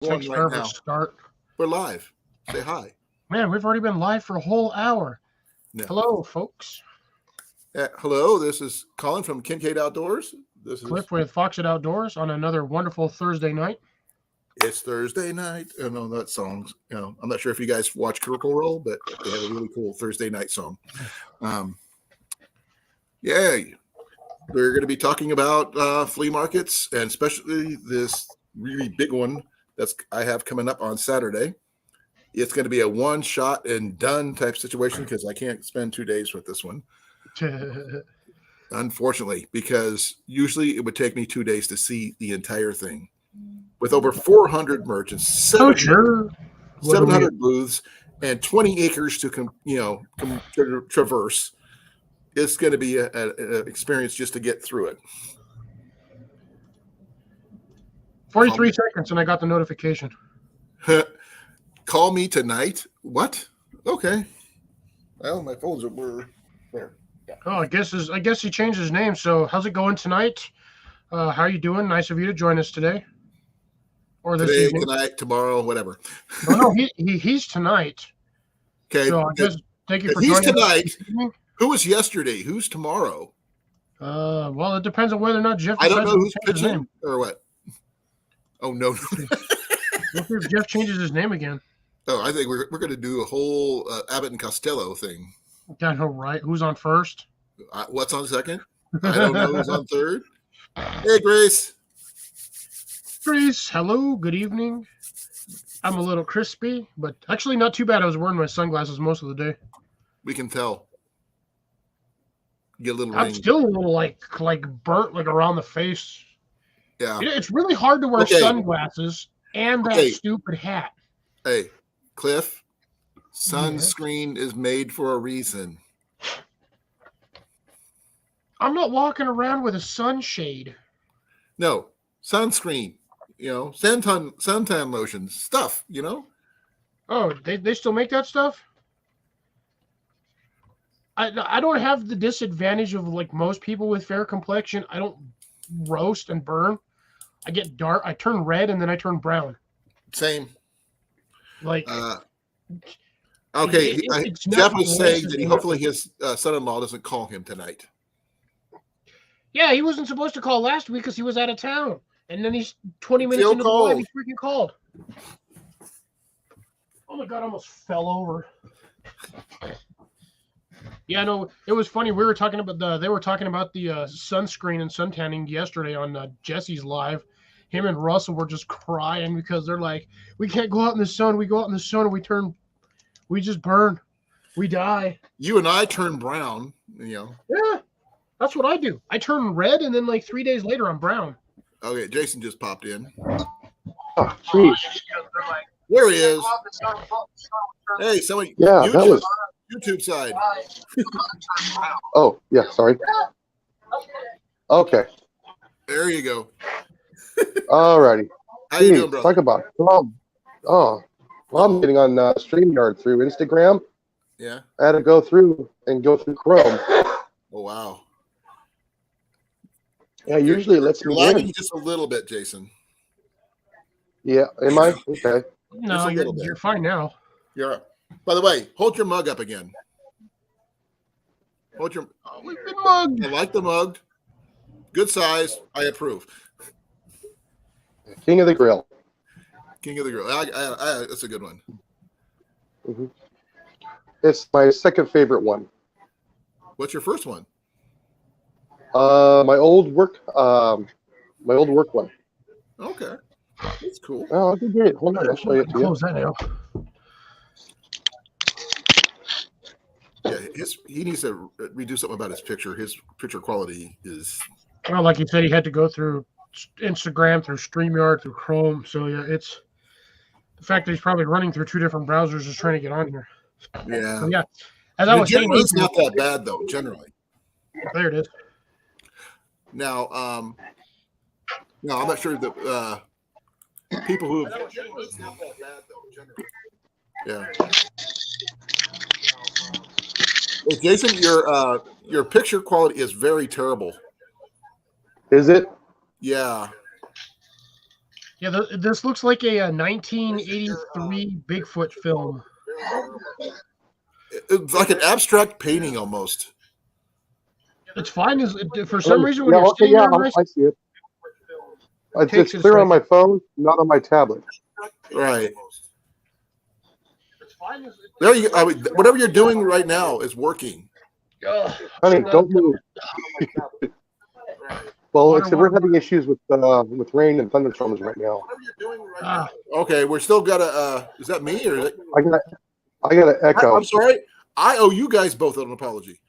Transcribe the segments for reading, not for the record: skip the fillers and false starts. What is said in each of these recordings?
Takes right forever now. to start. We're live. Say hi. Man, we've already been live for a whole hour. Yeah. Hello, folks. Hello, this is Colin from Kincaid Outdoors. This is Cliff with Foxit Outdoors on another wonderful Thursday night. It's Thursday night. I know that song. I'm not sure if you guys watch Critical Role, but they have a really cool Thursday night song. Yeah, we're going to be talking about flea markets, and especially this really big one I have coming up on Saturday. It's going to be a one shot and done type situation because I can't spend 2 days with this one. Unfortunately, because usually it would take me 2 days to see the entire thing. With over 400 merchants, 700 booths, and 20 acres to traverse, it's going to be an experience just to get through it. 43 seconds, and I got the notification. Call me tonight. What? Okay. Well, my phones were there. Yeah. Oh, I guess he changed his name. So, how's it going tonight? How are you doing? Nice of you to join us today. Or this Today, evening. tonight, tomorrow, whatever. Oh, no, he's tonight. Okay. So I guess thank you for he's joining tonight. us. Who was yesterday? Who's tomorrow? Well, it depends on whether or not Jeff. I don't know who's his pitching name. or what. Oh no. What if Jeff changes his name again? Oh, I think we're going to do a whole Abbott and Costello thing. I know, right? Who's on first? What's on second? I don't know who's on third. Hey, Grace. Grace, hello. Good evening. I'm a little crispy, but actually not too bad. I was wearing my sunglasses most of the day. We can tell. Get a little I'm ring. still a little like burnt like around the face. Yeah. It's really hard to wear sunglasses and that stupid hat. Hey, Cliff, sunscreen is made for a reason. I'm not walking around with a sunshade. No, sunscreen, suntan lotion, stuff, Oh, they still make that stuff? I don't have the disadvantage of like most people with fair complexion. I don't roast and burn. I get dark. I turn red and then I turn brown. Same. Like, okay. Jeff was saying that hopefully his son-in-law doesn't call him tonight. Yeah, he wasn't supposed to call last week because he was out of town, and then he's 20 minutes into the live. He freaking called. Oh my god! I almost fell over. Yeah, no, it was funny. They were talking about the sunscreen and suntanning yesterday on Jesse's live. Him and Russell were just crying because they're like, we can't go out in the sun. We go out in the sun and we just burn. We die. You and I turn brown, Yeah, that's what I do. I turn red and then like 3 days later I'm brown. Okay, Jason just popped in. Oh, jeez. There he is. Hey, somebody. Yeah, that was YouTube side. Oh, yeah, sorry. Okay. There you go. All righty. How you doing, brother? Talk about I'm getting on StreamYard through Instagram. Yeah. I had to go through Chrome. Oh, wow. Yeah, usually it lets me lagging just a little bit, Jason. Yeah, am I? Okay. No, you're fine now. You're up. By the way, hold your mug up again. We've been mugged. I like the mug. Good size. I approve. King of the Grill. King of the Grill. That's a good one. Mm-hmm. It's my second favorite one. What's your first one? My old work one. Okay. That's cool. Oh, okay, great. Hold on, I'll show you. Close that out. Yeah, he needs to redo something about his picture. His picture quality is. Well, like you said, he had to go through Instagram, through StreamYard, through Chrome. So yeah, it's the fact that he's probably running through two different browsers just trying to get on here. Yeah. So, yeah. As I was saying, it's not that bad though. Generally. There it is. Now, I'm not sure that people who. It's not that bad though. Generally. Yeah. Hey, Jason, your picture quality is very terrible. Is it? Yeah. Yeah, this looks like a 1983 Bigfoot film. It's like an abstract painting almost. It's fine as for some reason when Yeah, you're okay, sitting yeah, there, I see it. It's takes just a clear on my second. phone, not on my tablet. Right. There you go. I mean, whatever you're doing right now is working. Honey, don't move. Well, Water, except water, we're having issues with rain and thunderstorms right now. Okay, we're still got a. Is that me or? Is it, I got an echo. I'm sorry. I owe you guys both an apology.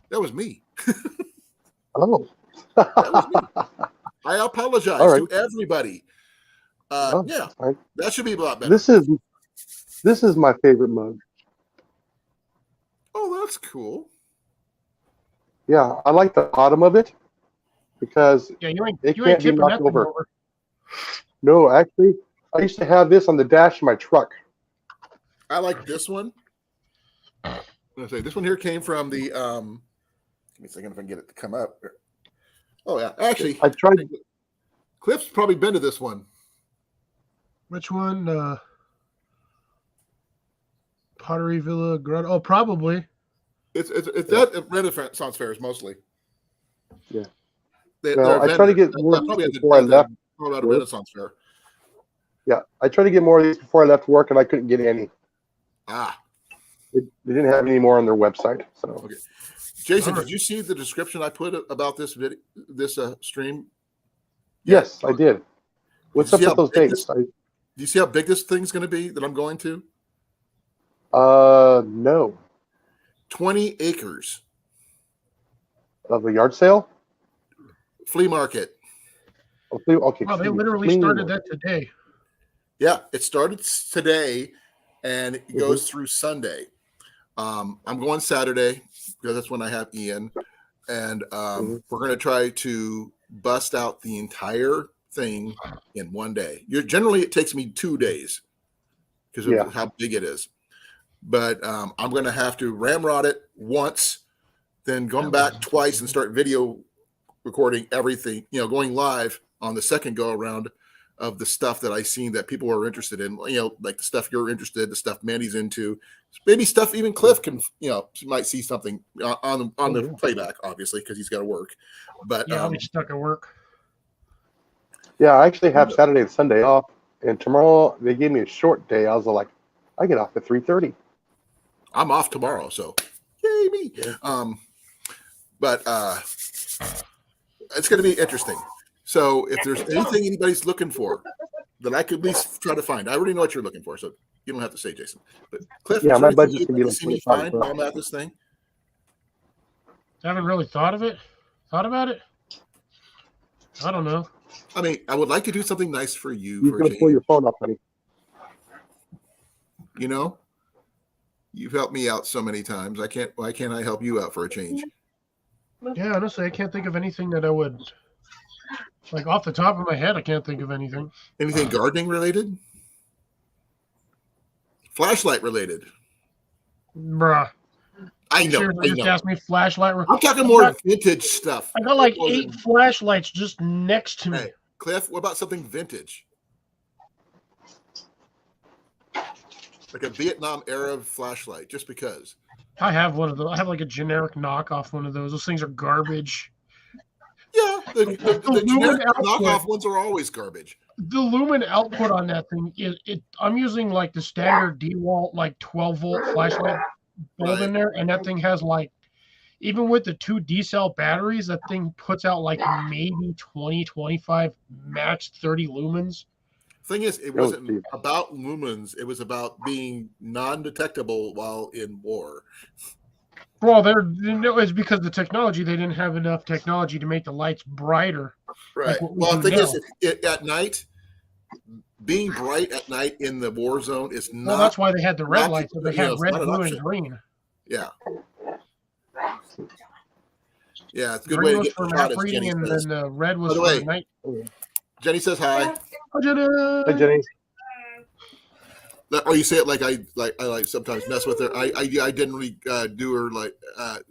That was me. Oh. That was me. I apologize to everybody. Yeah, that should be a lot better. This is my favorite mug. Oh, that's cool. Yeah, I like the bottom of it because you ain't can't be tipping knocked that thing over. over. No, actually, I used to have this on the dash of my truck. I like this one. I'm gonna say this one here came from the. Give me a second if I can get it to come up. Oh yeah, actually, I tried. Cliff's probably been to this one. Which one? Pottery Villa Grotto. Oh, probably. It's that Renaissance fairs mostly. Yeah. I tried to get more before I left. Colorado Renaissance Fair. Yeah, I tried to get more of these before I left work, and I couldn't get any. They didn't have any more on their website. So, okay. Jason, did you see the description I put about this stream? Yes, I did. What's up with those dates? Do you see how big this thing's going to be that I'm going to? No. 20 acres. Of a yard sale? Flea market. Okay. Wow, they literally started that today. Yeah, it started today, and it goes through Sunday. I'm going Saturday because that's when I have Ian, and we're going to try to bust out the entire thing in one day. Generally, it takes me 2 days because of how big it is. But I'm going to have to ramrod it once, then come back twice and start video recording everything, going live on the second go around of the stuff that I seen that people are interested in, like the stuff you're interested, the stuff Mandy's into, maybe stuff even Cliff can, might see something on the playback, obviously, because he's got to work. But I'll be stuck at work. Yeah, I actually have Saturday and Sunday off, and tomorrow they gave me a short day. I was like, I get off at 3:30. I'm off tomorrow, so yay me. Yeah. But it's going to be interesting. So if there's anything anybody's looking for that I could at least try to find, I already know what you're looking for, so you don't have to say, Jason. But Cliff, my budget's going to be like see me find while I'm at this thing? I haven't really thought about it. I don't know. I mean, I would like to do something nice for you. You're going to pull your phone up, honey. You've helped me out so many times. Why can't I help you out for a change? Yeah, honestly, I can't think of anything that I would, like, off the top of my head, I can't think of anything. Anything gardening related? Flashlight related? Bruh. I know. Just ask me flashlight. I'm talking more vintage stuff. I got like 8 flashlights just next to me. Hey, Cliff, what about something vintage? Like a Vietnam era flashlight, just because. I have one of those. I have like a generic knockoff one of those. Those things are garbage. Yeah, the generic knockoff ones are always garbage. The lumen output on that thing I'm using like the standard DeWalt like 12-volt flashlight bulb in there, and that thing has like, even with the 2 D-cell batteries, that thing puts out like maybe 20, 25, max 30 lumens. Thing is, it wasn't about lumens. It was about being non-detectable while in war. Well, it's because the technology, they didn't have enough technology to make the lights brighter. Right. Well, the thing is, at night, being bright at night in the war zone is not. Well, that's why they had the red lights. So they had red, blue, and green. Yeah. Yeah, it's a good way to get for shot, map reading, and then the red was for the night. Jenny says hi. Hi, Jenny. Hi, Jenny. Oh, you say it like I sometimes mess with her. I didn't really do her like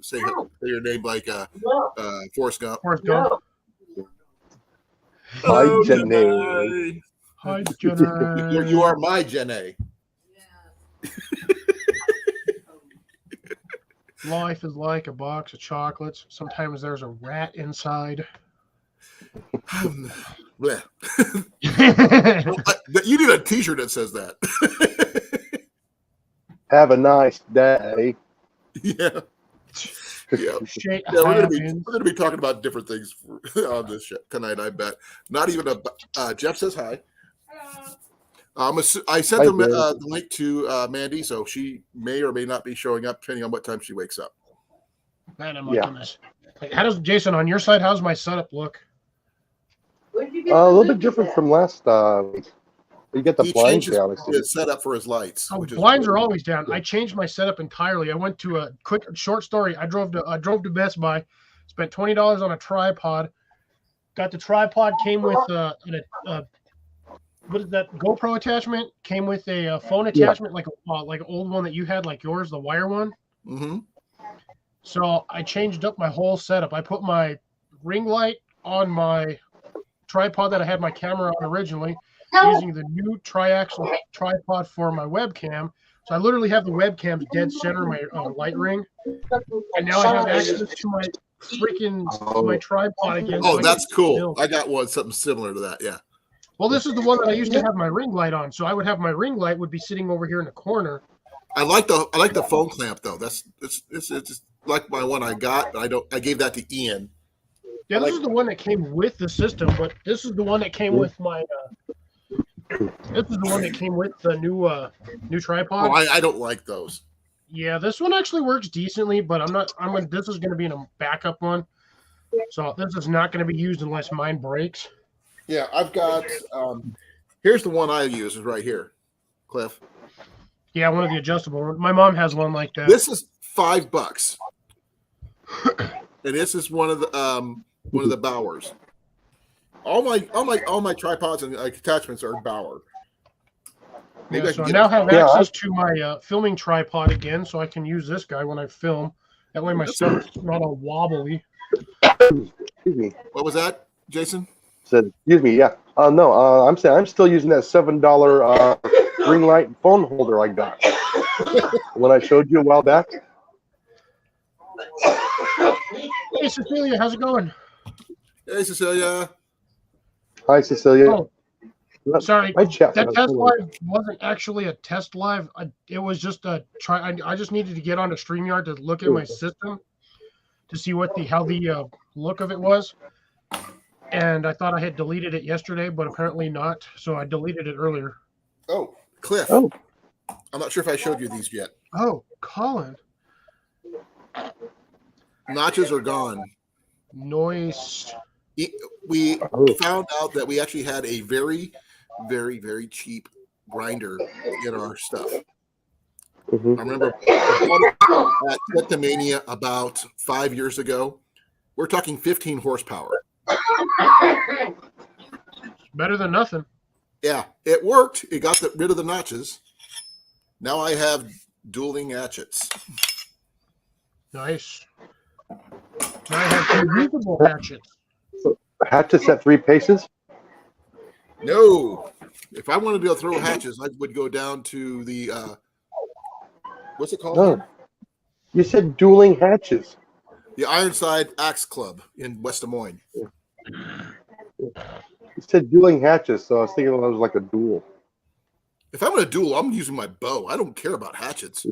say your name like Forrest Gump. Forrest Gump. Hi, Jenny. Hi, Jenna. You are my Jenna. Life is like a box of chocolates. Sometimes there's a rat inside. Well, you need a T-shirt that says that. Have a nice day. Yeah. Yeah, Shit we're happens. gonna be talking about different things on this show tonight. I bet. Not even a. Jeff says hi. I sent the link to Mandy, so she may or may not be showing up depending on what time she wakes up. Man, oh my goodness. Like, how does Jason on your side? How's my setup look? A little bit different from last week. You get the blinds down. His setup for his lights. Oh, blinds are always down. I changed my setup entirely. I went to a quick short story. I drove to Best Buy, spent $20 on a tripod. Got the tripod, came with what is that GoPro attachment? Came with a phone attachment, like an old one that you had, like yours, the wire one. Mm-hmm. So I changed up my whole setup. I put my ring light on my tripod that I had my camera on originally, using the new triaxle tripod for my webcam. So I literally have the webcam dead center my light ring, and now I have access to my freaking my tripod again. Oh, that's cool. I got something similar to that. Yeah. Well, this is the one that I used to have my ring light on. So I would have my ring light would be sitting over here in the corner. I like the phone clamp though. It's just like my one I got. I gave that to Ian. Yeah, this is the one that came with the system, but this is the one that came with my. This is the one that came with the new tripod. Oh, I don't like those. Yeah, this one actually works decently, but this is going to be in a backup one, so this is not going to be used unless mine breaks. Yeah, I've got. Here's the one I use. Is right here, Cliff. Yeah, one of the adjustable ones. My mom has one like that. This is $5, and this is one of the Bowers. All my tripods and attachments are Bauer. So I now have access to my filming tripod again, so I can use this guy when I film. That way my stuff's not all wobbly. Excuse me. What was that, Jason? Said, excuse me. Yeah. No. I'm saying I'm still using that $7 ring light phone holder I got when I showed you a while back. Hey, Cecilia, how's it going? Hey, Cecilia. Hi, Cecilia. Oh, sorry, that test live wasn't actually a test live. It was just a try. I just needed to get onto StreamYard to look at my system to see how the look of it was. And I thought I had deleted it yesterday, but apparently not. So I deleted it earlier. Oh, Cliff. Oh. I'm not sure if I showed you these yet. Oh, Colan. Notches are gone. Nice. We found out that we actually had a very, very, very cheap grinder in our stuff. Mm-hmm. I remember at Kleptomania about 5 years ago. We're talking 15 horsepower. Better than nothing. Yeah, it worked. It got rid of the notches. Now I have dueling hatchets. Nice. Now I have two usable hatchets. Hatchets at 3 paces? No. If I wanted to throw hatches, I would go down to the what's it called? No. You said dueling hatches. The Ironside Axe Club in West Des Moines. You said dueling hatches, so I was thinking it was like a duel. If I'm going to duel, I'm using my bow. I don't care about hatchets.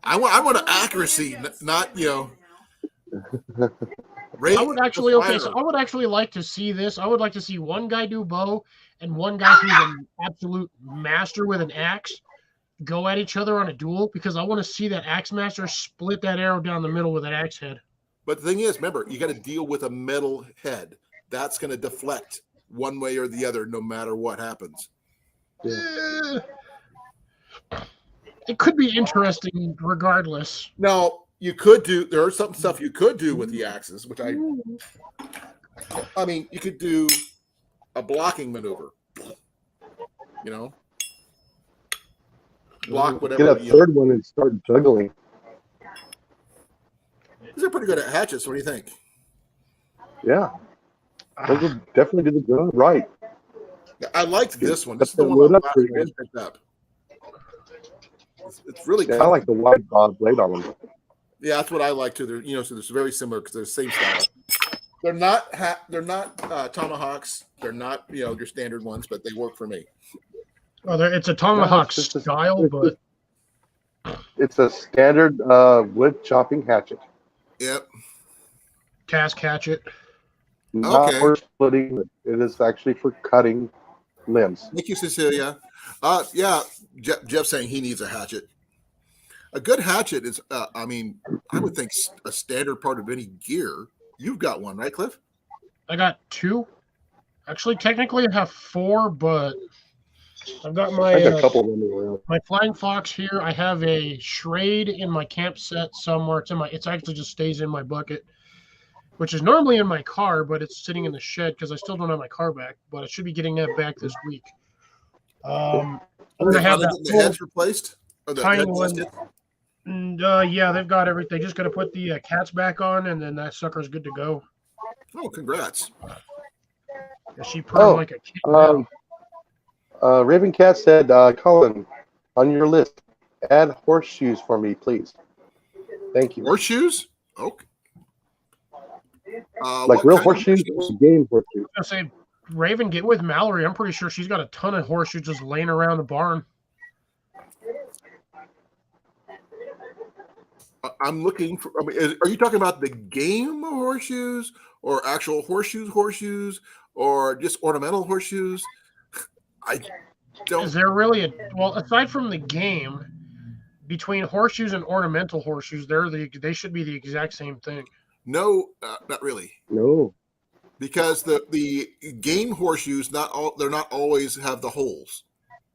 I want an accuracy, not I would actually like to see this. I would like to see one guy do bow and one guy who's an absolute master with an axe go at each other on a duel, because I want to see that axe master split that arrow down the middle with that axe head. But the thing is, remember, you got to deal with a metal head. That's going to deflect one way or the other, no matter what happens. Yeah. It could be interesting regardless. Now, there are some stuff you could do with the axes, which I mean, you could do a blocking maneuver, block whatever. Get a third one and start juggling. These are pretty good at hatchets. What do you think? Yeah. Those will definitely do the job right. I liked this one. Cut This is the that one wood my up last pretty man good. picked up. It's really Yeah, I like the wide blade on them. Yeah, that's what I like too. They're so they're very similar because they're the same style. They're not tomahawks. They're not your standard ones, but they work for me. Oh, it's a tomahawk No, style, but it's a standard wood chopping hatchet. Yep. task hatchet. Not Okay. for splitting. It is actually for cutting limbs. Thank you, Cecilia. Yeah, Jeff saying he needs a hatchet. A good hatchet is, I would think a standard part of any gear. You've got one, right, Cliff? I got 2. Actually, technically, I have 4, but I've got I got a my couple of them around. my flying fox here. I have a Schrade in my camp set somewhere. It's actually just stays in my bucket, which is normally in my car, but it's sitting in the shed because I still don't have my car back. But I should be getting that back this week. I'm gonna have that the heads replaced. Or the tiny head one. tested? And, yeah, they've got everything. They just got to put the cats back on, and then that sucker's good to go. Oh, congrats! Yeah, she purred like a kid. Now. Raven Cat said, Colin, on your list, add horseshoes for me, please. Thank you. Horseshoes? Okay. Like real horseshoes or game horseshoes? I was gonna say, Raven, get with Mallory. I'm pretty sure she's got a ton of horseshoes just laying around the barn. I'm looking for. Are you talking about the game horseshoes, or actual horseshoes, or just ornamental horseshoes? I don't. Is there really aside from the game, between horseshoes and ornamental horseshoes, they should be the exact same thing. No, not really. No. Because the game horseshoes, they're not always have the holes.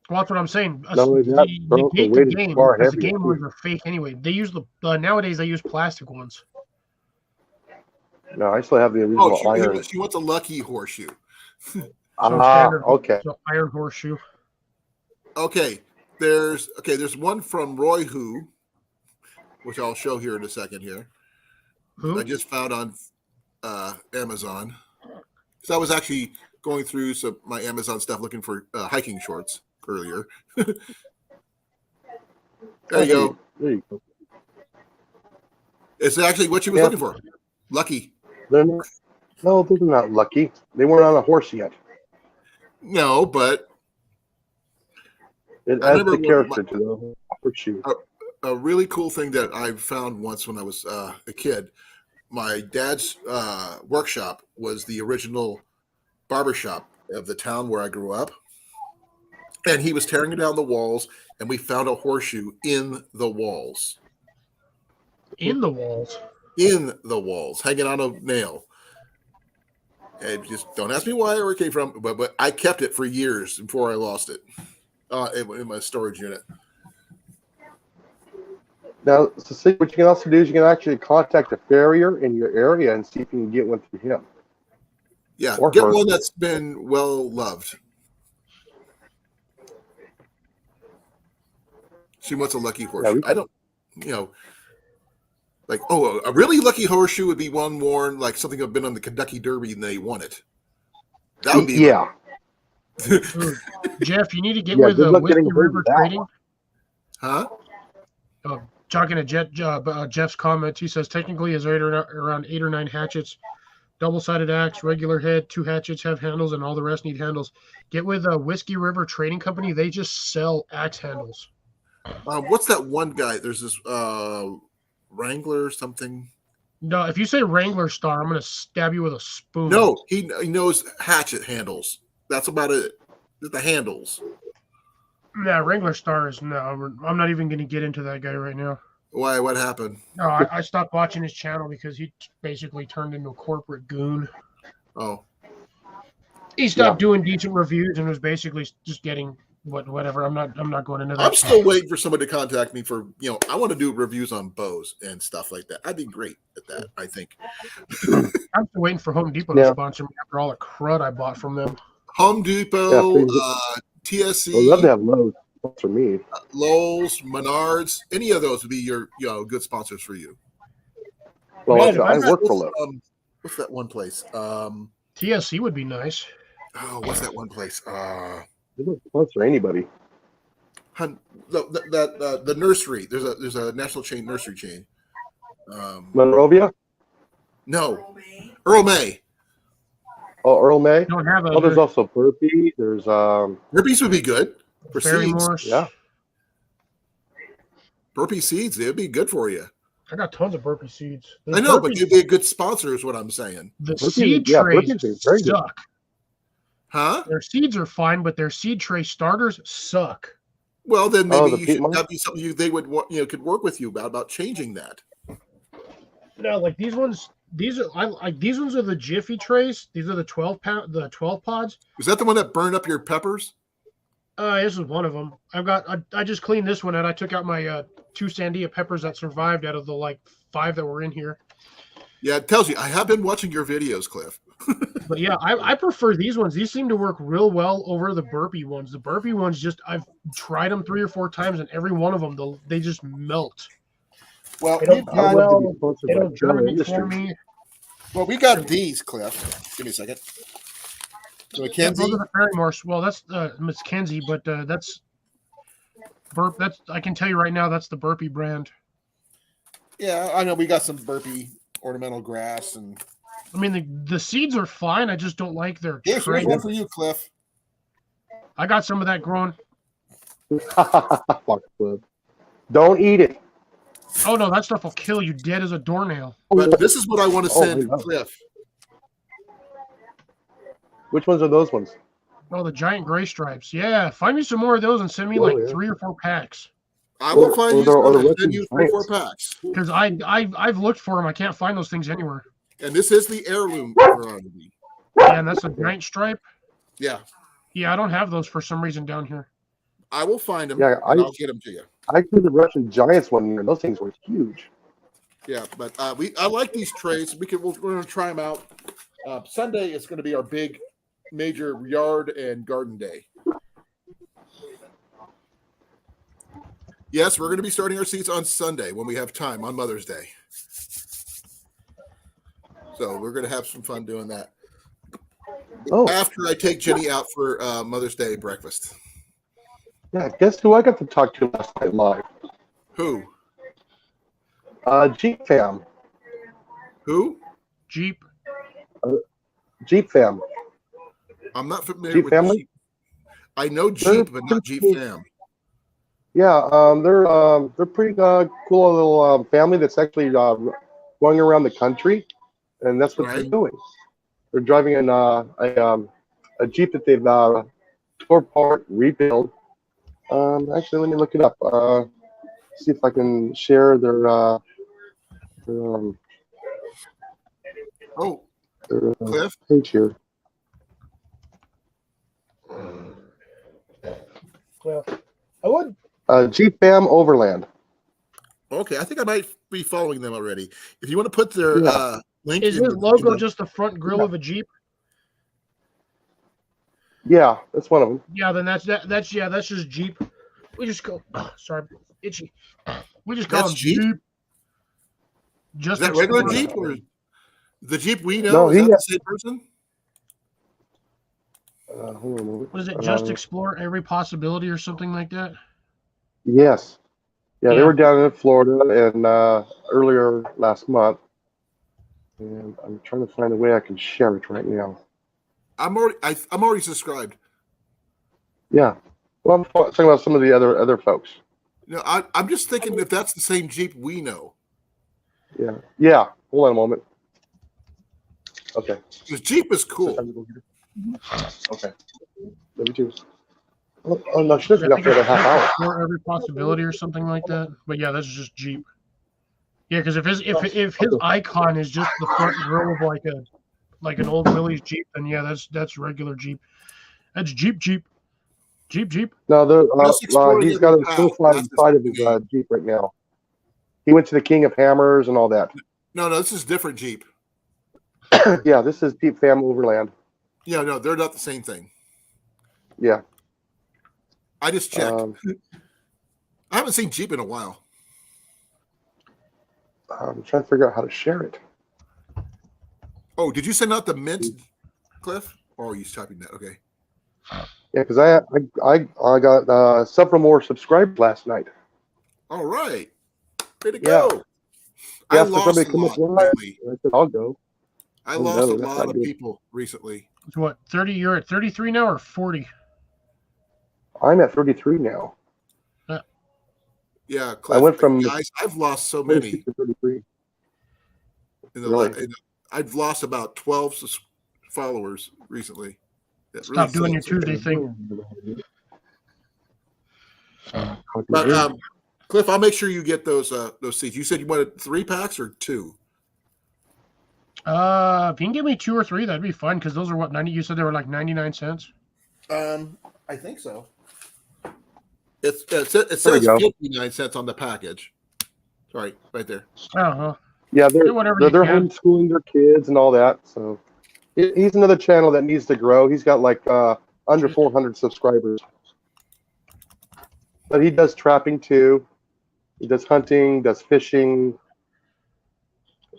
Well, that's what I'm saying. No, They negate the game because the game ones are fake anyway. They use nowadays they use plastic ones. No, I still have the original iron. She wants a lucky horseshoe. Okay. So iron horseshoe. Okay, there's one from Roy Who, which I'll show here in a second here. Who? I just found on Amazon. So I was actually going through my Amazon stuff looking for hiking shorts earlier. There you go. There you go. It's actually what she was looking for. Lucky. No, they're not lucky. They weren't on a horse yet. No, but it adds the character to the horseshoe. A really cool thing that I found once when I was a kid. My dad's workshop was the original barbershop of the town where I grew up. And he was tearing down the walls, and we found a horseshoe in the walls. In the walls? In the walls, hanging on a nail. And just don't ask me why or where it came from, but I kept it for years before I lost it in my storage unit. Now, so what you can also do is you can actually contact a farrier in your area and see if you can get one through him. Yeah, or get her. one that's been well loved. She wants a lucky horseshoe. I don't, like, a really lucky horseshoe would be one worn like something that been on the Kentucky Derby and they won it. That would be Jeff, you need to get with Whiskey River Trading. Huh? Talking to Jeff's comments, he says technically is around 8 or 9 hatchets, double-sided axe, regular head, 2 hatchets have handles, and all the rest need handles. Get with Whiskey River Trading Company. They just sell axe handles. What's that one guy? There's this Wrangler something. No, if you say Wrangler Star, I'm going to stab you with a spoon. No, he knows hatchet handles. That's about it. The handles. Yeah, Wrangler Star is no. I'm not even going to get into that guy right now. Why? What happened? No, I stopped watching his channel because he basically turned into a corporate goon. Oh. He stopped doing decent reviews and was basically just getting whatever. I'm not going into that. I'm still waiting for somebody to contact me for, I want to do reviews on bows and stuff like that. I'd be great at that, I think. I'm still waiting for Home Depot to sponsor me after all the crud I bought from them. Home Depot, TSC. I'd love to have Lowe's for me. Lowe's, Menards, any of those would be your good sponsors for you. Well, I work for Lowe's. What's that one place? TSC would be nice. Oh, what's that one place? They don't sponsor anybody. The nursery. There's a national chain nursery chain. Monrovia? No, Earl May. Oh, Earl May? Don't have Oh, there's a also Burpee. There's Burpees would be good for seeds. Barrymore. Yeah. Burpee seeds, they'd be good for you. I got tons of Burpee seeds. I know, but you'd be a good sponsor, is what I'm saying. The Burpees- seed yeah, trays Burpees are very good. suck. Huh? Their seeds are fine, but their seed tray starters suck. Well, then Oh, maybe the you peat should moss? that'd be something they would want, could work with you about changing that. No, like these ones. These are these ones are the Jiffy trays. These are the 12 pods. Is that the one that burned up your peppers? This is one of them. I just cleaned this one out. I took out my 2 Sandia peppers that survived out of the 5 that were in here. Yeah, it tells you. I have been watching your videos, Cliff. But yeah, I prefer these ones. These seem to work real well over the Burpee ones. The Burpee ones I've tried them 3 or 4 times, and every one of them they just melt. Well, They don't we've do got, well. sponsored They by don't General germinate for Industries. me. we got these, Cliff. Give me a second. So Yeah, Mackenzie. those are the Barrymores. Well, that's Miss Kenzie, but that's I can tell you right now, that's the Burpee brand. Yeah, I know we got some Burpee ornamental grass, and I mean, the seeds are fine. I just don't like their here's tray. one for you, Cliff. I got some of that growing. Fuck, Cliff. Don't eat it. Oh no, that stuff will kill you dead as a doornail. But this is what I want to Oh, send I know. Cliff. Which ones are those ones? Oh, the giant gray stripes. Yeah, find me some more of those and send me Oh, like yeah. 3 or 4 packs. I will Or- find or you the- or some the and send you 3 or 4 Giants. packs. Because I've looked for them. I can't find those things anywhere. And this is the heirloom variety. Yeah, and that's a giant stripe. Yeah, Yeah, I don't have those for some reason down here. I will find them. Yeah, and I'll get them to you. I grew the Russian Giants one year, and those things were huge. Yeah, but I like these trays. We're going to try them out. Sunday is going to be our big major yard and garden day. Yes, we're going to be starting our seeds on Sunday when we have time on Mother's Day. So we're going to have some fun doing that. Oh, After I take Jenny out for Mother's Day breakfast. yeah. Guess who I got to talk to last night live? Who? Jeep Fam. Who? Jeep. Jeep Fam. I'm not familiar Jeep with family? Jeep. I know Jeep, but not Jeep Fam. Yeah, they're pretty cool little family that's actually going around the country, and that's what they're Right. doing. They're driving in a Jeep that they've tore apart, rebuilt. Actually, let me look it up. See if I can share their Oh, Cliff. page here. Well, I would. Jeep Fam Overland. Okay, I think I might be following them already. If you want to put their Yeah. link, Is in his the- logo in the- just the front grill of a Jeep? Yeah, that's one of them. Yeah, then that's just Jeep. We just go. Sorry, itchy. We just call That's him Jeep? Jeep. is Just that regular Explorer. Jeep or the Jeep we know? No, is he that the got- same person? Hold on a moment. What is it? Just explore every possibility or something like that. Yes. Yeah, they Yeah. were down in Florida and earlier last month. And I'm trying to find a way I can share it right now. I'm already subscribed. Yeah. Well, I'm talking about some of the other folks. No, I'm just thinking if that's the same Jeep we know. Yeah. Yeah. Hold on a moment. Okay. Because Jeep is cool. Okay. Let me choose. Oh no, she doesn't I got think for it's a half hour. explore every possibility or something like that. But yeah, that's just Jeep. Yeah, because if his icon is just the front grill of like an old Willys Jeep, then yeah, that's regular Jeep. That's Jeep. No, Just explore he's the got a path. profile That's inside of his the Jeep right now. He went to the King of Hammers and all that. No, this is different Jeep. Yeah, this is Jeep Fam Overland. Yeah, no, they're not the same thing. Yeah. I just checked. Um, I haven't seen Jeep in a while. I'm trying to figure out how to share it. Oh, did you send out the mint, Cliff? Oh, he's typing that. Okay. Yeah, because I got several more subscribers last night. All right. Way to Yeah. go. He I asked for lost somebody a to come up lot live. lately. I said, I'll go. I Oh, lost no, a that's lot not of good. people recently. What, 30? You're at 33 now or 40? I'm at 33 now. Yeah, Cliff. I went from guys, I've lost so 26 many. to 33. In I've lost about 12 followers recently. That Stop doing your sucks. Tuesday thing. But Cliff, I'll make sure you get those seeds. You said you wanted 3 packs or 2? If you can give me 2 or 3, that'd be fun because those are what 90. You said they were like 99 cents. I think so. It says 59 cents on the package. Sorry, right there. Uh-huh. Yeah, Do whatever they're you can. homeschooling their kids and all that. So he's another channel that needs to grow. He's got like under 400 subscribers. But he does trapping too. He does hunting, does fishing,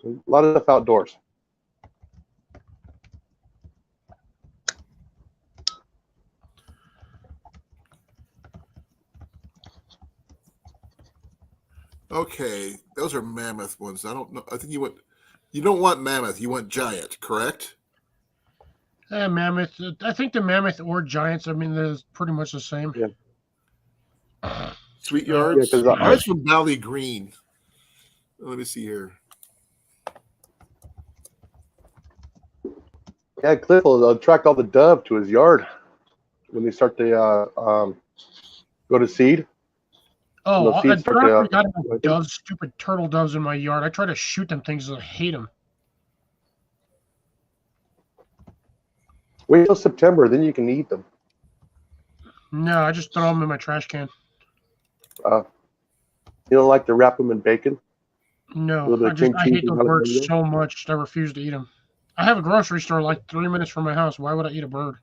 a lot of stuff outdoors. Okay, those are mammoth ones. I don't know. I think you don't want mammoth. You want giant, correct? Mammoth. I think the mammoth or giants. I mean, they're pretty much the same. Yeah. Sweet yards. Yeah, Mine's from Valley Green. Let me see here. Yeah, Cliff will attract all the dove to his yard when they start to go to seed. Oh, I forgot about doves, stupid turtle doves in my yard. I try to shoot them things and I hate them. Wait till September, then you can eat them. No, I just throw them in my trash can. You don't like to wrap them in bacon? No, I hate those birds so much. I refuse to eat them. I have a grocery store like 3 minutes from my house. Why would I eat a bird?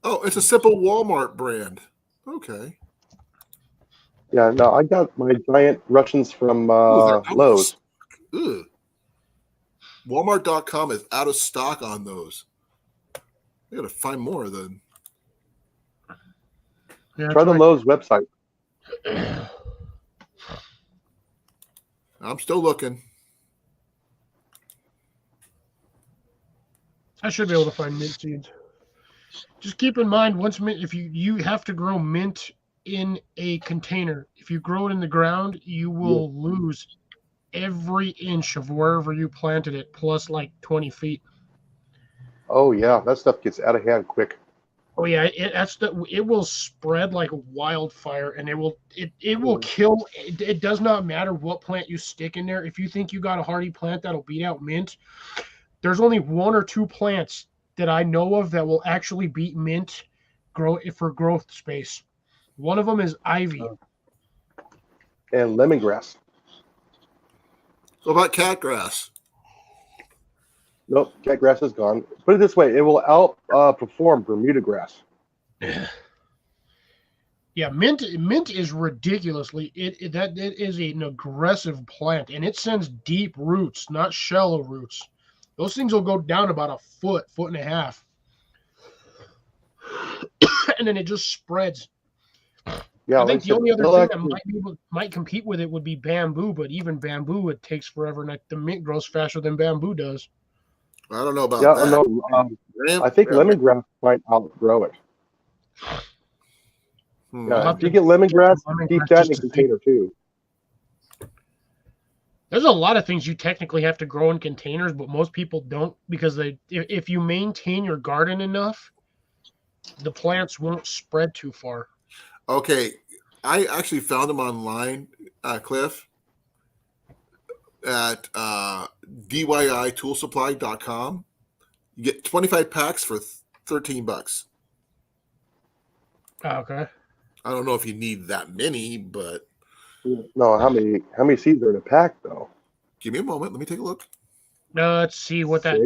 Oh, it's a simple Walmart brand. Okay. Yeah, no, I got my giant Russians from Lowe's. Ugh. Walmart.com is out of stock on those. I gotta find more then. Yeah, try the Lowe's website. I'm still looking. I should be able to find mint seeds. Just keep in mind, if you have to grow mint in a container. If you grow it in the ground, you will lose every inch of wherever you planted it, plus like 20 feet. Oh yeah, that stuff gets out of hand quick. Oh yeah, it will spread like wildfire, and it will kill. It does not matter what plant you stick in there. If you think you got a hardy plant that'll beat out mint, there's only 1 or 2 plants that I know of that will actually beat mint for growth space. One of them is ivy. And lemongrass. What about catgrass? Nope, catgrass is gone. Put it this way, it will outperform Bermuda grass. Yeah, mint is ridiculously it is an aggressive plant, and it sends deep roots, not shallow roots. Those things will go down about a foot and a half, and then it just spreads. Yeah, I think the only other thing that might compete with it would be bamboo, but even bamboo, it takes forever, and the mint grows faster than bamboo does. I don't know about that. No, I think lemongrass might outgrow it. Yeah, if you get lemongrass, keep that in a container too. There's a lot of things you technically have to grow in containers, but most people don't, because if you maintain your garden enough, the plants won't spread too far. Okay, I actually found them online, Cliff, at DIYToolsupply.com. You get 25 packs for $13. Okay. I don't know if you need that many, but no. How many seeds are in a pack though? Give me a moment. Let me take a look. Let's see what that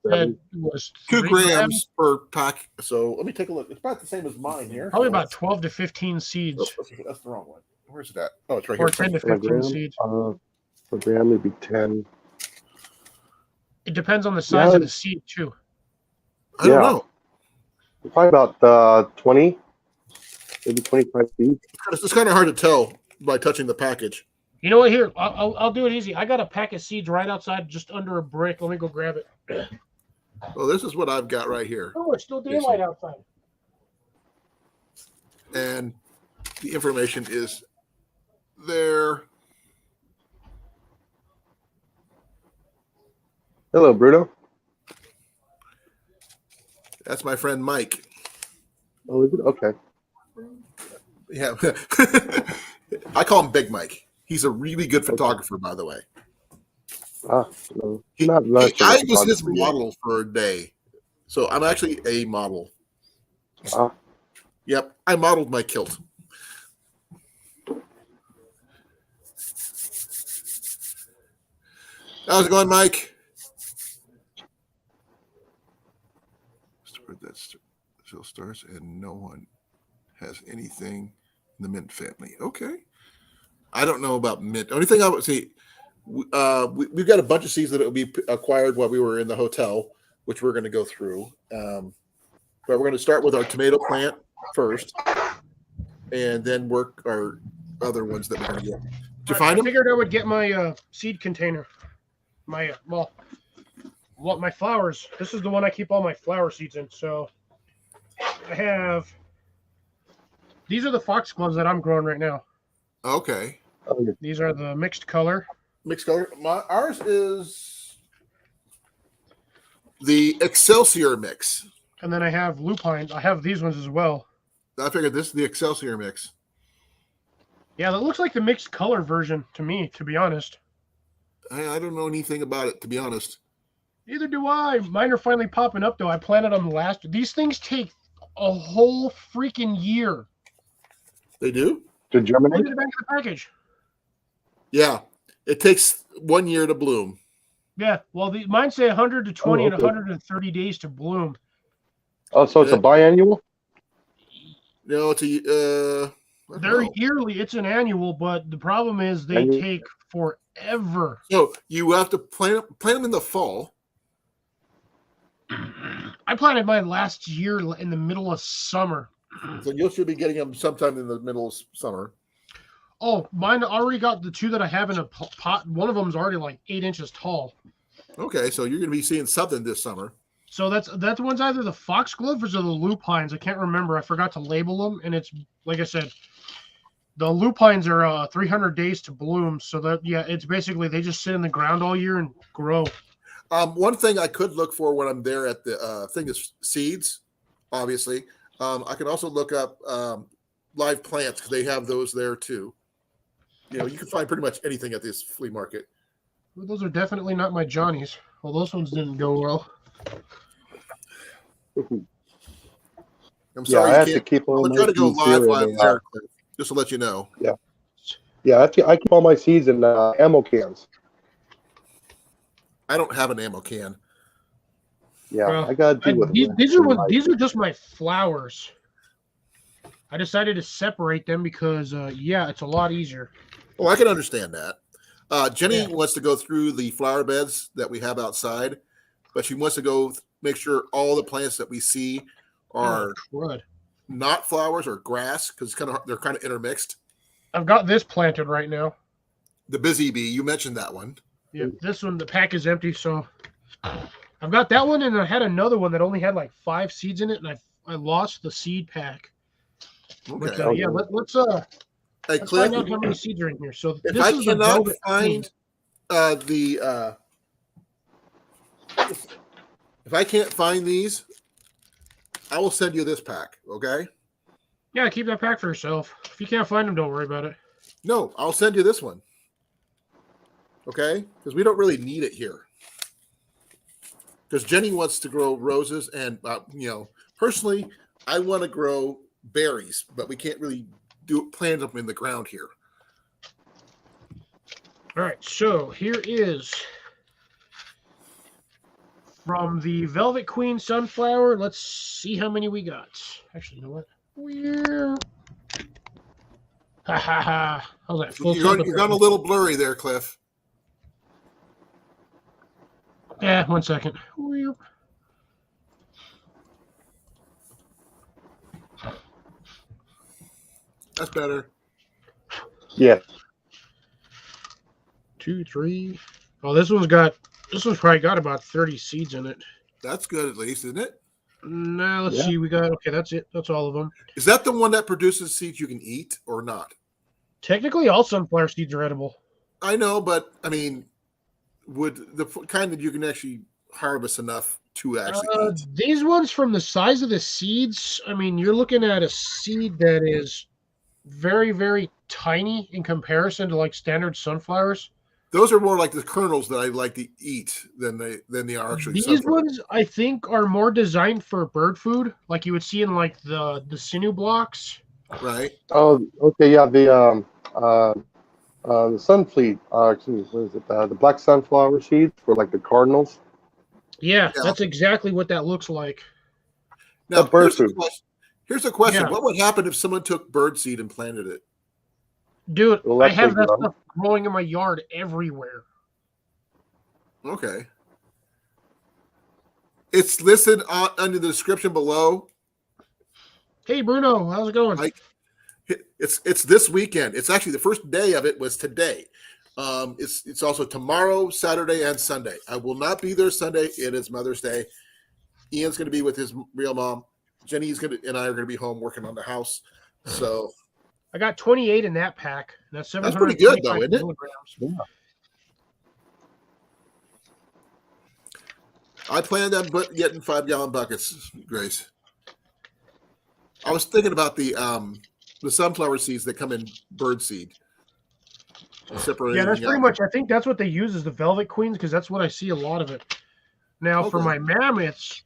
was. 2 grams per pack. So let me take a look. It's about the same as mine here. Probably about 12 to 15 seeds. Oh, that's the wrong one. Where's it at? Oh, it's right or here. 10 to 15 seeds. Per gram would be 10. It depends on the size of the seed too. I don't know. Probably about 20, maybe 25 feet. It's kind of hard to tell by touching the package. You know what? Here, I'll do it easy. I got a pack of seeds right outside, just under a brick. Let me go grab it. Well, this is what I've got right here. Oh, it's still daylight outside. And the information is there. Hello, Bruno. That's my friend Mike. Oh, is it? Okay. Yeah. I call him Big Mike. He's a really good photographer, by the way. No, I was his model for a day. So I'm actually a model. Yep. I modeled my kilt. How's it going, Mike? That still starts, and no one has anything in the mint family. Okay. I don't know about mint. The only thing I would say, we've got a bunch of seeds that will be acquired while we were in the hotel, which we're going to go through. But we're going to start with our tomato plant first, and then work our other ones that we're going to get. Did you find them? I figured I would get my seed container. My my flowers. This is the one I keep all my flower seeds in. So I have. These are the foxgloves that I'm growing right now. Okay. These are the mixed color. Mixed color. Ours is the Excelsior mix. And then I have lupine. I have these ones as well. I figured this is the Excelsior mix. Yeah, that looks like the mixed color version to me, to be honest. I don't know anything about it, to be honest. Neither do I. Mine are finally popping up, though. I planted them last. These things take a whole freaking year. They do? To germinate? Look at the back of the package. Yeah. It takes 1 year to bloom. Yeah. Well, mine say 120 and 130 days to bloom. Oh, so it's a biannual? No, it's a... They're yearly. It's an annual, but the problem is they take forever. So you have to plant them in the fall. I planted mine last year in the middle of summer. So you should be getting them sometime in the middle of summer. Oh, mine already got the two that I have in a pot. One of them is already like 8 inches tall. Okay, so you're going to be seeing something this summer. So that's one's either the foxgloves or the lupines. I can't remember. I forgot to label them, and it's like I said, the lupines are 300 days to bloom. So that it's basically they just sit in the ground all year and grow. One thing I could look for when I'm there at the thing is seeds, obviously. I can also look up live plants because they have those there too. You know, you can find pretty much anything at this flea market. Well, those are definitely not my Johnnies. Well, those ones didn't go well. I'm sorry, I have to keep all I'm my trying to go seeds live here while I'm in, there, just to let you know. Yeah, I keep all my seeds in ammo cans. I don't have an ammo can. Yeah, Well, I got to do with it. These are just my flowers. I decided to separate them because, it's a lot easier. Well, I can understand that. Jenny wants to go through the flower beds that we have outside, but she wants to go make sure all the plants that we see are not flowers or grass because they're kind of intermixed. I've got this planted right now. The busy bee, you mentioned that one. Yeah, this one, the pack is empty, so I've got that one, and I had another one that only had like 5 seeds in it, and I lost the seed pack. Okay. But, let's find out how many seeds are in here. So if I cannot find if I can't find these, I will send you this pack. Okay. Yeah, keep that pack for yourself. If you can't find them, don't worry about it. No, I'll send you this one. Okay, because we don't really need it here. Because Jenny wants to grow roses, and personally, I want to grow berries, but we can't really plant them in the ground here. All right, so here is from the Velvet Queen Sunflower. Let's see how many we got. Actually, you know what? Ha ha ha! How's that? You're gone a little blurry there, Cliff. Yeah, 1 second. That's better. Yeah. 2, 3. Oh, this one's probably got about 30 seeds in it. That's good at least, isn't it? Now let's Yeah. see. Okay. That's it. That's all of them. Is that the one that produces seeds you can eat or not? Technically, all sunflower seeds are edible. I know, but I mean, would the kind that you can actually harvest enough to actually eat? These ones, from the size of the seeds, I mean, you're looking at a seed that is very, very tiny in comparison to like standard sunflowers. Those are more like the kernels that I like to eat than they are actually. These sunflower. ones, I think, are more designed for bird food, like you would see in like the sinew blocks. Right. Oh, okay. Yeah. The sunfleet. Excuse me, what is it? The black sunflower seeds for like the cardinals. Yeah, Yeah. that's exactly what that looks like. Now, bird here's a food. question. Here's a question. Yeah. What would happen if someone took bird seed and planted it? Dude, Well, I that's have pretty that gross. stuff growing in my yard everywhere. Okay. It's listed under the description below. Hey, Bruno, how's it going? It's this weekend. It's actually the first day of it was today. It's also tomorrow, Saturday, and Sunday. I will not be there Sunday. It is Mother's Day. Ian's going to be with his real mom. Jenny's and I are going to be home working on the house. So I got 28 in that pack. That's That's pretty good, though, 725 isn't it? milligrams. I planned on getting 5-gallon buckets, Grace. I was thinking about the sunflower seeds that come in bird seed. Yeah, that's pretty much. I think that's what they use is the Velvet Queens because that's what I see a lot of it. Now, for Okay. my mammoths,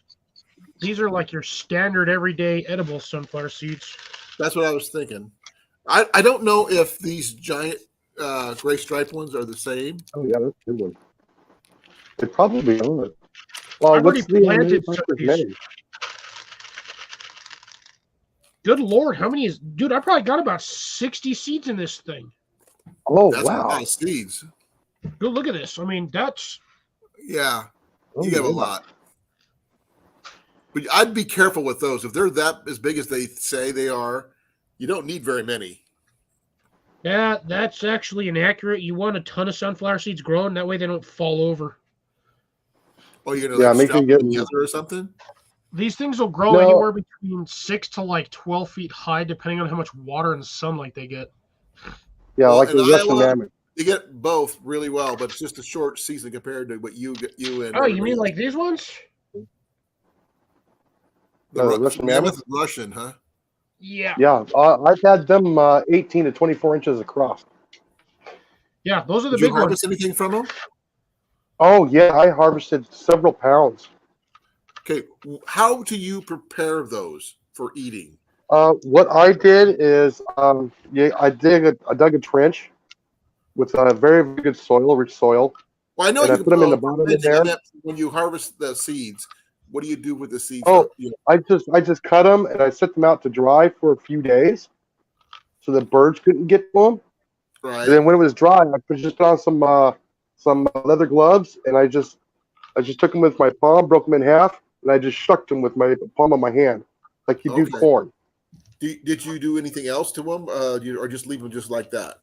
these are like your standard everyday edible sunflower seeds. That's what I was thinking. I don't know if these giant gray striped ones are the same. Oh yeah, that's a good one. They probably are. Well, I've what's already the planted manufacturer's some of these. name? Good Lord, how many is... Dude, I probably got about 60 seeds in this thing. Oh That's a wow! lot of seeds. Go look at this. I mean, that's... Yeah, Oh, you have a yeah. lot. But I'd be careful with those. If they're that as big as they say they are, you don't need very many. That's actually inaccurate. You want a ton of sunflower seeds growing. That way they don't fall over. Oh, you're gonna Yeah, like make sure strap you them get- together or something? These things will grow No. anywhere between 6 to like 12 feet high, depending on how much water and sunlight they get. Yeah, Well, like in the Russian Iowa, mammoth. You get both really well, but it's just a short season compared to what you and. Oh, you everybody mean else. like these ones? the Russian mammoth mammoth? is Russian, huh? Yeah. Yeah, I've had them 18 to 24 inches across. Yeah, those are the Did you big ones. harvest anything from them? Oh yeah, I harvested several pounds. Okay, how do you prepare those for eating? What I did is, I dug a trench with very, very good soil, rich soil. Well, I know And I you put them in the for bottom of planting. there. I meant when you harvest the seeds, what do you do with the seeds? Oh. You know, I just cut them and I set them out to dry for a few days, so the birds couldn't get to them. right? And then when it was dry, I just put on some leather gloves, and I just took them with my palm, broke them in half, and I just shucked them with my palm of my hand, like you do Okay. corn. Did you do anything else to them, or just leave them just like that?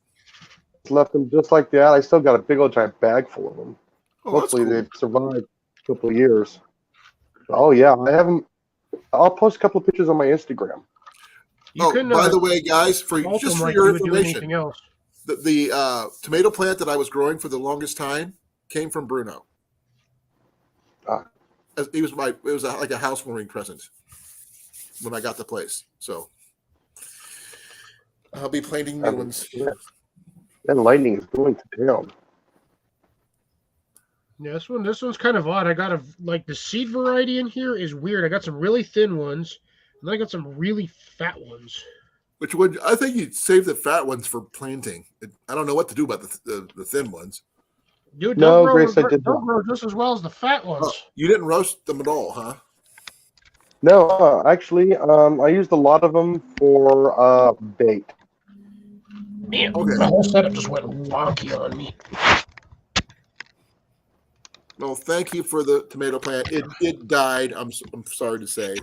Left them just like that. I still got a big old giant bag full of them. Oh, that's Hopefully cool. they've survived a couple of years. Oh yeah, I have them. I'll post a couple of pictures on my Instagram. You Oh, couldn't by the way, guys, salt just them for like your you would do information, anything else. the tomato plant that I was growing for the longest time came from Bruno. Ah. It was like a housewarming present when I got the place. So I'll be planting new ones. Yeah. That lightning is going to town. Yeah, this one's kind of odd. I got the seed variety in here is weird. I got some really thin ones, and then I got some really fat ones. Which would I think you'd save the fat ones for planting. I don't know what to do about the thin ones. Dude, No, don't Grace, I grow, did don't not. grow just as well as the fat ones. Oh, you didn't roast them at all, huh? No, actually, I used a lot of them for bait. Man, Okay. the whole setup just went wonky on me. Well, thank you for the tomato plant. It died. I'm sorry to say,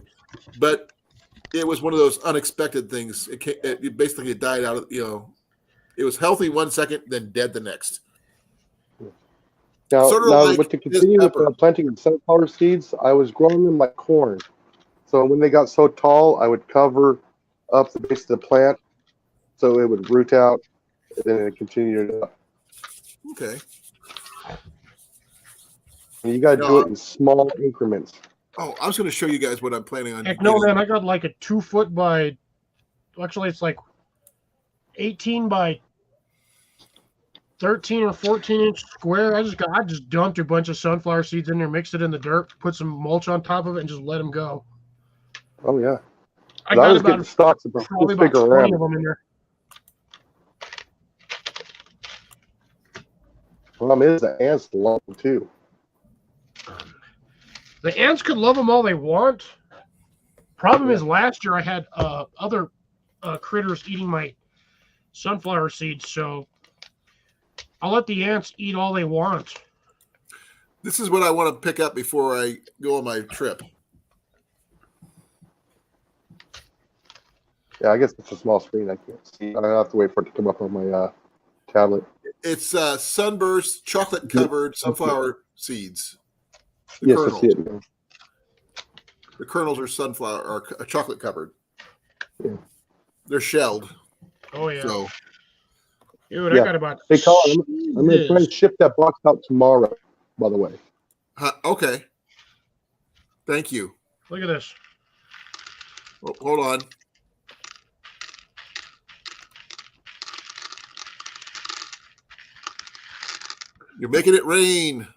but it was one of those unexpected things. It basically died out of, it was healthy 1 second, then dead the next. Now, Sort of now like with to this continue with pepper. planting of sunflower seeds, I was growing them like corn. So when they got so tall, I would cover up the base of the plant so it would root out, and then it continued up. Okay. And you got to do it in small increments. Oh, I was going to show you guys what I'm planning on. Heck no, man! I got like a 2 foot by, actually it's like 18 by 13 or 14-inch square. I just dumped a bunch of sunflower seeds in there, mixed it in the dirt, put some mulch on top of it, and just let them go. Oh yeah. I got was about getting stocks about probably this big about 20 around. of them in there. Problem is the ants love them too. The ants could love them all they want. Problem is, last year I had other critters eating my sunflower seeds, so I'll let the ants eat all they want. This is what I want to pick up before I go on my trip. Yeah, I guess it's a small screen. I can't see. I have to wait for it to come up on my tablet. It's sunburst, chocolate-covered sunflower seeds. The Yes, kernels. I see it now. The kernels are sunflower or chocolate-covered. Yeah. They're shelled. Oh yeah. So, Dude, Yeah. I got about. Hey, Colin, I'm going to try and ship that box out tomorrow, by the way. okay. Thank you. Look at this. Oh, hold on. You're making it rain.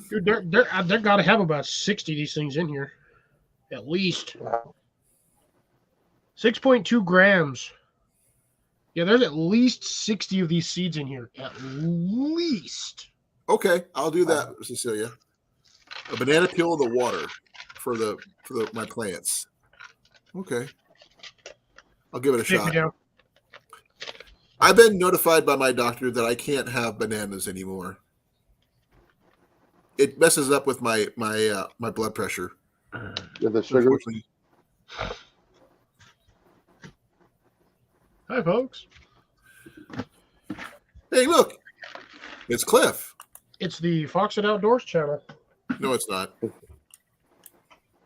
Dude, they're got to have about 60 of these things in here, at least. Wow. 6.2 grams. Yeah, there's at least 60 of these seeds in here. At least. Okay, I'll do that, Cecilia. A banana peel in the water for my plants. Okay, I'll give it a Take me shot. down. I've been notified by my doctor that I can't have bananas anymore. It messes up with my blood pressure. With the sugar. Unfortunately. Hi, folks. Hey, look, it's Cliff. It's the Fox and Outdoors channel. No, it's not.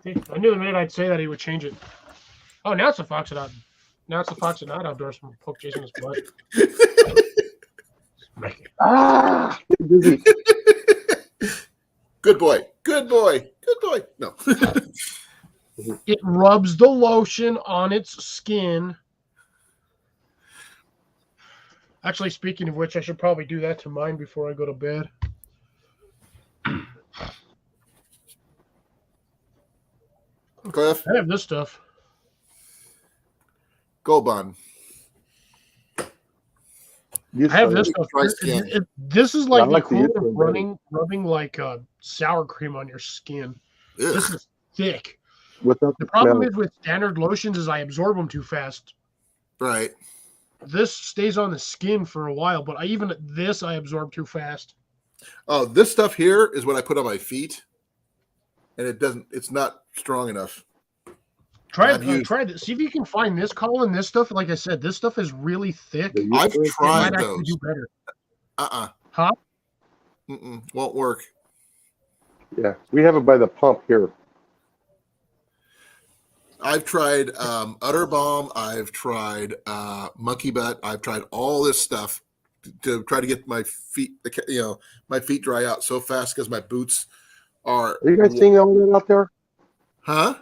See, I knew the minute I'd say that he would change it. Oh, now it's the Fox and Out. Now it's the Fox and Out Outdoors from Poke Jason his butt. Ah, get busy. Good boy. Good boy. Good boy. No. It rubs the lotion on its skin. Actually, speaking of which, I should probably do that to mine before I go to bed. Cliff, I have this stuff. go bun. You I have started. this stuff. Dry skin. This is I like the like the equivalent Eastern of rubbing like sour cream on your skin. Ugh. This is thick. Without The the problem smell. is with standard lotions is I absorb them too fast. Right. This stays on the skin for a while, but I absorb too fast. Oh, this stuff here is what I put on my feet, and it's not strong enough. Try I've this. See if you can find this, Colin. This stuff, like I said, this stuff is really thick. The I've Eastern- It tried might actually those. do better. Huh? Huh? Won't work. Yeah, we have it by the pump here. I've tried Utter Balm. I've tried Monkey Butt. I've tried all this stuff to try to get my feet, my feet dry out so fast because my boots are. Are you guys seeing all that out there? Huh?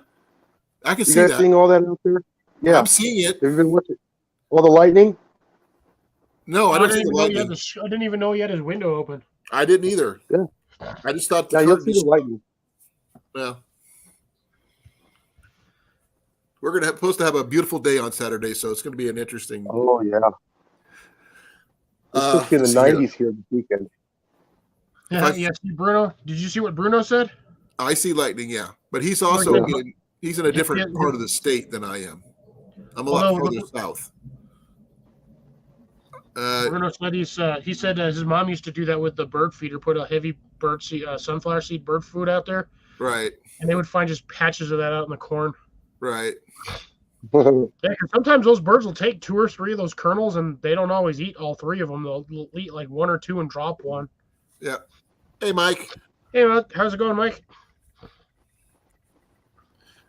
I can You see guys that. seeing all that out there? Yeah. I'm seeing it. Have you been watching all the lightning? No, I don't see the know he had lightning. I didn't even know he had his window open. I didn't either. Yeah. I just thought. Yeah, you'll see the lightning. Yeah. We're supposed to have a beautiful day on Saturday, so it's going to be an interesting. Oh yeah. It's supposed to be in the 90s here this weekend. Yeah, yeah. See, Bruno, did you see what Bruno said? I see lightning, yeah, but he's also yeah. he's in a different Yeah. part of the state than I am. I'm a lot further south. Bruno said he said his mom used to do that with the bird feeder, put a heavy sunflower seed bird food out there, Right, and they would find just patches of that out in the corn. right. Yeah, 'cause sometimes those birds will take 2 or 3 of those kernels, and they don't always eat all 3 of them. They'll eat like 1 or 2 and drop one. Yeah. Hey, Mike. Hey, how's it going, Mike?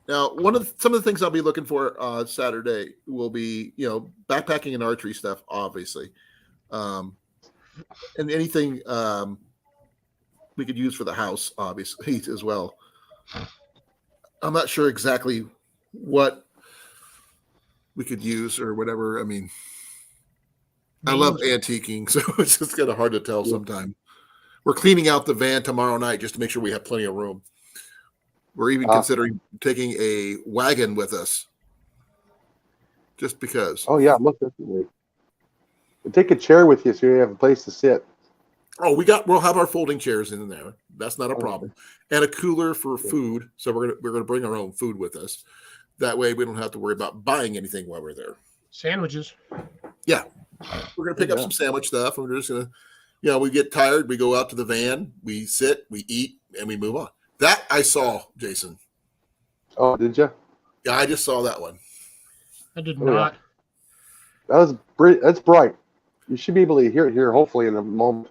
Now, some of the things I'll be looking for Saturday will be, backpacking and archery stuff, obviously, and anything we could use for the house, obviously, as well. I'm not sure exactly what we could use or whatever. I mean, I love antiquing, so it's just kind of hard to tell sometimes. We're cleaning out the van tomorrow night just to make sure we have plenty of room. We're even considering taking a wagon with us, just because. Oh yeah, most definitely. And take a chair with you so you have a place to sit. Oh, we'll have our folding chairs in there. That's not a problem, and a cooler for food. So we're gonna bring our own food with us. That way, we don't have to worry about buying anything while we're there. Sandwiches. Yeah, we're gonna pick up some sandwich stuff, and we're just gonna, we get tired, we go out to the van, we sit, we eat, and we move on. That I saw, Jason. Oh, did you? Yeah, I just saw that one. I did not. Yeah. That's bright. You should be able to hear it here, hopefully, in a moment.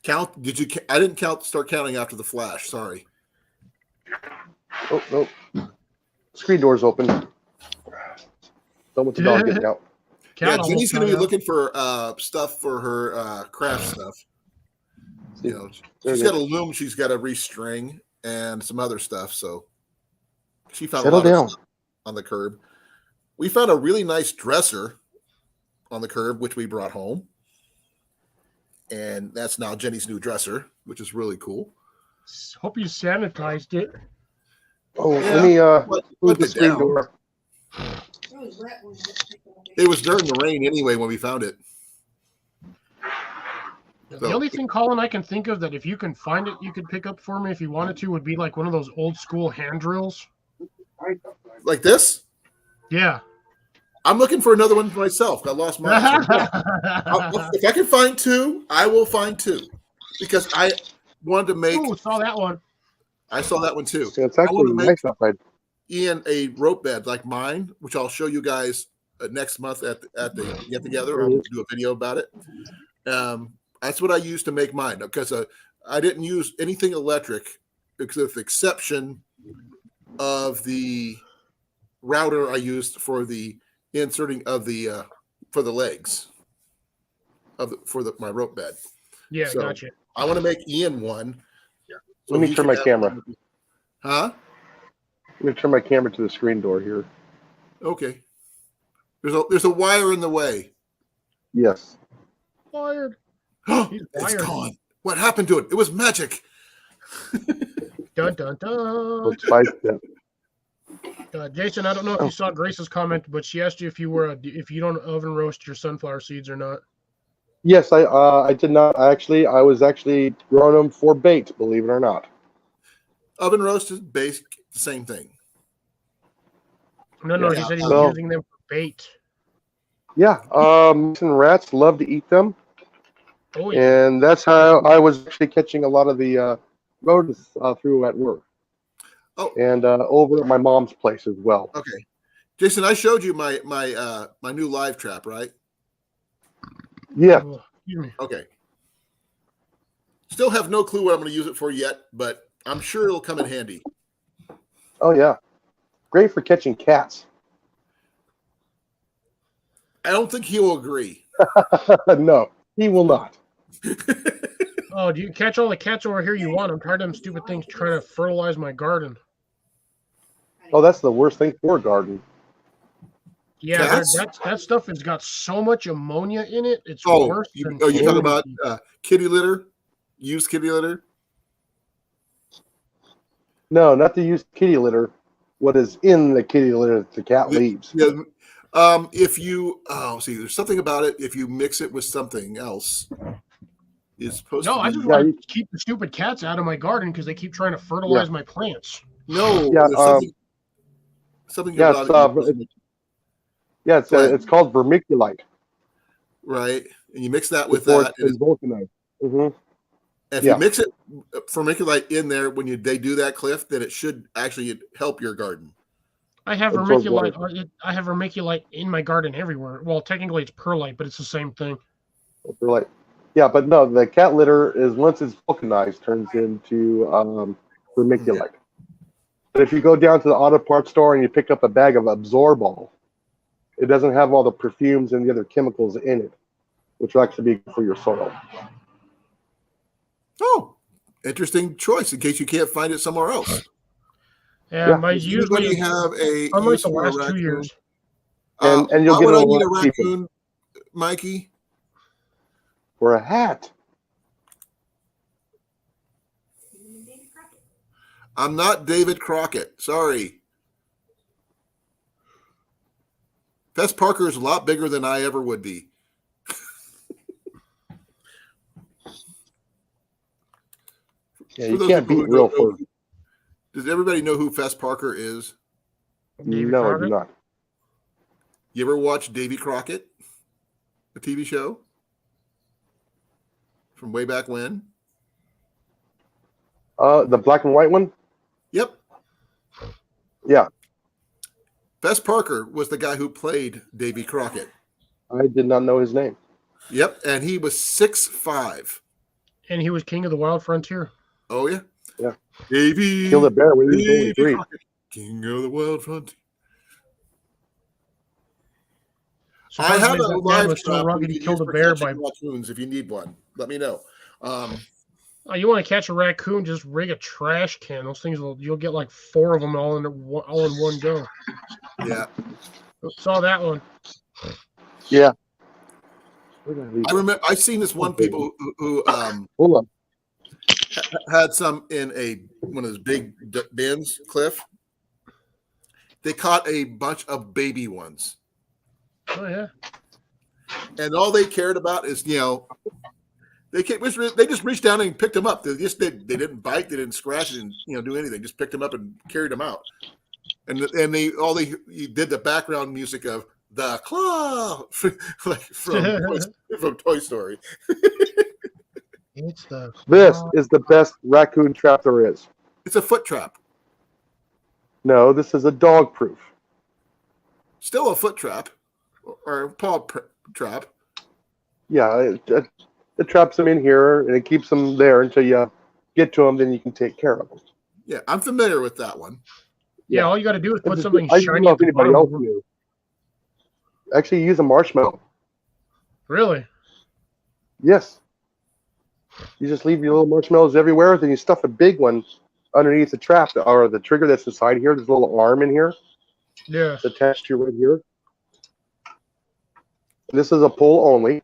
Count? I didn't start counting after the flash. Sorry. Oh, no. Screen door's open. Don't want the dog getting out. Yeah, Jenny's going to be looking for stuff for her craft stuff. She's got a loom she's got to restring and some other stuff. So she found a lot of stuff on the curb. We found a really nice dresser on the curb, which we brought home. And that's now Jenny's new dresser, which is really cool. Hope you sanitized it. Oh, yeah. Let me move the screen door. It was during the rain anyway when we found it. The only thing, Colin, I can think of that if you can find it, you could pick up for me if you wanted to, would be like one of those old school hand drills. Like this? Yeah. I'm looking for another one for myself. I lost mine. If I can find 2, I will find 2. Because I wanted to make... Oh, saw that one. I saw that one too. Yeah, it's actually nice outside. Ian a rope bed like mine, which I'll show you guys next month at the get together. I'll do a video about it. That's what I used to make mine because I didn't use anything electric, with the exception of the router I used for the inserting of the for the legs for my rope bed. Yeah, so gotcha. I want to make Ian one. So let me turn my camera. Huh? Let me turn my camera to the screen door here. Okay. There's a wire in the way. Yes. Wired. It's gone. What happened to it? It was magic. Dun dun dun. Jason, I don't know if you saw Grace's comment, but she asked you if you don't oven roast your sunflower seeds or not. Yes, I did not. I was actually growing them for bait, believe it or not. Oven roasted, basic, the same thing. No, he said he was using them for bait. Yeah, mice and rats love to eat them. Oh, yeah. And that's how I was actually catching a lot of the rodents through at work. Oh, and over at my mom's place as well. Okay, Jason, I showed you my new live trap, right? Yeah. Okay. Still have no clue what I'm going to use it for yet, but I'm sure it'll come in handy. Oh yeah, great for catching cats. I don't think he will agree. No, he will not. Oh, do you catch all the cats over here you want? I'm tired of them stupid things trying to fertilize my garden. Oh, that's the worst thing for a garden. Yeah, that stuff has got so much ammonia in it. It's worse than... Oh, you're talking about kitty litter? Used kitty litter? No, not the used kitty litter. What is in the kitty litter that the cat leaves. Yeah. If you... see, there's something about it. If you mix it with something else... Is supposed to be... I just want to keep the stupid cats out of my garden because they keep trying to fertilize my plants. No, something it's called vermiculite. Right, and you mix that with that. Mm-hmm. If you mix it vermiculite in there when they do that, Cliff, then it should actually help your garden. I have absorb vermiculite. water. I have vermiculite in my garden everywhere. Well, technically it's perlite, but it's the same thing. Like, yeah, but no, the cat litter is once it's vulcanized turns into Yeah. vermiculite. But if you go down to the auto parts store and you pick up a bag of Absorbol, it doesn't have all the perfumes and the other chemicals in it, which will actually be good for your soil. Oh, interesting choice in case you can't find it somewhere else. Yeah, Yeah. Does anybody have a unlike use the for a last 2 raccoon? years. And you'll Why get would it I a need a lot cheaper. raccoon, Mikey? For a hat. I'm not David Crockett. Sorry. Fess Parker is a lot bigger than I ever would be. Yeah, For you those can't people beat who real don't know, fur. does everybody know who Fess Parker is? David No, I Crockett? do not. You ever watch Davy Crockett, the TV show from way back when? The black and white one? Yep. Yeah. Fess Parker was the guy who played Davy Crockett. I did not know his name. Yep, and he was 6'5". And he was king of the wild frontier. Oh yeah, Yeah. Davy Killed a bear when he was only Davy 3. Crockett, king of the wild frontier. I have Supposedly a that man live was so trap rugged we he can killed use a for bear catching by. raccoons. If you need one, let me know. Oh, you want to catch a raccoon? Just rig a trash can. Those things you'll get like 4 of them all in one go. Yeah, Saw that one. Yeah. I remember. I've seen this one people who Hold on. had some in one of those big bins, Cliff. They caught a bunch of baby ones, Oh yeah. and all they cared about is they just reached down and picked them up. They didn't bite, they didn't scratch, they didn't do anything. Just picked them up and carried them out. And they did the background music of the claw, like from Toy Story. It's the. This is the best raccoon trap there is. It's a foot trap. No, this is a dog proof. Still a foot trap or a paw trap. Yeah, it traps them in here and it keeps them there until you get to them. Then you can take care of them. Yeah, I'm familiar with that one. Yeah, all you got to do is put something I don't shiny know at if the anybody bottom. else knew. Actually, use a marshmallow. Really? Yes. You just leave your little marshmallows everywhere, then you stuff a big one underneath the trap or the trigger that's inside here. There's a little arm in here. Yeah. It's attached to right here. And this is a pull only.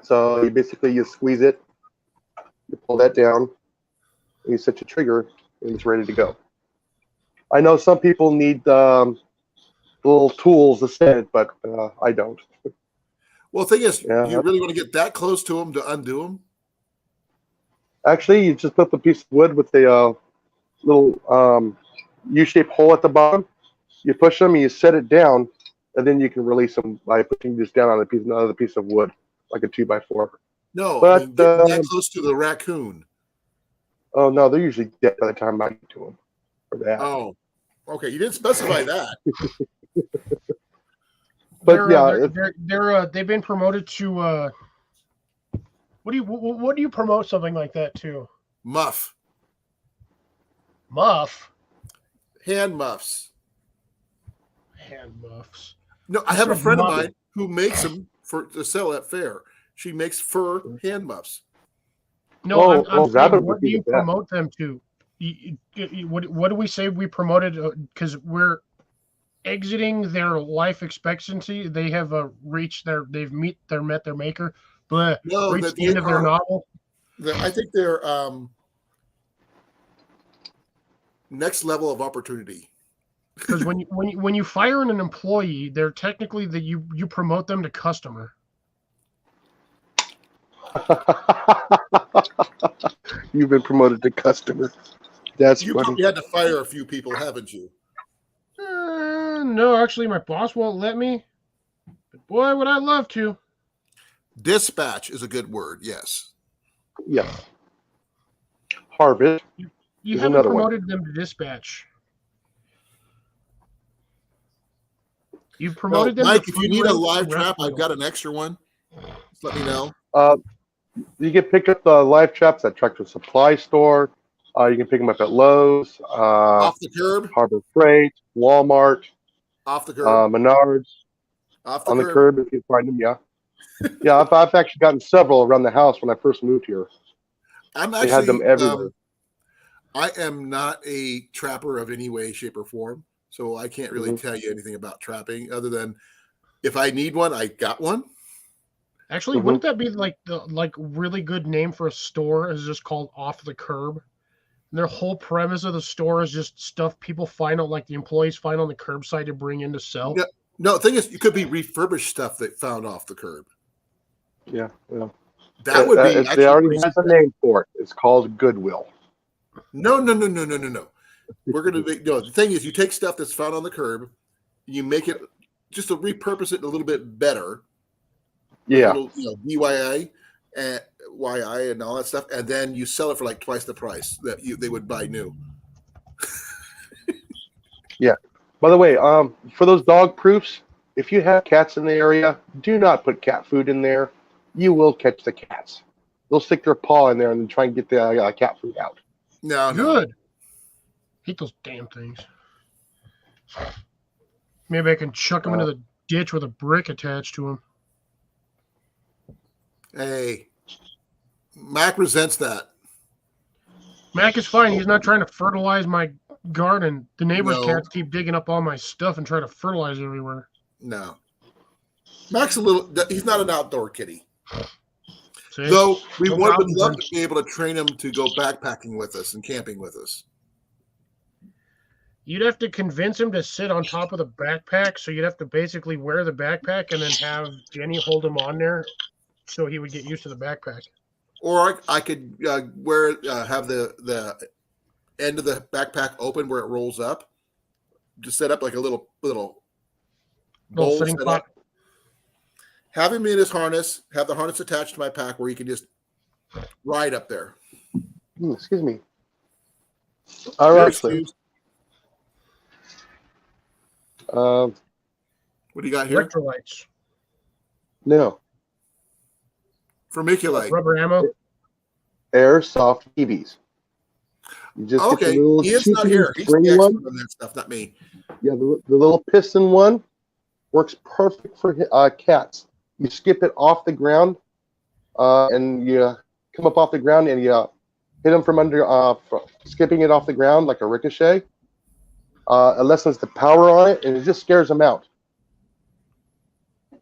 So you squeeze it, you pull that down, and you set your trigger, and it's ready to go. I know some people need little tools to set it, but I don't. Well, the thing is, Yeah. do you really want to get that close to them to undo them? Actually, you just put the piece of wood with the little U-shaped hole at the bottom. You push them, and you set it down, and then you can release them by pushing this down on another piece of wood, like a 2x4. No, But, I mean, getting that close to the raccoon. Oh no, they're usually dead by the time I get to them. For that. Oh, okay. You didn't specify that. But they've been promoted to. What do you promote something like that to? Muff. Muff. Hand muffs. Hand muffs. No, I have a friend of mine who makes them to sell at fair. She makes fur hand muffs. No, I'm saying, what do you promote them to? What do we say we promoted? Because we're exiting their life expectancy. They have they've met their maker. But reached the end of their novel. I think they're next level of opportunity. Because when you fire an employee, they're technically you promote them to customer. You've been promoted to customer. That's you funny. probably had to fire a few people, haven't you? No, actually, my boss won't let me. But boy, would I love to. Dispatch is a good word. Yes. Yes. Harvest. You haven't promoted them to dispatch. You've No, promoted them. Mike, to if you free need a range live to trap, rescue I've got an extra one. Just let me know. You can pick up the live traps at Tractor Supply Store. You can pick them up at Lowe's, Off the curb. Harbor Freight, Walmart, Off the curb. Menards. Off the On the curb. curb if you find them, yeah. Yeah, I've actually gotten several around the house when I first moved here. I'm They had them actually everywhere. I am not a trapper of any way, shape, or form, so I can't really tell you anything about trapping other than if I need one, I got one. Actually, wouldn't that be like the really good name for a store? Is just called Off the Curb. And their whole premise of the store is just stuff people find out, like the employees find on the curbside to bring in to sell. Yeah. No, the thing is, it could be refurbished stuff that found off the curb. Yeah. That would be. They already has a name for it. It's called Goodwill. No. We're gonna make no. The thing is, you take stuff that's found on the curb, you make it just to repurpose it a little bit better. Yeah. Little, DIY and YI and all that stuff, and then you sell it for like twice the price that they would buy new. Yeah. By the way, for those dog proofs, if you have cats in the area, do not put cat food in there. You will catch the cats. They'll stick their paw in there and try and get the cat food out. No. Good. Hate those damn things. Maybe I can chuck them into the ditch with a brick attached to them. Hey, Mac resents that. Mac is fine. He's not trying to fertilize my garden. The neighbor's No. cats keep digging up all my stuff and trying to fertilize everywhere. No. Mac's he's not an outdoor kitty. See? Though we No would problem, love then. to be able to train him to go backpacking with us and camping with us. You'd have to convince him to sit on top of the backpack, so you'd have to basically wear the backpack and then have Jenny hold him on there so he would get used to the backpack. Or I could have the end of the backpack open where it rolls up. Just set up like a little Little bowl fitting set pot. up. Have him in his harness. Have the harness attached to my pack where he can just ride up there. Excuse me. All right. What do you got here? Electrolytes. No. Vermiculite. Rubber ammo. Airsoft TVs. You just get Okay, the little he is not here. He's spring the expert one. on that stuff, not me. Yeah, the little piston one works perfect for cats. You skip it off the ground, and you come up off the ground and you hit them from under, skipping it off the ground like a ricochet. It lessens the power on it, and it just scares them out.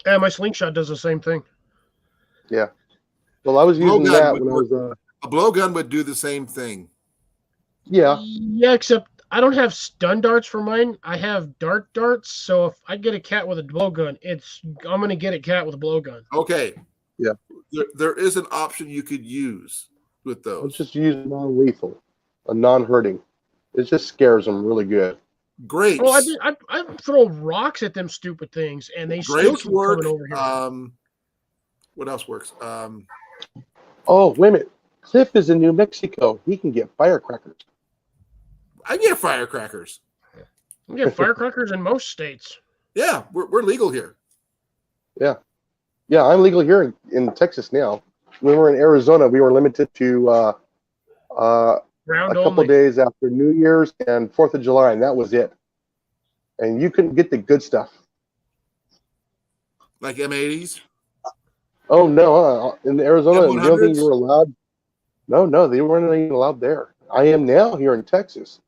Yeah, my slingshot does the same thing. Yeah. Well, I was using Blowgun that would when I was. A blowgun would do the same thing. Yeah. Yeah, except I don't have stun darts for mine. I have darts. So if I get a cat with a blowgun, I'm gonna get a cat with a blowgun. Okay. Yeah. There is an option you could use with I'll those. just use non-lethal, a non-hurting. It just scares them really good. Grapes. Oh, I throw rocks at them stupid things, and they still Grapes keep work. coming over here. What else works? Oh, wait a minute. Cliff is in New Mexico. He can get firecrackers. I get firecrackers. You get firecrackers in most states. Yeah, we're legal here. Yeah, I'm legal here in Texas now. When we were in Arizona, we were limited to a couple Only. days after New Year's and 4th of July, and that was it. And you couldn't get the good stuff. Like M80s. Oh, no. In Arizona, the only thing M100s? you were allowed. No, they weren't even allowed there. I am now here in Texas.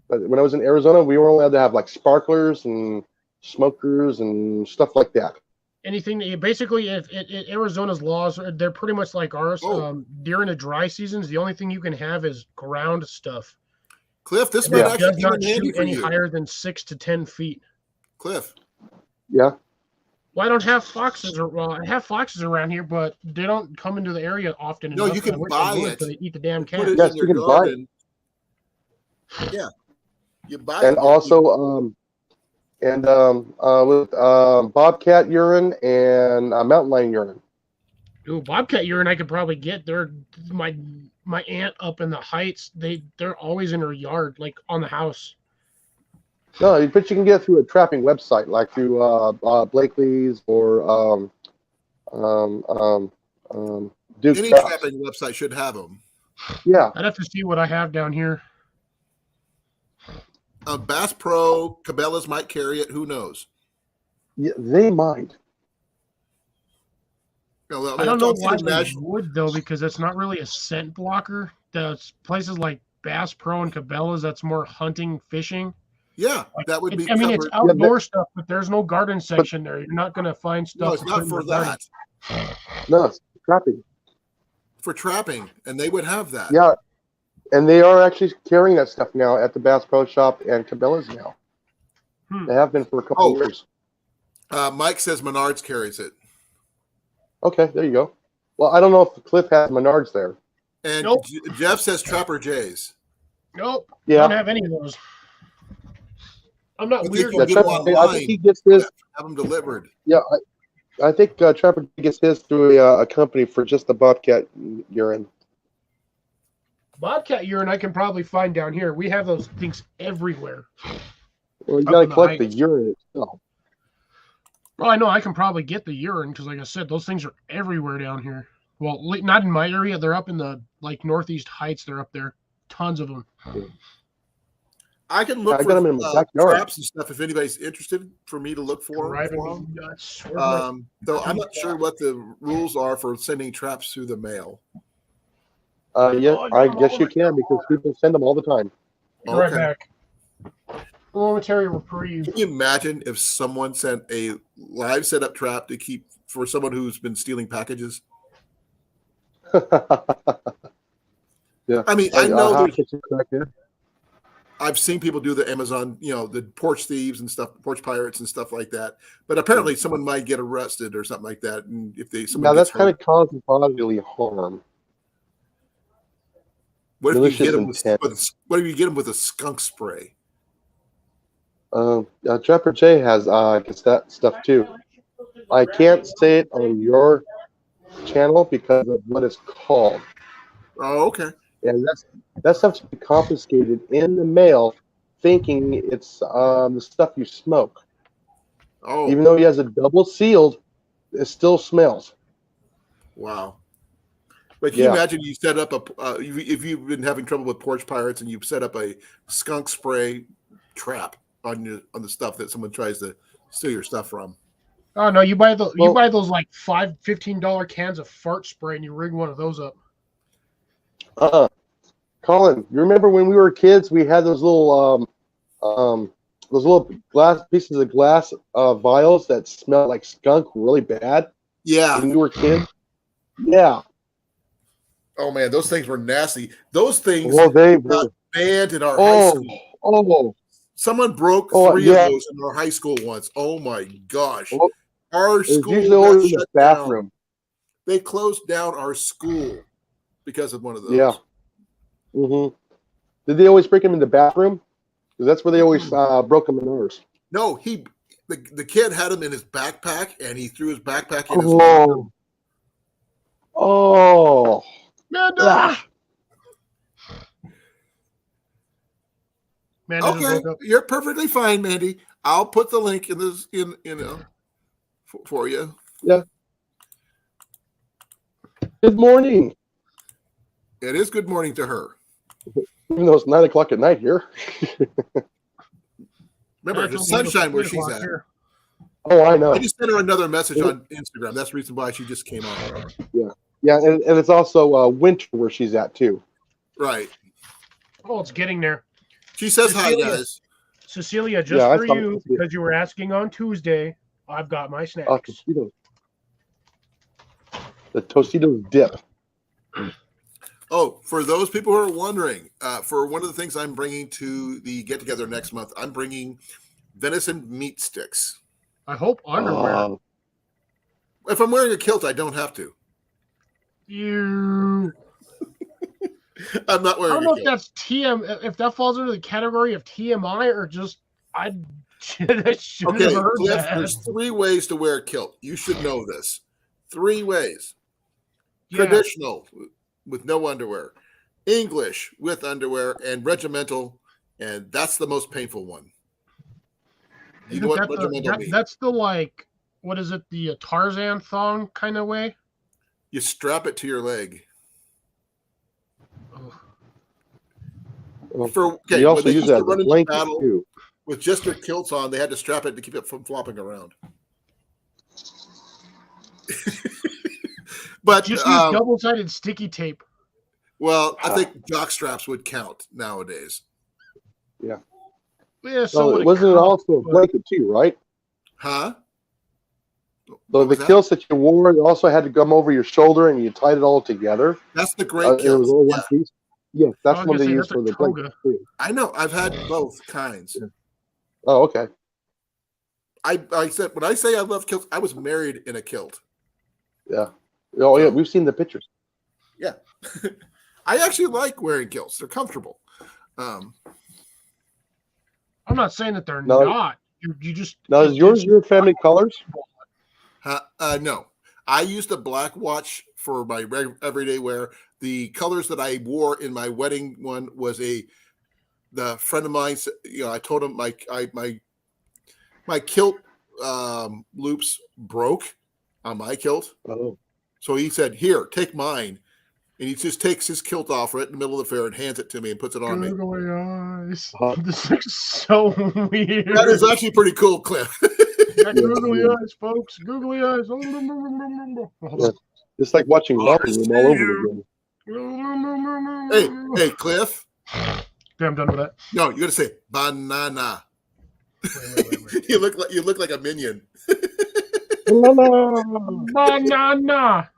But when I was in Arizona, we were allowed to have like sparklers and smokers and stuff like that. Anything that you basically, if Arizona's laws, they're pretty much like ours. Oh. During the dry seasons, the only thing you can have is ground stuff. Cliff, this And might it actually does be not handy shoot for any you. higher than 6 to 10 feet. Cliff. Yeah. Well, I don't have foxes. I have foxes around here, but they don't come into the area often No, enough. you and I can wish buy they would, it. so they eat the damn Put cat. it Yes, in you your can buy it. garden. Yeah. You buy And it. also, with bobcat urine and mountain lion urine. Ooh, bobcat urine I could probably get. They're my aunt up in the heights. They're always in her yard, like on the house. No, but you can get it through a trapping website, like through Blakely's or Duke Any Traps. trapping website should have them. Yeah. I'd have to see what I have down here. Bass Pro, Cabela's might carry it. Who knows? Yeah, they might. I don't know why they would, though, because it's not really a scent blocker. There's places like Bass Pro and Cabela's that's more hunting, fishing. Yeah, that would be. I mean, it's covered. outdoor stuff, but there's no garden section there. You're not going to find stuff. No, it's not for that. No, it's trapping. For trapping, and they would have that. Yeah, and they are actually carrying that stuff now at the Bass Pro Shop and Cabela's now. They have been for a couple of years. Mike says Menards carries it. Okay, there you go. Well, I don't know if Cliff has Menards there. And Nope. Jeff says Trapper J's. Nope. Yeah. I don't have any of those. I'm not But weird. you can get them I online, think he gets his. have them delivered. Yeah, I think Trapper gets his through a company for just the bobcat urine. Bobcat urine I can probably find down here. We have those things everywhere. Well, you Up got to in the collect the heights. urine itself. Well, I know I can probably get the urine because, like I said, those things are everywhere down here. Well, not in my area. They're up in the northeast heights. They're up there. Tons of them. I can look I got 'em for in my backyard. traps and stuff if anybody's interested for me to look for Driving them. me nuts. Though I'm not sure what the rules are for sending traps through the mail. Yeah, I guess you can because people send them all the time. Right back. Momentary reprieve. Can you imagine if someone sent a live setup trap to keep for someone who's been stealing packages? Yeah, I mean, I know I'll there's get you correct there. I've seen people do the Amazon, the porch thieves and stuff, porch pirates and stuff like that. But apparently, someone might get arrested or something like that. And if Now that's kind of causing bodily harm. what if you malicious get them intent. what if you get them with a skunk spray? Trapper J has gets that stuff too. I can't say it on your channel because of what it's called. Oh, okay. And that stuff's been confiscated in the mail, thinking it's the stuff you smoke. Oh, Even though he has it double sealed, it still smells. wow. But can you Yeah. imagine you set up if you've been having trouble with porch pirates and you've set up a skunk spray trap on the stuff that someone tries to steal your stuff from? Oh no, you buy those like $15 cans of fart spray and you rig one of those up. Colin, you remember when we were kids? We had those little glass pieces of glass vials that smelled like skunk really bad. Yeah. When we were kids. Yeah. Oh man, those things were nasty. Those things Well, they got were. banned in our high school. Oh. Someone broke three of those in our high school once. Oh my gosh. Well, Our it was school usually got always in the shut down. bathroom. They closed down our school because of one of those. Yeah. Mm-hmm. Did they always break them in the bathroom? Because that's where they always broke them in ours. No, the kid had him in his backpack, and he threw his backpack in his Oh. Oh. Manda! Manda just Okay, woke up. you're perfectly fine, Mandy. I'll put the link in this for you. Yeah. Good morning. It is good morning to her. Even though it's 9 o'clock at night here. Remember, It's it's only sunshine where 3 she's o'clock at. here. Oh, I know. I just sent her another message on Instagram. That's the reason why she just came on. Yeah, and it's also winter where she's at too. Right. Oh, it's getting there. She says hi, Cecilia. guys. Cecilia, just Yeah, I for saw you, it. because you were asking on Tuesday, I've got my snacks. Tostitos. The Tostitos dip. Oh, for those people who are wondering, for one of the things I'm bringing to the get together next month, I'm bringing venison meat sticks. I hope underwear. If I'm wearing a kilt, I don't have to. You. I'm not I wearing don't know a if kilt. that's if that falls under the category of TMI or just I should have Okay, heard Cliff, that. there's 3 ways to wear a kilt. You should know this. 3 ways. Yeah. Traditional, with no underwear. English, with underwear. And regimental, and that's the most painful one. You know what regimental means? That's the like, what is it? The Tarzan thong kind of way. You strap it to your leg. You also use that as a blanket too. With just their kilts on, they had to strap it to keep it from flopping around. But just use double-sided sticky tape. Well, I think jock straps would count nowadays. Yeah. Yeah. So wasn't it also a blanket too, right? Huh? So the kilts that you wore also had to come over your shoulder, and you tied it all together. That's the great kilt. It was all one piece. Yeah, that's one they use for the blanket too. I know. I've had both kinds. Yeah. Oh, okay. I said when I say I love kilts, I was married in a kilt. Yeah. Oh, yeah. We've seen the pictures. Yeah. I actually like wearing kilts. They're comfortable. I'm not saying that they're not. You just now is yours your family colors? No. I used a black watch for my everyday wear. The colors that I wore in my wedding one was the friend of mine. You know, I told him my kilt loops broke on my kilt. Oh. So he said, "Here, take mine." And he just takes his kilt off right in the middle of the fair and hands it to me and puts it on me. Googly eyes. This looks so weird. That is actually pretty cool, Cliff. Googly eyes, folks. Googly eyes. Yeah. Just like watching Robin Room all over again. Hey, Cliff. Okay, I'm done with that. No, you got to say banana. Wait. You look like a minion. Banana. Banana.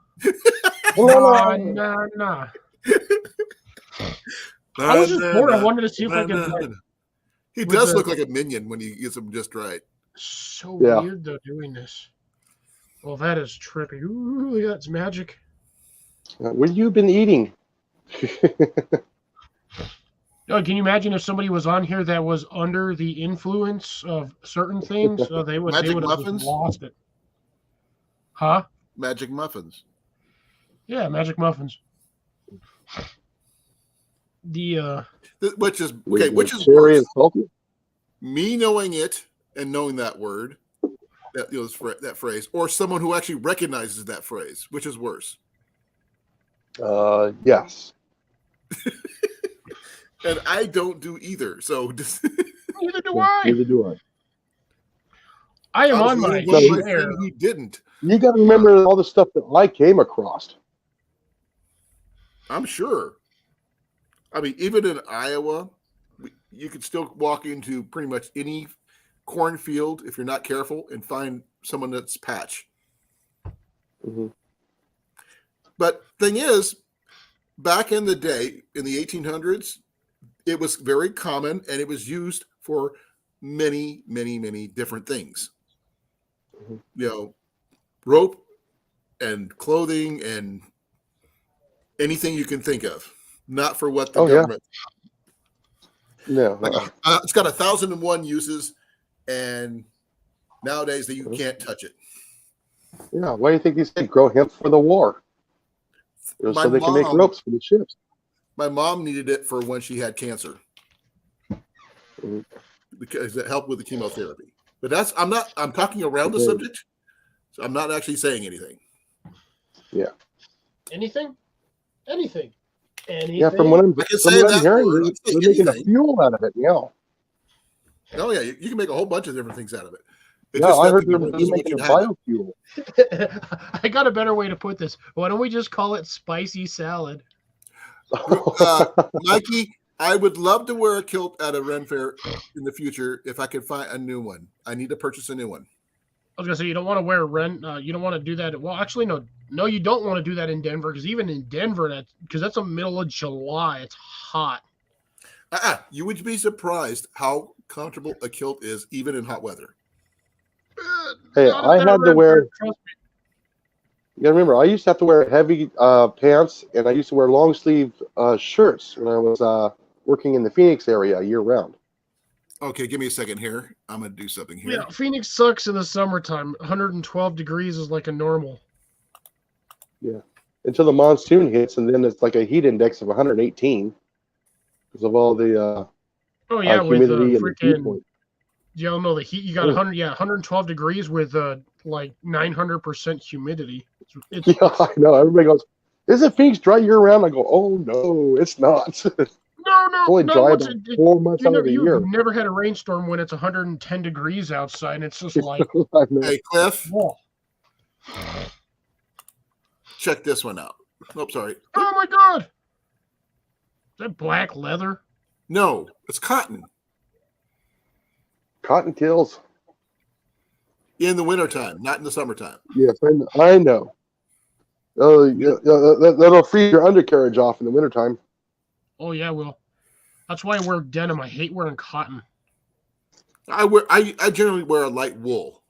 I was just bored. I wanted to see if I could. He does look like a minion when he gets him just right. So weird though doing this. Well, that is trippy. Ooh, that's magic. What have you been eating? Oh, can you imagine if somebody was on here that was under the influence of certain things? They would have lost it. Huh? Magic muffins. Yeah, magic muffins. Which is worse? Me knowing it and knowing that word, that phrase, or someone who actually recognizes that phrase, which is worse? Yes. And I don't do either, so neither do I. Neither do I. I am on my share. He didn't. You got to remember all the stuff that I came across. I'm sure. I mean, even in Iowa, you could still walk into pretty much any cornfield if you're not careful and find someone that's patch. Mm-hmm. But thing is, back in the day, in the 1800s, it was very common and it was used for many, many, many different things. Mm-hmm. You know, rope and clothing and anything you can think of. Not for what the government. Yeah. No. It's got 1,001 uses, and nowadays you can't touch it. Yeah. Why do you think these things grow hemp for the war? So they can make ropes for the ships. My mom needed it for when she had cancer. Mm-hmm. Because it helped with the chemotherapy. But I'm talking around the subject, so I'm not actually saying anything. Yeah. Anything? Yeah, from what I'm hearing, they're making a fuel out of it. Yeah. Oh yeah, you can make a whole bunch of different things out of it. I heard they're making a biofuel. I got a better way to put this. Why don't we just call it spicy salad? Mikey, I would love to wear a kilt at a Ren Fair in the future if I could find a new one. I need to purchase a new one. I was gonna say you don't want to wear you don't want to do that. Well, actually, no, you don't want to do that in Denver because even in Denver, because that's the middle of July, it's hot. You would be surprised how comfortable a kilt is, even in hot weather. Hey, I had to wear. You gotta remember, I used to have to wear heavy pants, and I used to wear long sleeve shirts when I was working in the Phoenix area year round. Okay, give me a second here. I'm going to do something here. Yeah, Phoenix sucks in the summertime. 112 degrees is like a normal. Yeah, until the monsoon hits, and then it's like a heat index of 118 because of all the humidity and the dew point. Yeah, no, the heat. You got 112 degrees with like 900% humidity. It's Yeah, I know. Everybody goes, "Isn't Phoenix dry year round?" I go, "Oh no, it's not. It's only no. dry Once about 4 months out of the you've year." never had a rainstorm when it's 110 degrees outside, and it's just like, I know. Hey, Cliff, whoa. check this one out. Oh, sorry. Oh my God! Is that black leather? No, it's cotton. Cotton kills. In the wintertime, not in the summertime. Yes, I know. Oh, yeah, that'll freeze your undercarriage off in the wintertime. Oh yeah, well, that's why I wear denim. I hate wearing cotton. I generally wear a light wool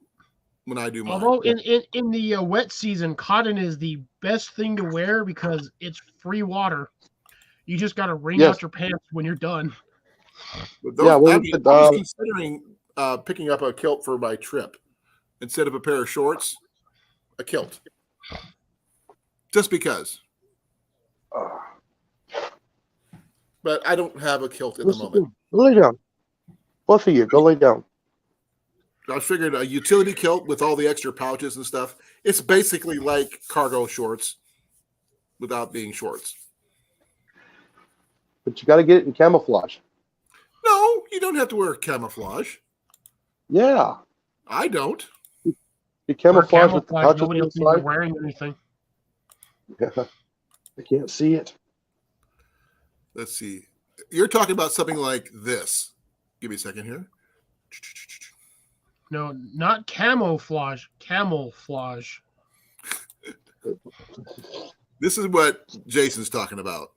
when I do mine. Although in the wet season, cotton is the best thing to wear because it's free water. You just got to wring out your pants when you're done. But those, I was considering picking up a kilt for my trip instead of a pair of shorts, a kilt, just because. But I don't have a kilt at the moment. Go lay down. Both of you, go lay down. I figured a utility kilt with all the extra pouches and stuff. It's basically like cargo shorts without being shorts. But you got to get it in camouflage. No, you don't have to wear camouflage. Yeah. I don't. You camouflage with the pouches. pouches Nobody else is wearing anything. Yeah. I can't see it. Let's see. You're talking about something like this. Give me a second here. No, not camouflage. Camouflage. This is what Jason's talking about.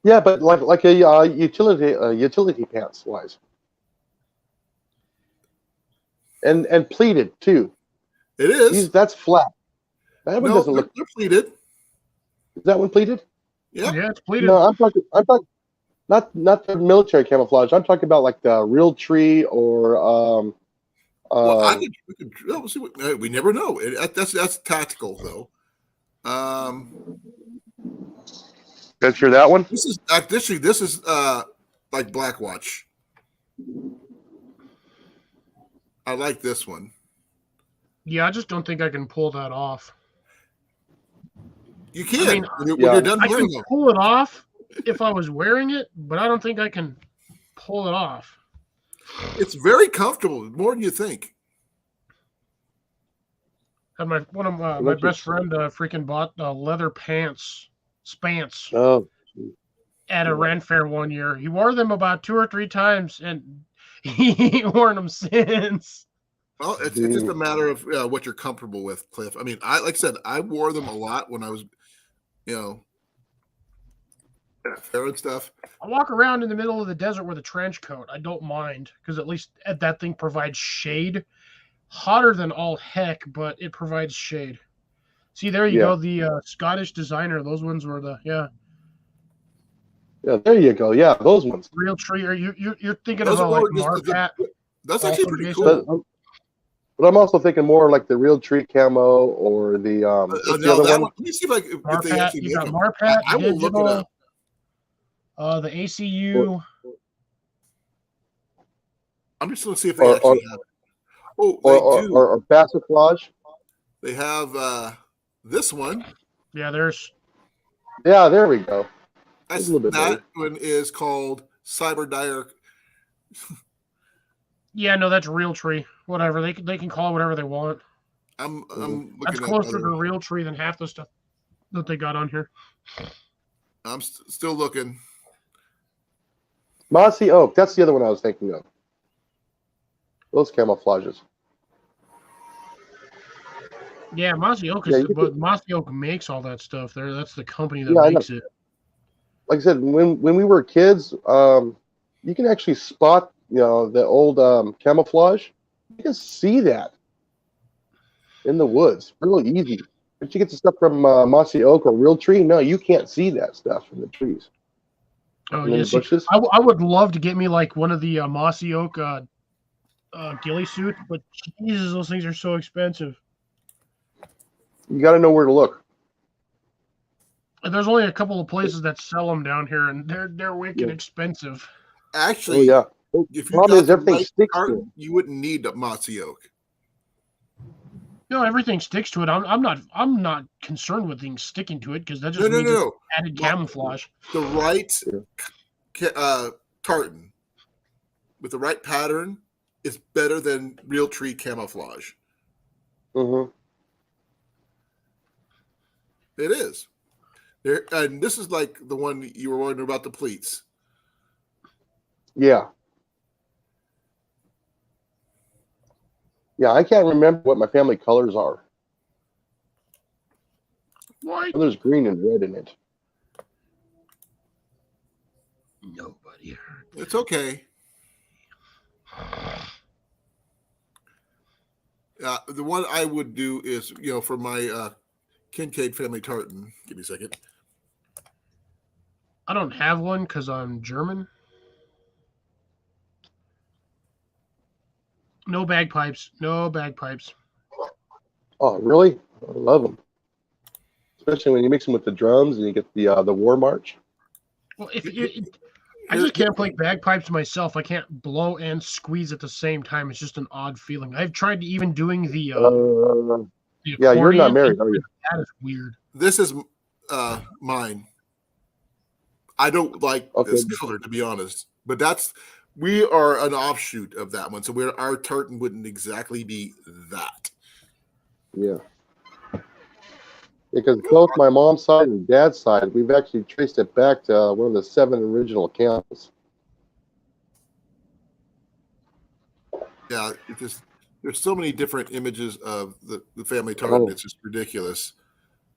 Yeah, but like a utility pants wise, and pleated too. It is. That's flat. That one doesn't look. They're pleated. Is that one pleated? Yeah, it's pleated. No, I'm talking not the military camouflage. I'm talking about like the real tree or well, we never know. That's tactical though. That's for that one. This is like Blackwatch. I like this one. Yeah, I just don't think I can pull that off. You can. I mean, when you're done I wearing can them. pull it off if I was wearing it, but I don't think I can pull it off. It's very comfortable, more than you think. And my best friend freaking bought leather pants, spants. Oh. At a rent fair one year. He wore them about 2 or 3 times, and he ain't worn them since. Well, it's just a matter of what you're comfortable with, Cliff. I mean, like I said, I wore them a lot when I was, at fair and stuff. I walk around in the middle of the desert with a trench coat. I don't mind because at least that thing provides shade. Hotter than all heck, but it provides shade. See, there you go. The Scottish designer. Those ones were Yeah, there you go. Yeah, those ones. Real tree. Or you're thinking Those about like Marpat. That's actually pretty cool. But I'm also thinking more like the real tree camo or the the other one. Let me see if they actually you got make Marpat. I will look it up. The ACU. I'm just going to see if they actually have it. Oh, they do. Or Bassiflage. They have this one. Yeah, there's. Yeah, there we go. That one is called Cyber Dire. Yeah, no, that's real tree. Whatever they can call it whatever they want. I'm looking. That's closer to real tree than half the stuff that they got on here. I'm still looking. Mossy Oak. That's the other one I was thinking of. Those camouflages. Yeah, Mossy Oak but Mossy Oak makes all that stuff. That's the company that makes it. Like I said, when we were kids, you can actually spot the old camouflage. You can see that in the woods, really easy. But you get the stuff from Mossy Oak or Real Tree, no, you can't see that stuff in the trees. Oh yeah, I would love to get me like one of the Mossy Oak ghillie suits, but Jesus, those things are so expensive. You got to know where to look. And there's only a couple of places that sell them down here, and they're wicked expensive. Actually, If you Problem got is the everything right sticks to tartan, it. you wouldn't need a mossy oak. No, everything sticks to it. I'm not concerned with things sticking to it because that just No, no, means it's no. added camouflage. The right Yeah. tartan with the right pattern is better than real tree camouflage. Mm-hmm. It is. There, and this is like the one you were wondering about, the pleats. Yeah. Yeah, I can't remember what my family colors are. Why? There's green and red in it. Nobody heard. It's okay. The one I would do is, for my Kincaid family tartan. Give me a second. I don't have one because I'm German. No bagpipes. No bagpipes. Oh, really? I love them. Especially when you mix them with the drums and you get the war march. Well, I just can't play bagpipes myself. I can't blow and squeeze at the same time. It's just an odd feeling. I've tried even doing the Yeah, you're not accordion. married, are you? That is weird. This is mine. I don't like this color, to be honest, but we are an offshoot of that one. So our tartan wouldn't exactly be that. Yeah. Because both my mom's side and dad's side, we've actually traced it back to one of the 7 original camels. Yeah, because there's so many different images of the family tartan. It's just ridiculous.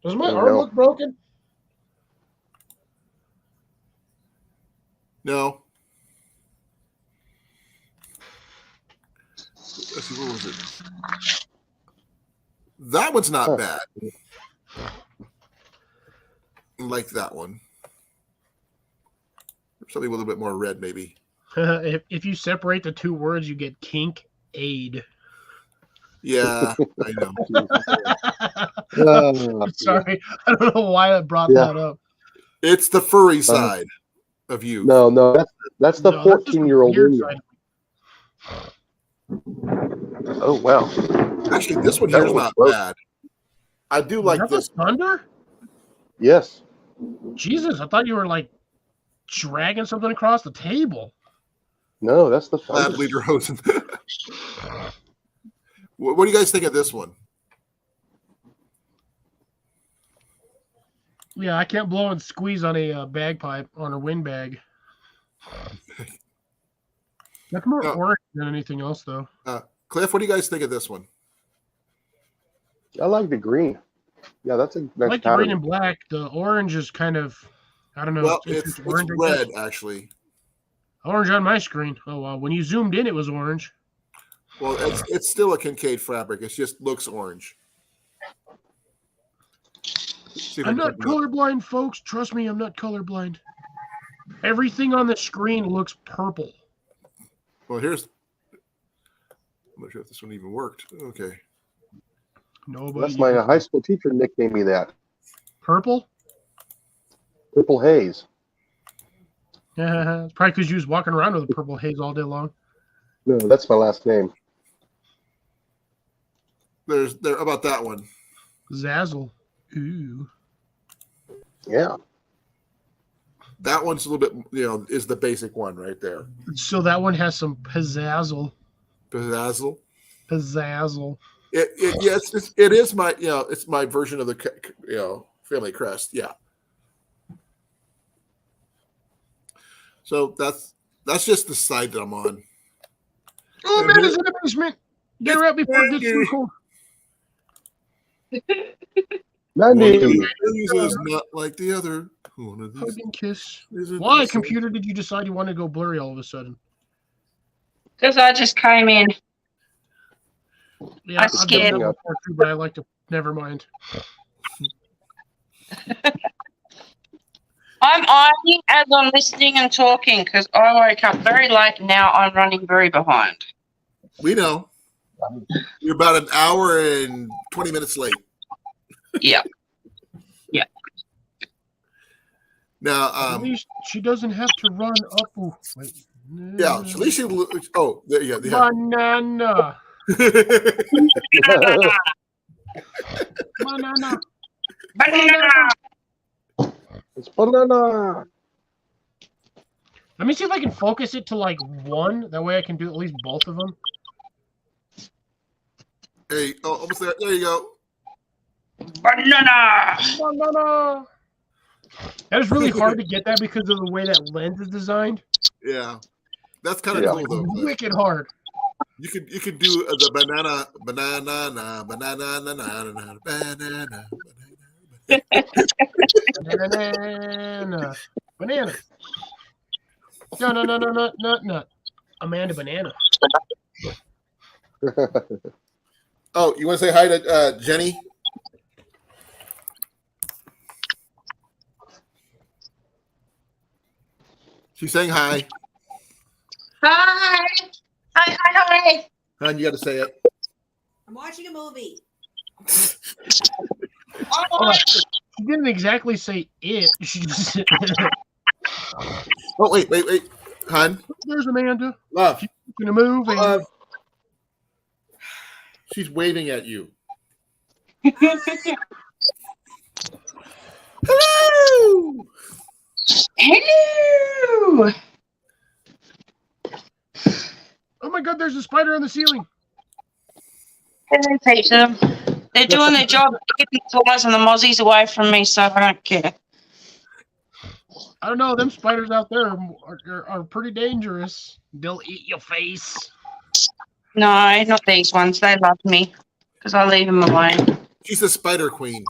Does my arm look broken? No. Let's see, what was it? That one's not bad. Like that one. Something a little bit more red, maybe. If you separate the two words, you get kink aid. Yeah, I know. Sorry, I don't know why I brought that up. It's the furry side of you. No, that's the 14-year-old in you. Oh wow! Actually, this one here is not bad. I do like this. Thunder? Yes. Jesus, I thought you were like dragging something across the table. No, that's the Lab leader Hosen. What do you guys think of this one? Yeah, I can't blow and squeeze on a bagpipe on a windbag. That's more orange than anything else, though. Cliff, what do you guys think of this one? I like the green. Yeah, that's a nice I like the pattern. green and black. The orange is kind of, I don't know. Well, it's red, actually. Orange on my screen. Oh, wow. When you zoomed in, it was orange. Well, it's still a Kincaid fabric. It just looks orange. I'm not colorblind, folks. Trust me, I'm not colorblind. Everything on the screen looks purple. Well, I'm not sure if this one even worked. Okay. Nobody. That's my high school teacher nicknamed me that. Purple? Purple haze. It's probably because you was walking around with a purple haze all day long. No, that's my last name. There about that one. Zazzle. Ooh. Yeah. That one's a little bit, is the basic one right there. So that one has some pizzazzle. Pizzazzle. Pizzazzle. Yes, it is my, it's my version of the, family crest. Yeah. So that's just the side that I'm on. Oh, man, it's in the basement. Get her out before it gets too cold. One of these is not like the other. One of these. Hug and kiss. Why, computer, did you decide you want to go blurry all of a sudden? Because I just came in. Yeah, I'm scared. I've done that before too, but I like to. Never mind. I'm ironing as I'm listening and talking because I woke up very late. Now I'm running very behind. We know. You're about an hour and 20 minutes late. Yeah. Yeah. Now, at least she doesn't have to run up. Ooh, wait. Yeah, so at least you. Oh, there you go. Yeah. Banana. Banana. Banana. It's banana. Let me see if I can focus it to like one. That way I can do at least both of them. Hey, oh, almost there. There you go. Banana. Banana. That is really hard to get that because of the way that lens is designed. Yeah, that's kind of Yeah. cool though. But Wicked hard. you could do the banana, banana, banana, banana, banana. Banana. Banana. No. Amanda Banana. Oh, you want to say hi to Jenny? She's saying hi. Hi. Hi. Hon, you got to say it. I'm watching a movie. Oh, she didn't exactly say it. She just Oh, wait. Hon. There's Amanda. Love. She's in a movie. Love. She's waving at you. Hello. Hello. Oh my God, there's a spider on the ceiling. Hello, Peter. They're doing their job, keeping the flies and the mozzies away from me, so I don't care. I don't know. Them spiders out there are pretty dangerous. They'll eat your face. No, not these ones. They love me because I leave them alone. She's a spider queen.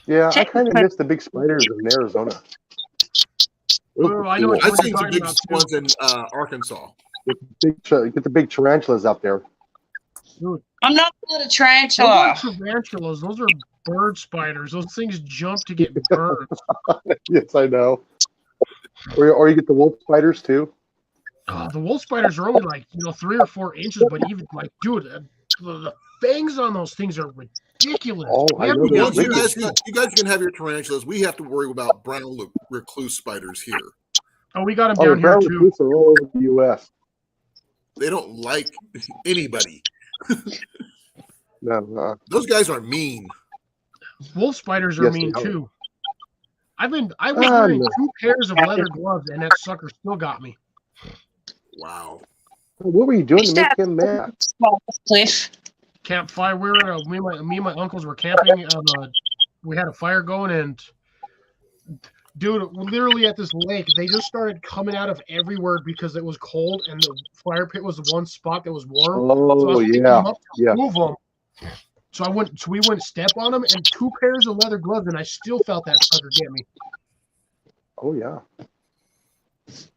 Yeah, I kind of miss the big spiders in Arizona. Oh, I know what I've you're seen some talking big about, too. ones in Arkansas. Get the big tarantulas out there. Dude, I'm not a those tarantula. aren't tarantulas. Those are bird spiders. Those things jump to get birds. Yes, I know. Or you get the wolf spiders too. The wolf spiders are only like 3 or 4 inches, but even like, dude, the fangs on those things are ridiculous. Oh, We I have know them they're down here, You guys can have your tarantulas. We have to worry about brown recluse spiders here. Oh, we got them Oh, down the here brown too. recluse are all over the U.S. They don't like anybody. No, Those guys are mean. Wolf spiders are Yes, mean they are. too. I was wearing no. 2 pairs of leather gloves, and that sucker still got me. Wow. What were you doing to make him mad? Cliff. Campfire. We were me and my uncles were camping. We had a fire going, and dude, literally at this lake, they just started coming out of everywhere because it was cold, and the fire pit was the one spot that was warm. So I Oh was picking yeah, them up to yeah. move them. So we wouldn't step on them, and 2 pairs of leather gloves, and I still felt that sucker get me. Oh yeah.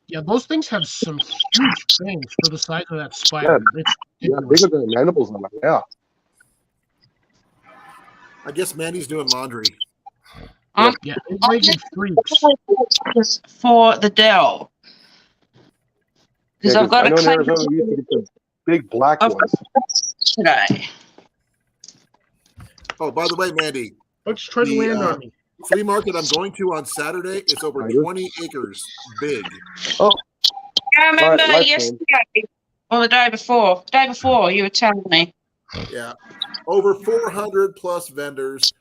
Yeah, those things have some huge fangs for the size of that spider. It's Yeah, ridiculous. bigger than mandibles on them. Yeah. I guess Mandy's doing laundry. Yeah, legged freaks. For the Dell. Because Yeah, I've got I know to in clean Arizona we used to get the big black I've ones. today. Oh, by the way, Mandy, Let's try to The, land on me. flea market I'm going to on Saturday, it's over Spider? 20 acres big. I remember Live yesterday or the day before. Day before, you were telling me. Yeah. Over 400 plus vendors,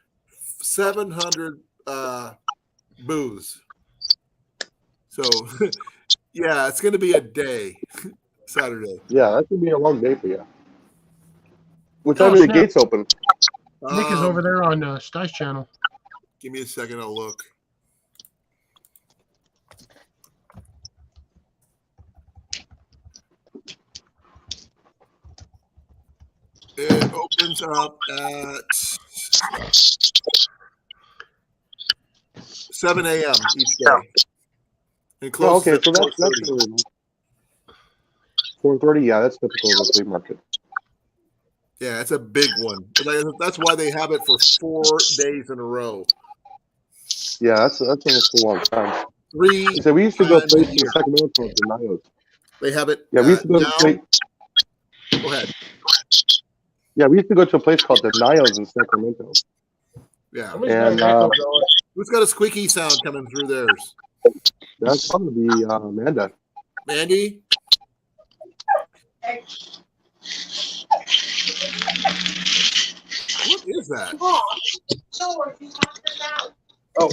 700 booths. So, yeah, it's going to be a day, Saturday. Yeah, that's gonna be a long day for you. What Oh, time are the snap. gates open? Nick is over there on Stye's channel. Give me a second, I'll look. It opens up at 7 a.m. each day. And Oh, closes okay, at so that's 4:30. early. 4:30. Yeah, that's typical of the flea market. Yeah, it's a big one. That's why they have it for 4 days in a row. Yeah, that's almost a long time. 3 So we used to go times place a in year. Sacramento called Denayos. They have it. Yeah, we used to go to now. place. Go ahead. Yeah, we used to go to a place called Denayos in Sacramento. Yeah. Somebody's got an And, echo going. Who's got a squeaky sound coming through theirs? That's probably Amanda. Mandy? What is that? Oh,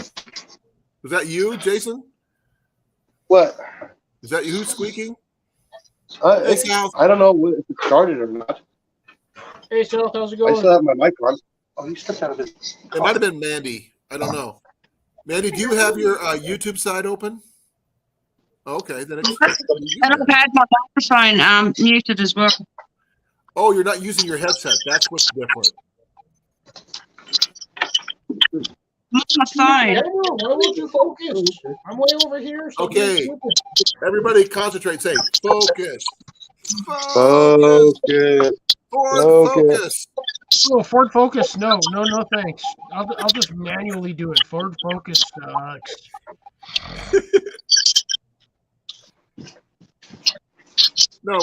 Was that you, Jason? what? Is that you squeaking? Hey, Sal. I don't know if it started or not. Hey, Sal, how's it I going? still have my mic on. Oh, he stepped out of his. It might have been Mandy. I don't know. Mandy, do you have your YouTube side open? Okay, then it's. And I've had my microphone muted as well. Oh, you're not using your headset. That's what's different. I'm on my phone. Daniel, why won't you focus? I'm way over here. So Okay. Everybody concentrate. Say focus. Okay. Ford Okay. focus. Oh, Ford Focus. No, thanks. I'll just manually do it. Ford Focus sucks. No,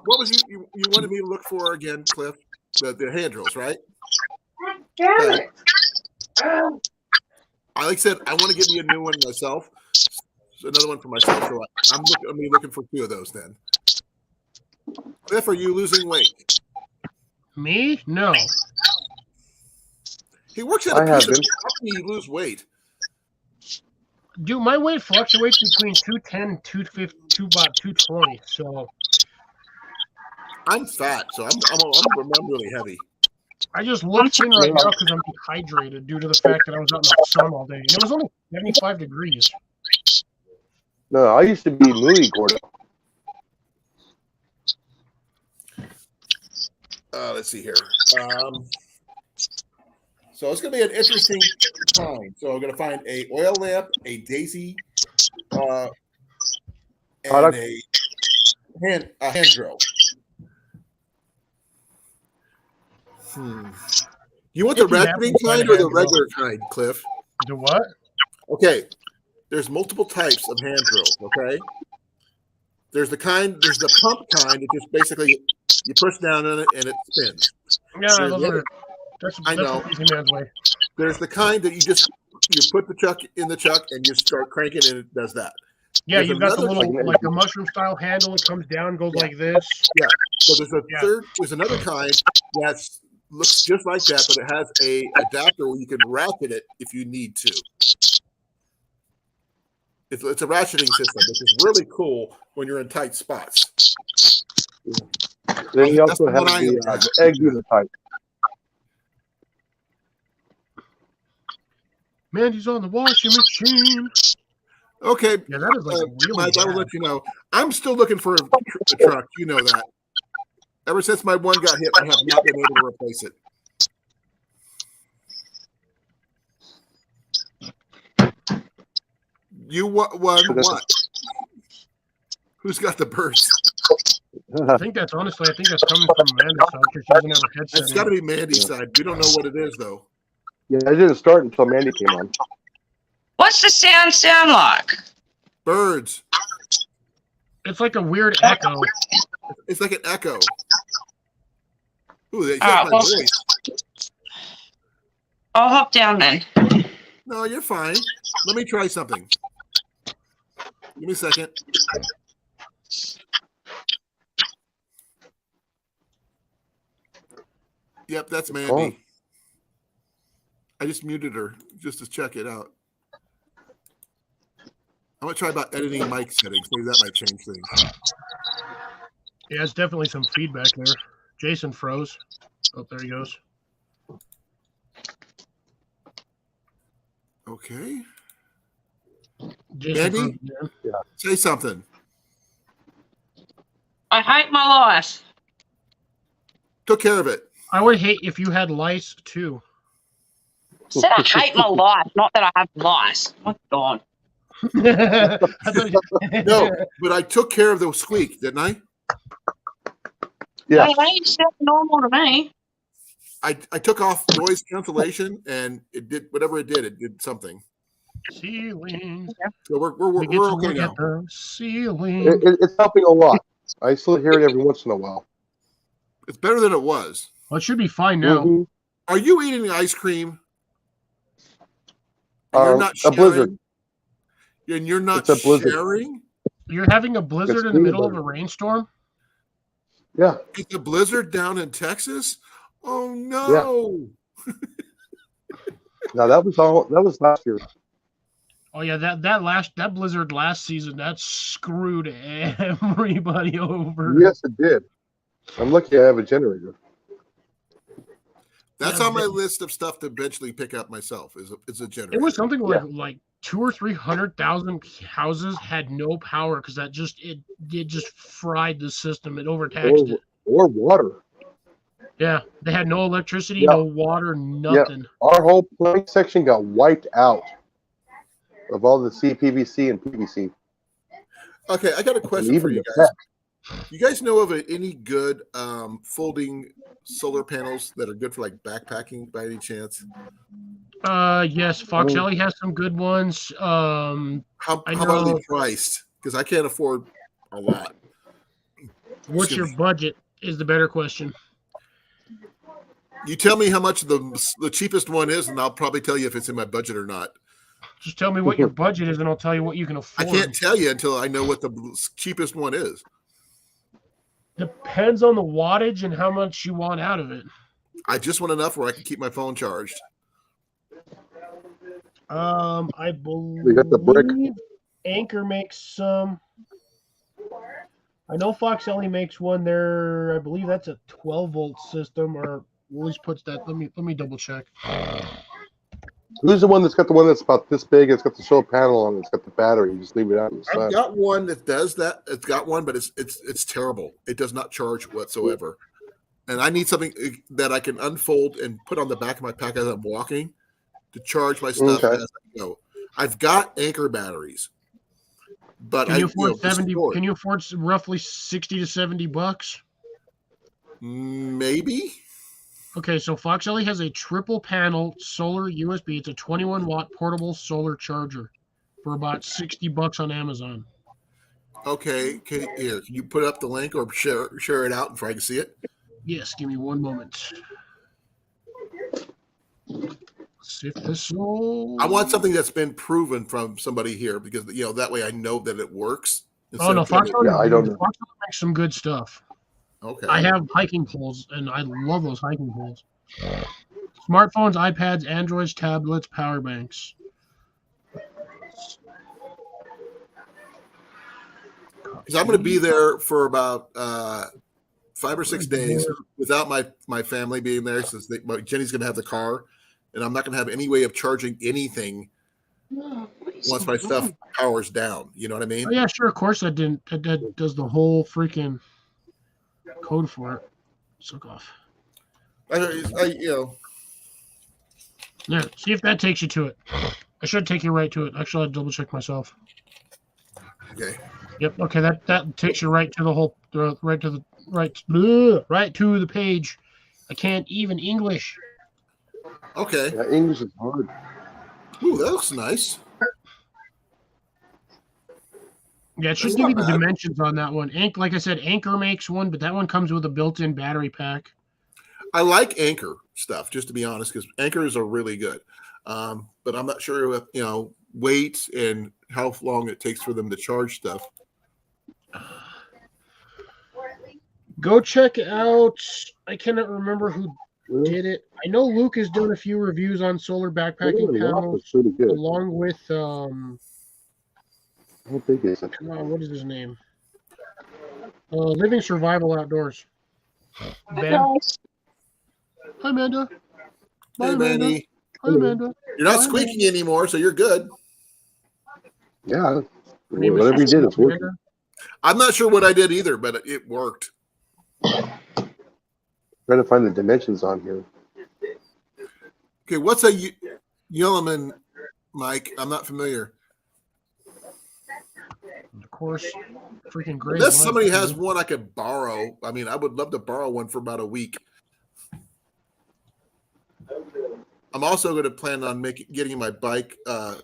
what was you wanted me to look for again, Cliff? The hand drills, right? Damn it. I like I said, I want to get me a new one myself. So another one for myself. So I'm looking for 2 of those then. Cliff, are you losing weight? Me? No. He works at I a piece of. haven't. How can you lose weight? Dude, my weight fluctuates between 210 and 250 to about 220. So I'm fat, so I'm really heavy. I just look thin right now because I'm dehydrated due to the fact that I was out in the sun all day. And it was only 75 degrees. No, I used to be Louis Gordon. Let's see here. So it's going to be an interesting time. So I'm going to find a oil lamp, a daisy, and Product. a hand drill. You want the If you ratcheting happen to find kind a or the hand drill. regular kind, Cliff? The what? Okay. There's multiple types of hand drills, okay? There's the pump kind that just basically you push down on it and it spins. Yeah, that's know. the easy man's way. There's the kind that you put the chuck in the chuck and you start cranking and it does that. Yeah, There's you've got the another little, like the mushroom style handle. It comes down, goes like this. Yeah. So there's another kind that looks just like that, but it has a adapter where you can ratchet it if you need to. It's a ratcheting system, which is really cool when you're in tight spots. Then you That's also the have one I the egg unit type. Mandy's on the washing machine. Okay. Yeah, that is like really Mike, I will bad. let you know. I'm still looking for a truck. You know that. Ever since my one got hit, I have not been able to replace it. You won what? Who's got the burst? I think that's coming from Amanda's side because she doesn't have her headset. It's got to be Mandy's side. We don't know what it is, though. Yeah, it didn't start until Mandy came on. What's the sound like? Birds. It's like a weird echo. It's like an echo. Ooh, that's Ah, my well- voice. I'll hop down then. No, you're fine. Let me try something. Give me a second. Yep, that's Mandy. Oh. I just muted her just to check it out. I'm gonna try about editing mic settings. Maybe that might change things. Yeah, it's definitely some feedback there. Jason froze. Oh, there he goes. Okay. Jason Mandy? froze again. Say something. I hate my life. Took care of it. I would hate if you had lice too. Said I hate my life, not that I have lice. My God. I thought you- No, but I took care of the squeak, didn't I? Yeah. Hey, you sound normal to me. I took off noise cancellation and it did whatever it did. It did something. Ceiling. So we're We get to okay look now. at the ceiling. It's helping a lot. I still hear it every once in a while. It's better than it was. Well, it should be fine now. Mhm. Are you eating ice cream? And you're not A sharing? blizzard. And you're not It's a blizzard. sharing? You're having a blizzard It's in the middle of blizzard. a rainstorm? Yeah. It's a blizzard down in Texas? Oh no. Now that was last year. Oh yeah, that blizzard last season that screwed everybody over. Yes, it did. I'm lucky I have a generator. That's Yeah, on my list of stuff to eventually pick up myself. Is a generator. It was something like 200,000 or 300,000 houses had no power because that just it just fried the system. It overtaxed it. Or water. Yeah, they had no electricity, Yeah. no water, nothing. Our whole planning section got wiped out of all the CPVC and PVC. Okay, I got a And question for even you the guys. tech. You guys know of any good folding solar panels that are good for like backpacking by any chance? Yes, Fox Alley has some good ones. How about are they priced? Because I can't afford a lot. What's your budget is the better question. You tell me how much the cheapest one is, and I'll probably tell you if it's in my budget or not. Just tell me what your budget is, and I'll tell you what you can I afford. can't tell you until I know what the cheapest one is. Depends on the wattage and how much you want out of it. I just want enough where I can keep my phone charged. I We got the brick. believe Anchor makes some. I know Fox Alley makes one there. I believe that's a 12-volt system, or Woolies puts that. Let me double check. Who's the one that's got the one that's about this big? It's got the solar panel on it. It's got the battery. You just leave it out in the sun. I've got one that does that. It's got one, but it's terrible. It does not charge whatsoever. And I need something that I can unfold and put on the back of my pack as I'm walking to charge my stuff as I go. I've got Anchor batteries, but Can you afford 70? Can you afford roughly 60 to 70 bucks? Maybe. Okay, so Fox Alley has a triple panel solar USB. It's a 21-watt portable solar charger for about 60 bucks on Amazon. Okay, here, can you put up the link or share it out before I can see it? Yes, give me one moment. See if this will... I want something that's been proven from somebody here because that way I know that it works. Oh no, Fox Alley, I don't know. Fox Alley makes some good stuff. Okay. I have hiking poles, and I love those hiking poles. Smartphones, iPads, Androids, tablets, power banks. Because I'm going to be there for about 5 or 6 days without my family being there, since Jenny's going to have the car, and I'm not going to have any way of charging anything once my stuff powers down. You know what I mean? Oh, yeah, sure. Of course, that does the whole freaking code for it. Suck off. Yeah. See if that takes you to it. I should take you right to it. Actually, I'll double check myself. Okay. Yep. Okay. That takes you right to the whole right to the page. I can't even English. Okay. Yeah, English is hard. Ooh, that looks nice. Yeah, it should That's give you not the bad. dimensions on that one. Like I said, Anchor makes one, but that one comes with a built-in battery pack. I like Anchor stuff, just to be honest, because Anchors are really good. But I'm not sure with weight and how long it takes for them to charge stuff. Go check out. I cannot remember who did it. I know Luke has done a few reviews on solar backpacking panels, It's pretty good. along with How big is it? what is his name? Living Survival Outdoors. Ben. Hi, Amanda. Bye, Hey, Amanda. Mandy. Hi, Amanda. You're not Bye, squeaking anymore, so you're good. Yeah. Her name is Whatever you did, it's working. Amanda. I'm not sure what I did either, but it worked. Trying to find the dimensions on here. Okay, what's a Yellowman, Mike? I'm not familiar. Of course, freaking great. Unless somebody has one I could borrow. I mean, I would love to borrow one for about a week. I'm also going to plan on getting my bike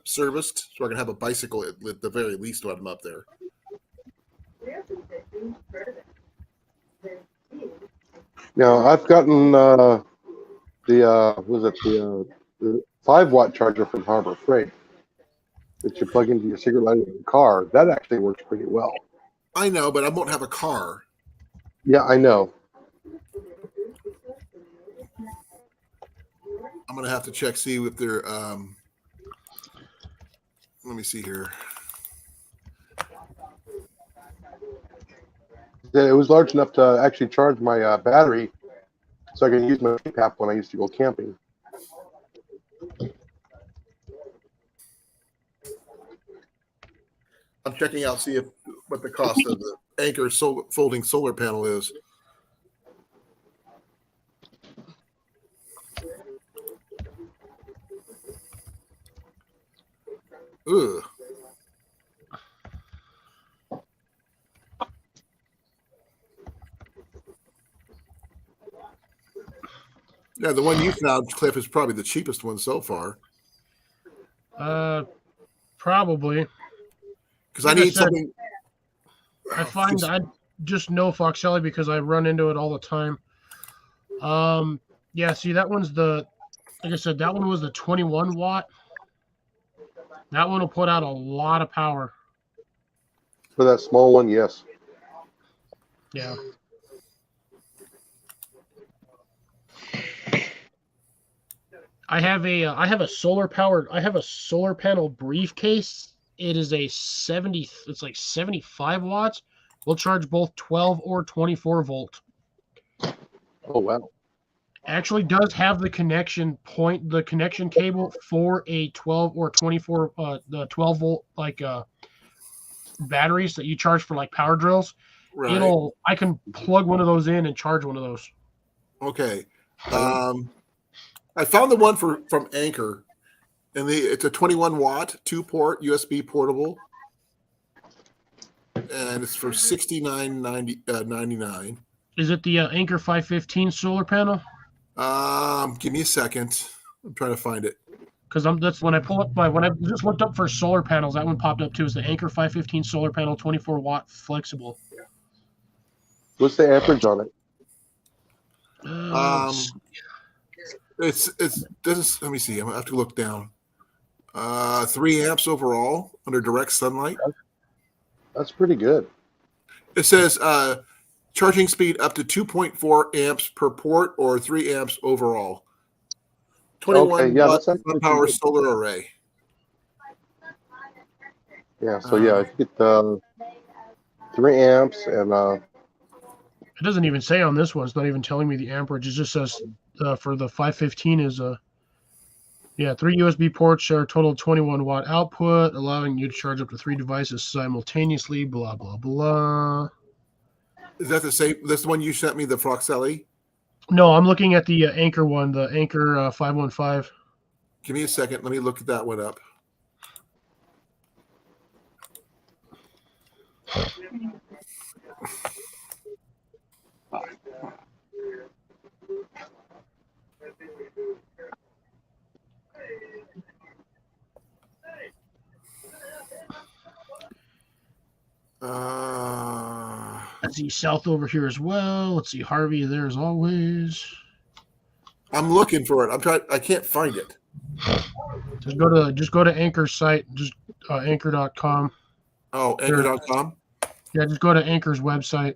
serviced so I can have a bicycle at the very least when I'm up there. Now I've gotten the 5-watt charger from Harbor Freight. that you plug into your cigarette lighter in the car, that actually works pretty well. I know, but I won't have a car. Yeah, I know. I'm gonna have to check, see if they're. Let me see here. It was large enough to actually charge my battery, so I can use my app when I used to go camping. I'm checking out, see what the cost of the Anchor folding solar panel is. Ugh. Yeah, the one you found, Cliff, is probably the cheapest one so far. Probably. Because I need something. I find I just know Foxelli because I run into it all the time. Yeah, see, that one's like I said, that one was the 21 watt. That one will put out a lot of power. For that small one, yes. Yeah. I have a solar panel briefcase. It is it's like 75 watts. We'll charge both 12 or 24 volt. Oh wow. Actually does have the connection cable for a 12 or 24 the 12 volt batteries that you charge for like power drills. Right. I can plug one of those in and charge one of those. Okay. I found the one from Anchor, and it's a 21 watt 2-port USB portable, and it's for $69.99. Is it the Anchor 515 solar panel? Give me a second. I'm trying to find it. Because that's when I pull up when I just looked up for solar panels, that one popped up too. Is the Anchor 515 solar panel 24 watt flexible? What's the amperage on it? It's this. Let me see. I'm gonna have to look down. 3 amps overall under direct sunlight. That's pretty good. It says charging speed up to 2.4 amps per port or 3 amps overall. 21 watt power solar array. Yeah, so yeah, you get the 3 amps and it doesn't even say on this one. It's not even telling me the amperage. It just says for the 515 is 3 USB ports share a total 21 watt output, allowing you to charge up to 3 devices simultaneously. Blah blah blah. Is that the same? That's the one you sent me, the Foxelli? No, I'm looking at the Anchor one, the Anchor 515. Give me a second. Let me look that one up. Let's see South over here as well. Let's see Harvey there as always. I'm looking for it. I'm trying. I can't find it. Just go to Anchor's site, just anchor.com. Oh, anchor.com? Yeah, just go to Anchor's website.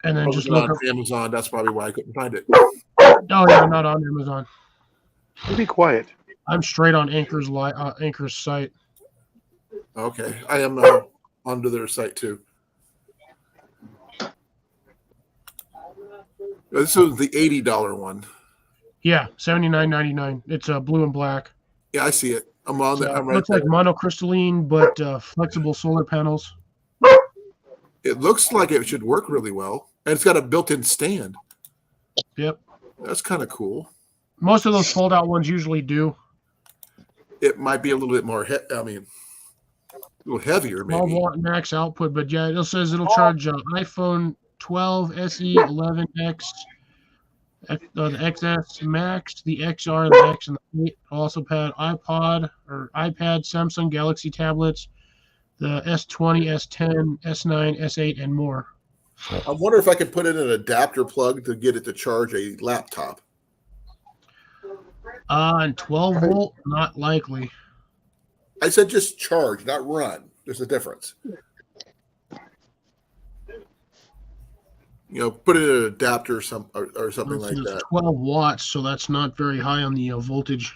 And then just look on Amazon. That's probably why I couldn't find it. No, yeah, not on Amazon. be quiet. I'm straight on Anchor's site. Okay, I am onto their site too. This is the $80 one. Yeah, $79.99. It's blue and black. Yeah, I see it. I'm on there. I'm right looks there. like monocrystalline, but flexible solar panels. It looks like it should work really well, and it's got a built-in stand. Yep, that's kind of cool. Most of those fold-out ones usually do. It might be a little bit more. A little heavier, maybe. 12 watt max output, but yeah, it says it'll charge iPhone 12, SE, 11X, the XS Max, the XR, the X, and the 8. Also iPad, Samsung Galaxy tablets, the S20, S10, S9, S8, and more. I wonder if I could put in an adapter plug to get it to charge a laptop. And 12 volt, not likely. I said just charge, not run. There's a difference. Put in an adapter or something like It's that. 12 watts, so that's not very high on the voltage.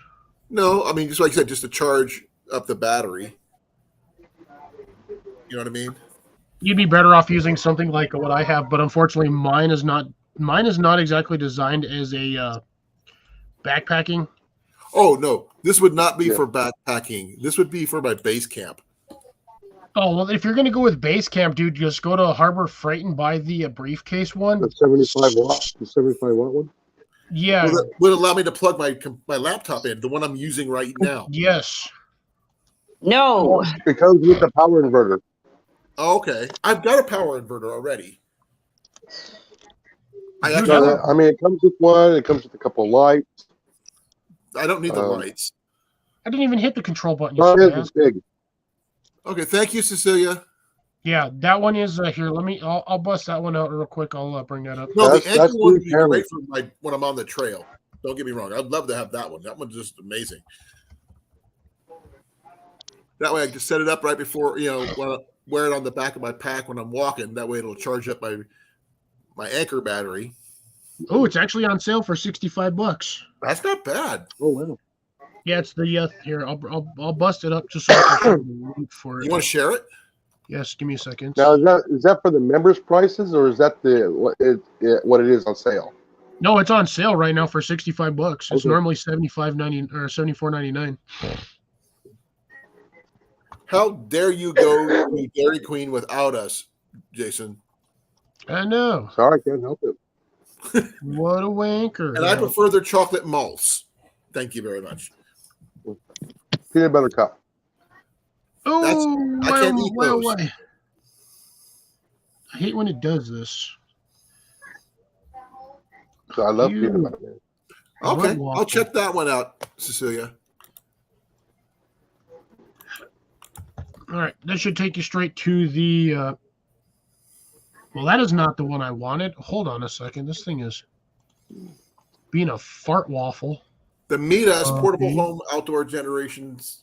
No, I mean, just like I said, just to charge up the battery. You know what I mean? You'd be better off using something like what I have, but unfortunately, mine is not exactly designed as a backpacking. Oh no, this would not be for backpacking. This would be for my base camp. Oh well, if you're gonna go with base camp, dude, just go to Harbor Freight and buy the briefcase one. The 75 watt, the 75 watt one. Yeah. Well, that would allow me to plug my laptop in, the one I'm using right now. Yes. No. It comes with the power inverter. Oh, okay, I've got a power inverter already. I mean, it comes with one. It comes with a couple of lights. I don't need the lights. I didn't even hit the control button. It's big. Okay, thank you, Cecilia. Yeah, that one is here. I'll bust that one out real quick. I'll bring that up. No, the anchor one would be great for when I'm on the trail. Don't get me wrong. I'd love to have that one. That one's just amazing. That way I can set it up right before, wear it on the back of my pack when I'm walking. That way it'll charge up my anchor battery. Oh, it's actually on sale for $65. That's not bad. Oh wow. Yeah, it's the here. I'll bust it up just so I can show the link for it. You want to share it? Yes, give me a second. Now is that for the members' prices or is that what it is on sale? No, it's on sale right now for $65. It's Okay. normally $75.90 or $74.99. How dare you go to Dairy Queen without us, Jason? I know. Sorry, I can't help it. What a wanker. And I prefer their chocolate malts. Thank you very much. Peanut butter cup. Oh, I can't eat those. I hate when it does this. So I love peanut butter. Man. Okay, I'll check that one out, Cecilia. All right, that should take you straight to the. Well, that is not the one I wanted. Hold on a second. This thing is being a fart waffle. The Mitas portable home outdoor generations,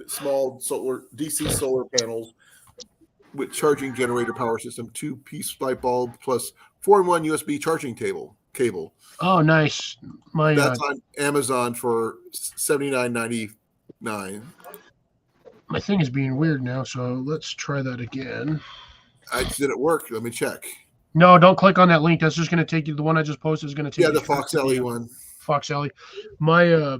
small DC solar panels with charging generator power system, 2-piece light bulb plus 4-in-1 USB charging cable. Oh, nice. That's on Amazon for $79.99. My thing is being weird now, so let's try that again. Did it work? Let me check. No, don't click on that link. That's just going to take you. The one I just posted is going to take you. Yeah, the Fox Alley one. Fox Alley. My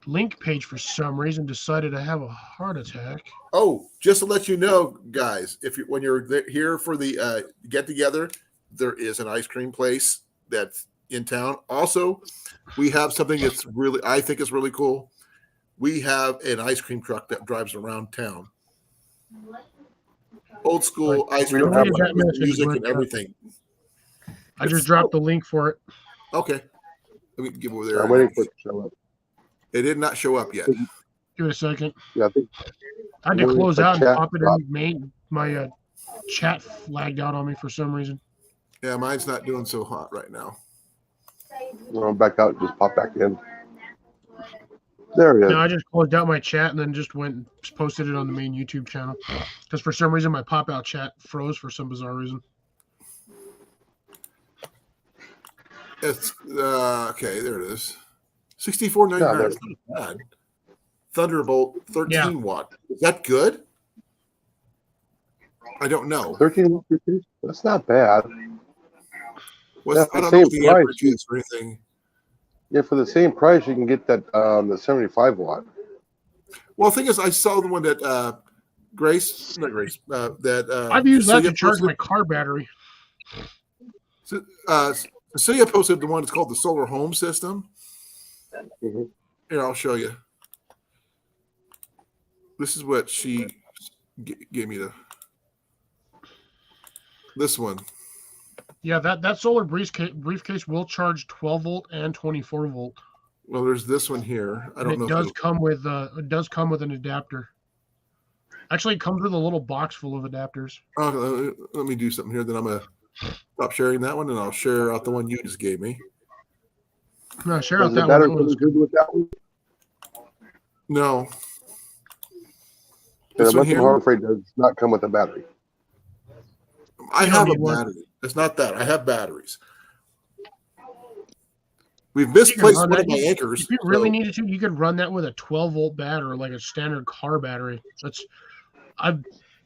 link page for some reason decided to have a heart attack. Oh, just to let you know, guys, when you're here for the get together, there is an ice cream place that's in town. Also, we have something that's I think is really cool. We have an ice cream truck that drives around town. Old school ice cream truck with music and everything. I just dropped the link for it. Okay. Let me give over there. I'm waiting for it to show up. It did not show up yet. Give it a second. Yeah, I think I had to close out and pop it in. My chat flagged out on me for some reason. Yeah, mine's not doing so hot right now. I'm back out and just pop back in. There it is. No, I just closed out my chat and then just went and posted it on the main YouTube channel. Because for some reason my pop-out chat froze for some bizarre reason. It's okay, there it is. $64.99. That's not bad. Thunderbolt 13 watt. Is that good? I don't know. 13 watt. That's not bad. I don't know what the average is or anything. Yeah, for the same price, you can get that the 75 watt. Well, the thing is, I saw the one that I've used that to charge my car battery. Cecilia posted the one that's called the Solar Home System. Mm-hmm. Here, I'll show you. This is what she gave me. This one. Yeah, that solar briefcase will charge 12 volt and 24 volt. Well, there's this one here. I don't know. It does come with an adapter. Actually, it comes with a little box full of adapters. Let me do something here. Then I'm gonna stop sharing that one, and I'll share out the one you just gave me. No, share out that one. Good with that one. No. The This one lithium here? harbor freight does not come with a battery. I You don't have a need one. battery. It's not that. I have batteries. We've You can misplaced run one that. of my anchors. If you really so- needed to, you could run that with a 12-volt battery, like a standard car battery.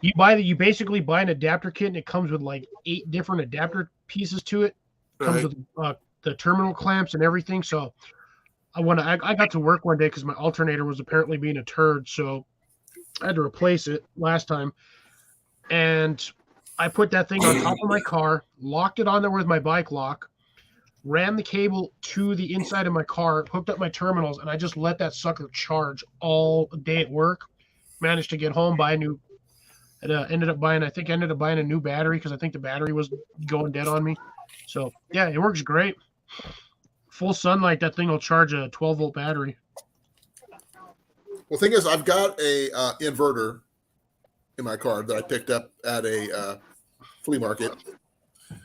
You basically buy an adapter kit, and it comes with like 8 different adapter pieces to it. Comes Right. with the terminal clamps and everything. So I got to work one day because my alternator was apparently being a turd, so I had to replace it last time. And I put that thing on top of my car, locked it on there with my bike lock, ran the cable to the inside of my car, hooked up my terminals, and I just let that sucker charge all day at work. Managed to get home, buy a new. Ended up buying a new battery because I think the battery was going dead on me. So yeah, it works great. Full sunlight, that thing will charge a 12-volt battery. Well, thing is, I've got a inverter in my car that I picked up at a flea market,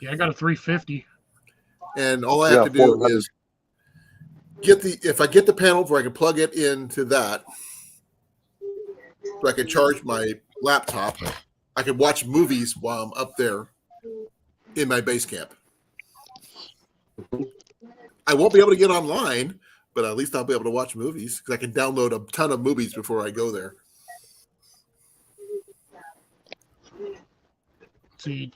Yeah, I got a 350. and all I have to do 400. is if I get the panel where I can plug it into that, so I can charge my laptop. I can watch movies while I'm up there in my base camp. I won't be able to get online, but at least I'll be able to watch movies because I can download a ton of movies before I go there. See,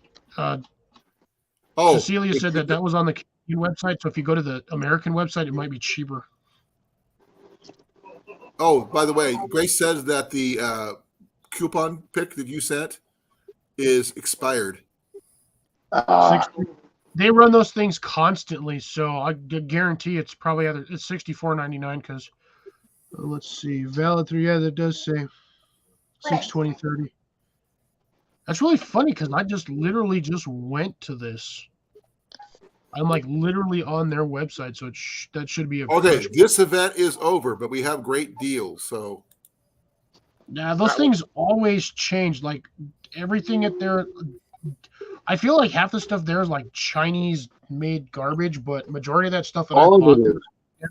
Oh, Cecilia said that was on the Canadian website. So if you go to the American website, it might be cheaper. Oh, by the way, Grace says that the coupon pick that you sent is expired. They run those things constantly, so I guarantee it's probably it's $64.99 because let's see, valid through that does say 6/20/30. That's really funny because I just literally just went to this. I'm like literally on their website, so that should be a Okay, fresh. this event is over, but we have great deals. So Yeah, those things always change. Like everything at their, I feel like half the stuff there is like Chinese made garbage, but majority of that stuff that I All bought of it is. Oh,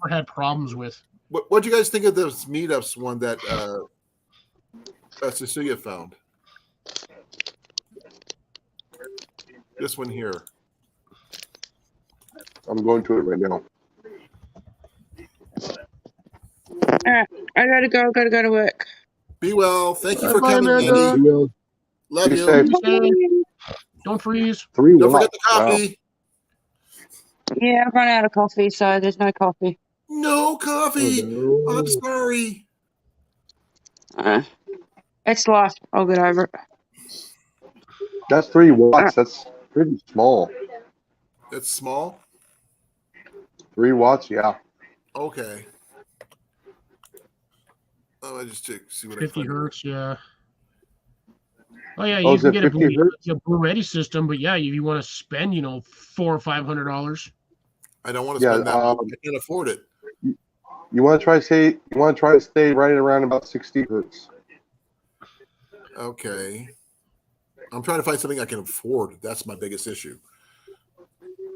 never had problems with. what do you guys think of this meetups one that Cecilia found? This one here. I'm going to it right now. All right, I gotta go. Gotta go to work. Be well. Thank you for Bye, coming, Amanda. Andy. Real Love Be you. safe. Don't freeze. 3 Don't forget watts. the coffee. Yeah, I've run out of coffee, so there's no coffee. No coffee. Wow. I'm sorry. It's life. I'll get over it. That's 3 watts. That's pretty small. It's small. 3 watts, yeah. Okay. Oh, I just check see what 50 I find. hertz, yeah. Oh yeah, Oh, you is can it get a 50 hertz? Blue Eddy system, but yeah, if you want to spend, $400 or $500. I don't want to Yeah, spend that much. I can't afford it. You want to try to stay right around about 60 hertz. Okay. I'm trying to find something I can afford. That's my biggest issue.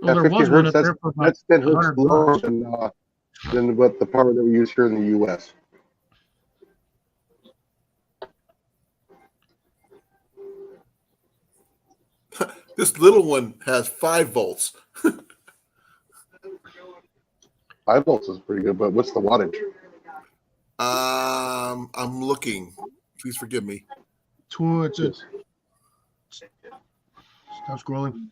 Well, there 50 was one hertz, up there for about that's 10 hertz $100. lower than what the power that we use here in the U.S. This little one has 5 volts. 5 volts is pretty good, but what's the wattage? I'm looking. Please forgive me. Stop scrolling.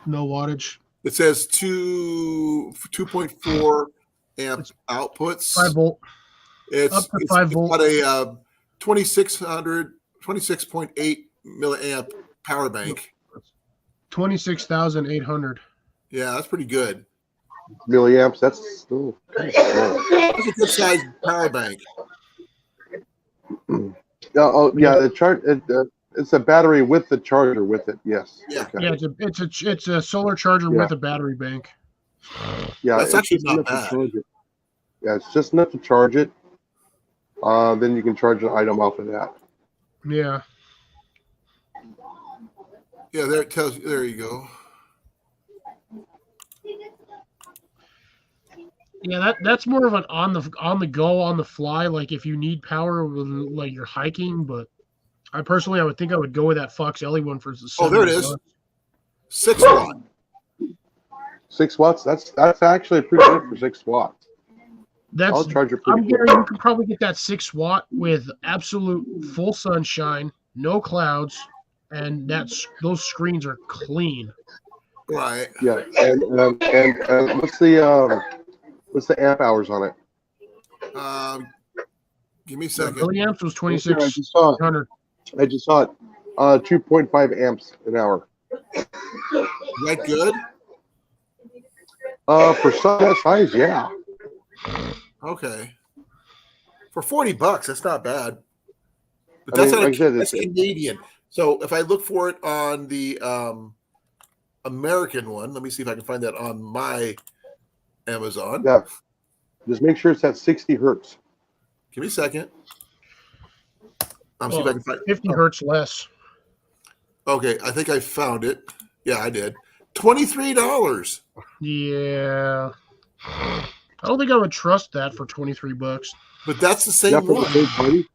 No wattage. It says 2.4 amp outputs. 5 volt. It's Up to 5 volt. got a 26.8 milliamp power bank. 26,800. Yeah, that's pretty good. Milliamps, that's still kind of small. That's a good size power bank. It's a battery with the charger with it. Yes. Yeah. Okay. Yeah, it's a solar charger Yeah. with a battery bank. Yeah, That's it's actually just not enough to bad. charge it. Yeah, it's just enough to charge it. Then you can charge an item off of that. Yeah. Yeah, there it tells you. There you go. Yeah, that's more of an on the go, on the fly. Like if you need power, like you're hiking. But I would think I would go with that Fox Ellie one for the Oh, there it is. $70. 6 watt. 6 watts. That's actually pretty good for 6 watts. I'll charge it pretty I'm good. guaranteed you could probably get that 6 watt with absolute full sunshine, no clouds, and those screens are clean. Right. Yeah, and what's the amp hours on it? Give me a The second. milliamps was I just saw it. 2600. 2.5 amps an hour. Is that good? For some that size, yeah. Okay. For $40, that's not bad. But I that's mean, not like I said, that's Canadian. So if I look for it on the American one, let me see if I can find that on my Amazon. Yeah. Just make sure it's at 60 hertz. Give me a second. See if I can find 50 hertz less. Okay, I think I found it. Yeah, I did. $23. Yeah. I don't think I would trust that for $23. But that's the Is same that from one. a third party?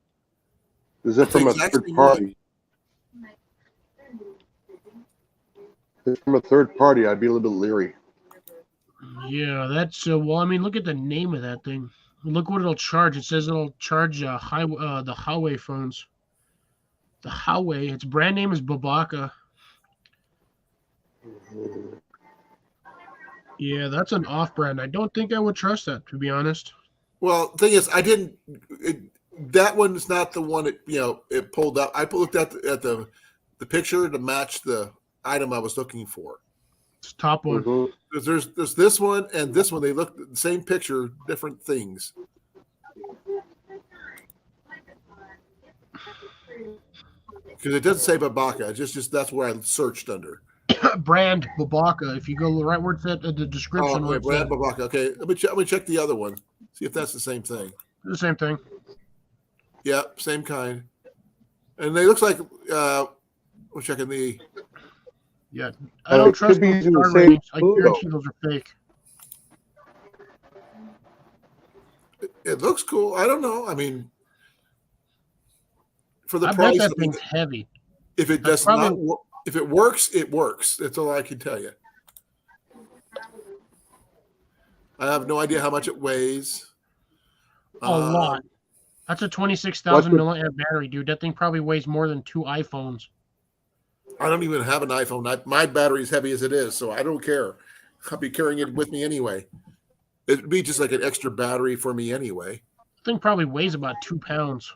Is it That's from a exactly third party? If it's from a third party, I'd be a little bit leery. Yeah, that's well. I mean, look at the name of that thing. Look what it'll charge. It says it'll charge the Huawei phones. The Huawei. Its brand name is Babaka. Yeah, that's an off-brand. I don't think I would trust that, to be honest. Well, the thing is, that one's not the one it pulled up. I looked at the picture to match the item I was looking for. It's top one. Mhm. There's this one and this one. They look the same picture, different things. Because it doesn't say Babaka. Just that's where I searched under. Brand Babaka. If you go right where it's at the description. Oh, okay, brand Babaka. Okay, let me check the other one. See if that's the same thing. The same thing. Yeah, same kind. And they looks like we're checking the. Yeah, I don't it trust could be those using the star same ratings. I photo. guarantee those are fake. It looks cool. I don't know. I mean, for the I bet price, that thing's heavy. if it That's does not, probably- if it works, it works. That's all I can tell you. I have no idea how much it weighs. A lot. That's a 26,000 milliamp battery, dude. That thing probably weighs more than 2 iPhones. I don't even have an iPhone. My battery is heavy as it is, so I don't care. I'll be carrying it with me anyway. It'd be just like an extra battery for me anyway. The thing probably weighs about 2 pounds.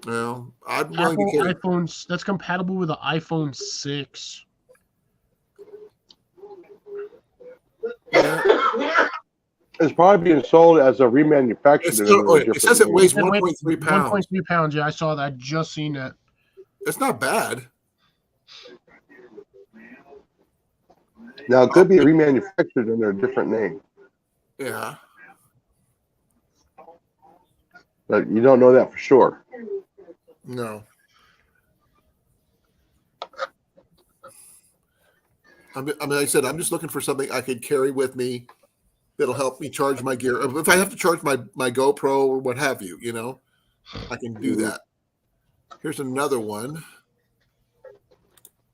Well, I'm willing to Apple carry. iPhones, that's compatible with the iPhone 6. Yeah. It's probably being sold as a remanufactured. It says it weighs 1.3 pounds. 1.3 pounds. Yeah, I saw that. I just seen that. It's not bad. Now it could be remanufactured under a different name, Yeah. but you don't know that for sure. No. Like I said, I'm just looking for something I could carry with me that'll help me charge my gear. If I have to charge my GoPro or what have you, I can do that. Here's another one.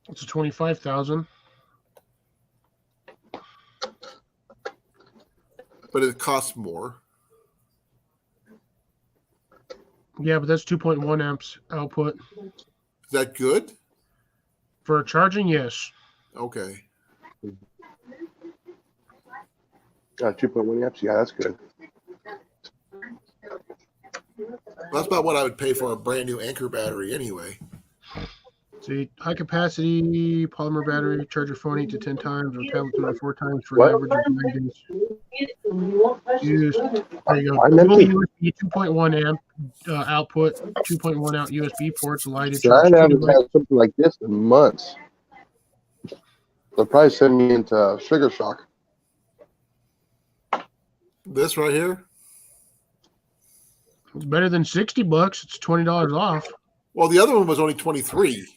It's a 25,000. But it costs more. Yeah, but that's 2.1 amps output. Is that good? For charging, yes. Okay. 2.1 amps. Yeah, that's good. That's about what I would pay for a brand new Anchor battery anyway. See, high capacity polymer battery, charge your phone 8 to 10 times or tablet 3 to 4 times for What? an average of 9 days. Use, there you go. I meant Dual to- USB 2.1 amp output, 2.1 out USB ports, lighted. So I charge haven't 2 had something like this in months. They'll probably send me into sugar shock. This right here? It's better than $60. It's $20 off. Well, the other one was only 23.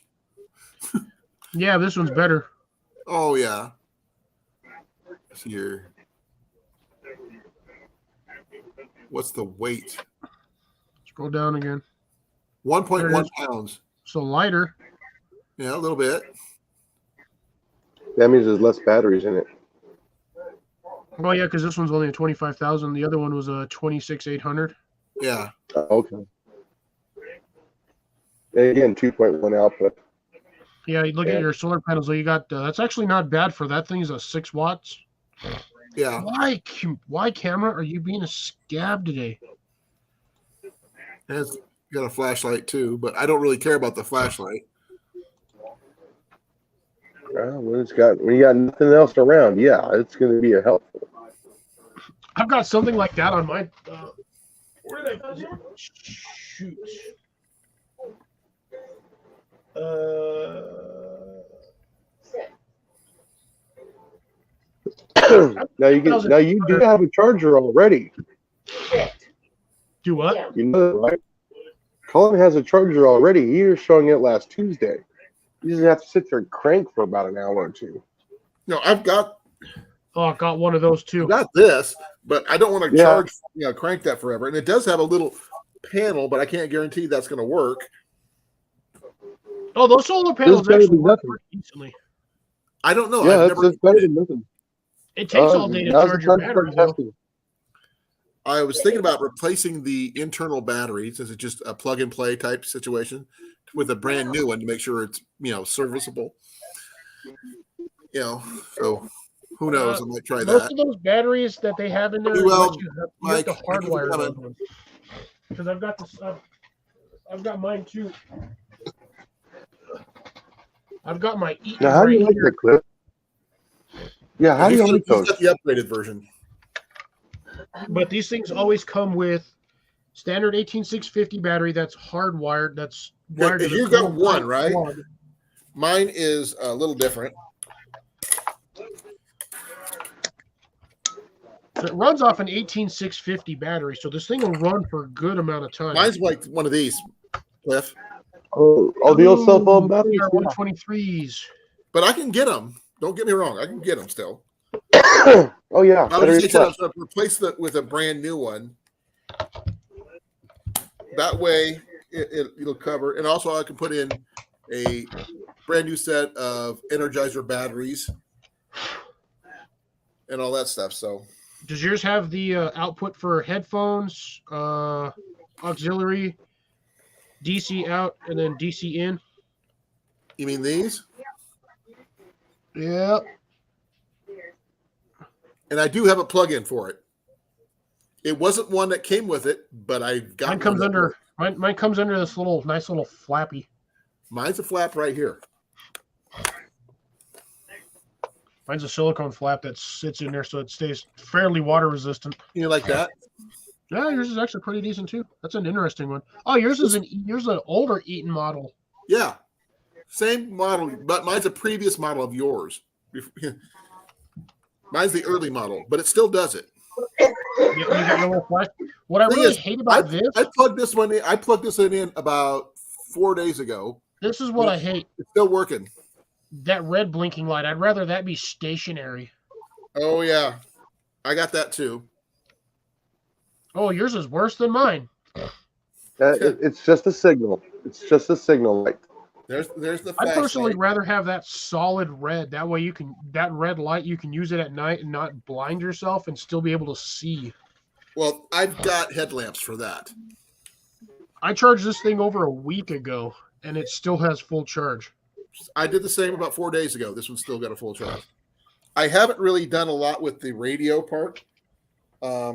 Yeah, this one's better. Oh, yeah. Let's see here. What's the weight? Scroll down again. 1.1 pounds. So lighter. Yeah, a little bit. That means there's less batteries in it. Oh yeah, because this one's only a 25,000. The other one was a 26,800. Yeah. Okay. And again, 2.1 output. Yeah, you look at your solar panels. So you got that's actually not bad for that thing. Is a 6 watts. Yeah. Why camera? Are you being a scab today? It's got a flashlight too, but I don't really care about the flashlight. When you got nothing else around, yeah, it's going to be a helpful. I've got something like that on my. Where did I shoot? Now you do have a charger already. Do what? You know that, right? Colan has a charger already. He was showing it last Tuesday. You just have to sit there and crank for about an hour or two. No, I've got one of those too. I've got this, but I don't want to charge, crank that forever. And it does have a little panel, but I can't guarantee that's going to work. Oh, those solar panels actually work pretty decently. I don't know. Yeah, that's better than nothing. It takes all day to charge your battery, though. I was thinking about replacing the internal battery, since it's just a plug-and-play type situation, with a brand new one to make sure it's serviceable. So who knows? I might try that. Most of those batteries that they have in there, well, you have to hardwire those ones. Because I've got this, I've got mine too. I've got my Eaton. Now, how do you like that, Cliff? Yeah, how do you like those? Got the upgraded version. But these things always come with standard 18650 battery that's hardwired. That's wired. If you got one, right? Mine is a little different. So it runs off an 18650 battery, so this thing will run for a good amount of time. Mine's like one of these, Cliff. Oh, the old cell phone batteries? 123s. But I can get them. Don't get me wrong. I can get them still. Oh, yeah. I was going to replace that with a brand new one. That way, it'll cover. And also, I can put in a brand new set of Energizer batteries and all that stuff. So, does yours have the output for headphones, auxiliary, DC out, and then DC in? You mean these? Yep. And I do have a plug-in for it. It wasn't one that came with it, but I got mine comes under mine comes under this nice little flappy. Mine's a flap right here. Mine's a silicone flap that sits in there so it stays fairly water resistant. You like that? Yeah, yours is actually pretty decent too. That's an interesting one. Oh, yours is an older Eaton model. Yeah. Same model, but mine's a previous model of yours. Mine's the early model, but it still does it. You got no more flash. What I really hate about this, I plugged this one in. I plugged this in about 4 days ago. This is what I hate. It's still working. That red blinking light. I'd rather that be stationary. Oh yeah, I got that too. Oh, yours is worse than mine. It's just a signal. It's just a signal light. There's the I personally rather have that solid red. That way that red light, you can use it at night and not blind yourself and still be able to see. Well, I've got headlamps for that. I charged this thing over a week ago and it still has full charge. I did the same about 4 days ago. This one's still got a full charge. I haven't really done a lot with the radio part. I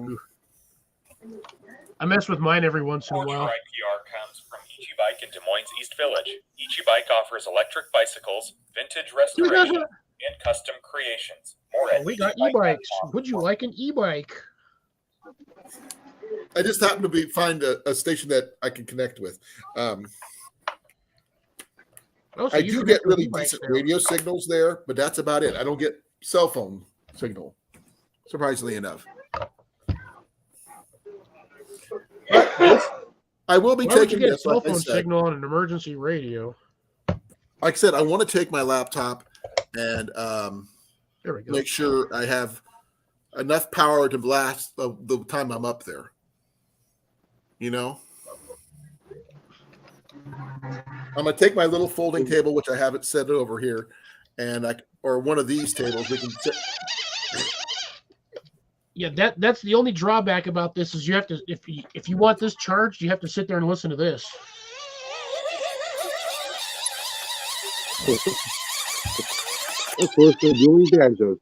mess with mine every once in a while. PR comes from HUGE in Des Moines East Village. HUGE offers electric bicycles, vintage restoration, and custom creations. More at we got e-bikes. Would you like an e-bike? I just happen to find a station that I can connect with. I do get really decent radio signals there, but that's about it. I don't get cell phone signal, surprisingly enough. I will be taking this. Cell phone signal on an emergency radio. Like I said, I want to take my laptop and there we go. Make sure I have enough power to last the time I'm up there. You know, I'm gonna take my little folding table, which I have it set over here, and or one of these tables we can sit. Yeah, that's the only drawback about this is you have to if you want this charged, you have to sit there and listen to this. That's worse than doing banjos.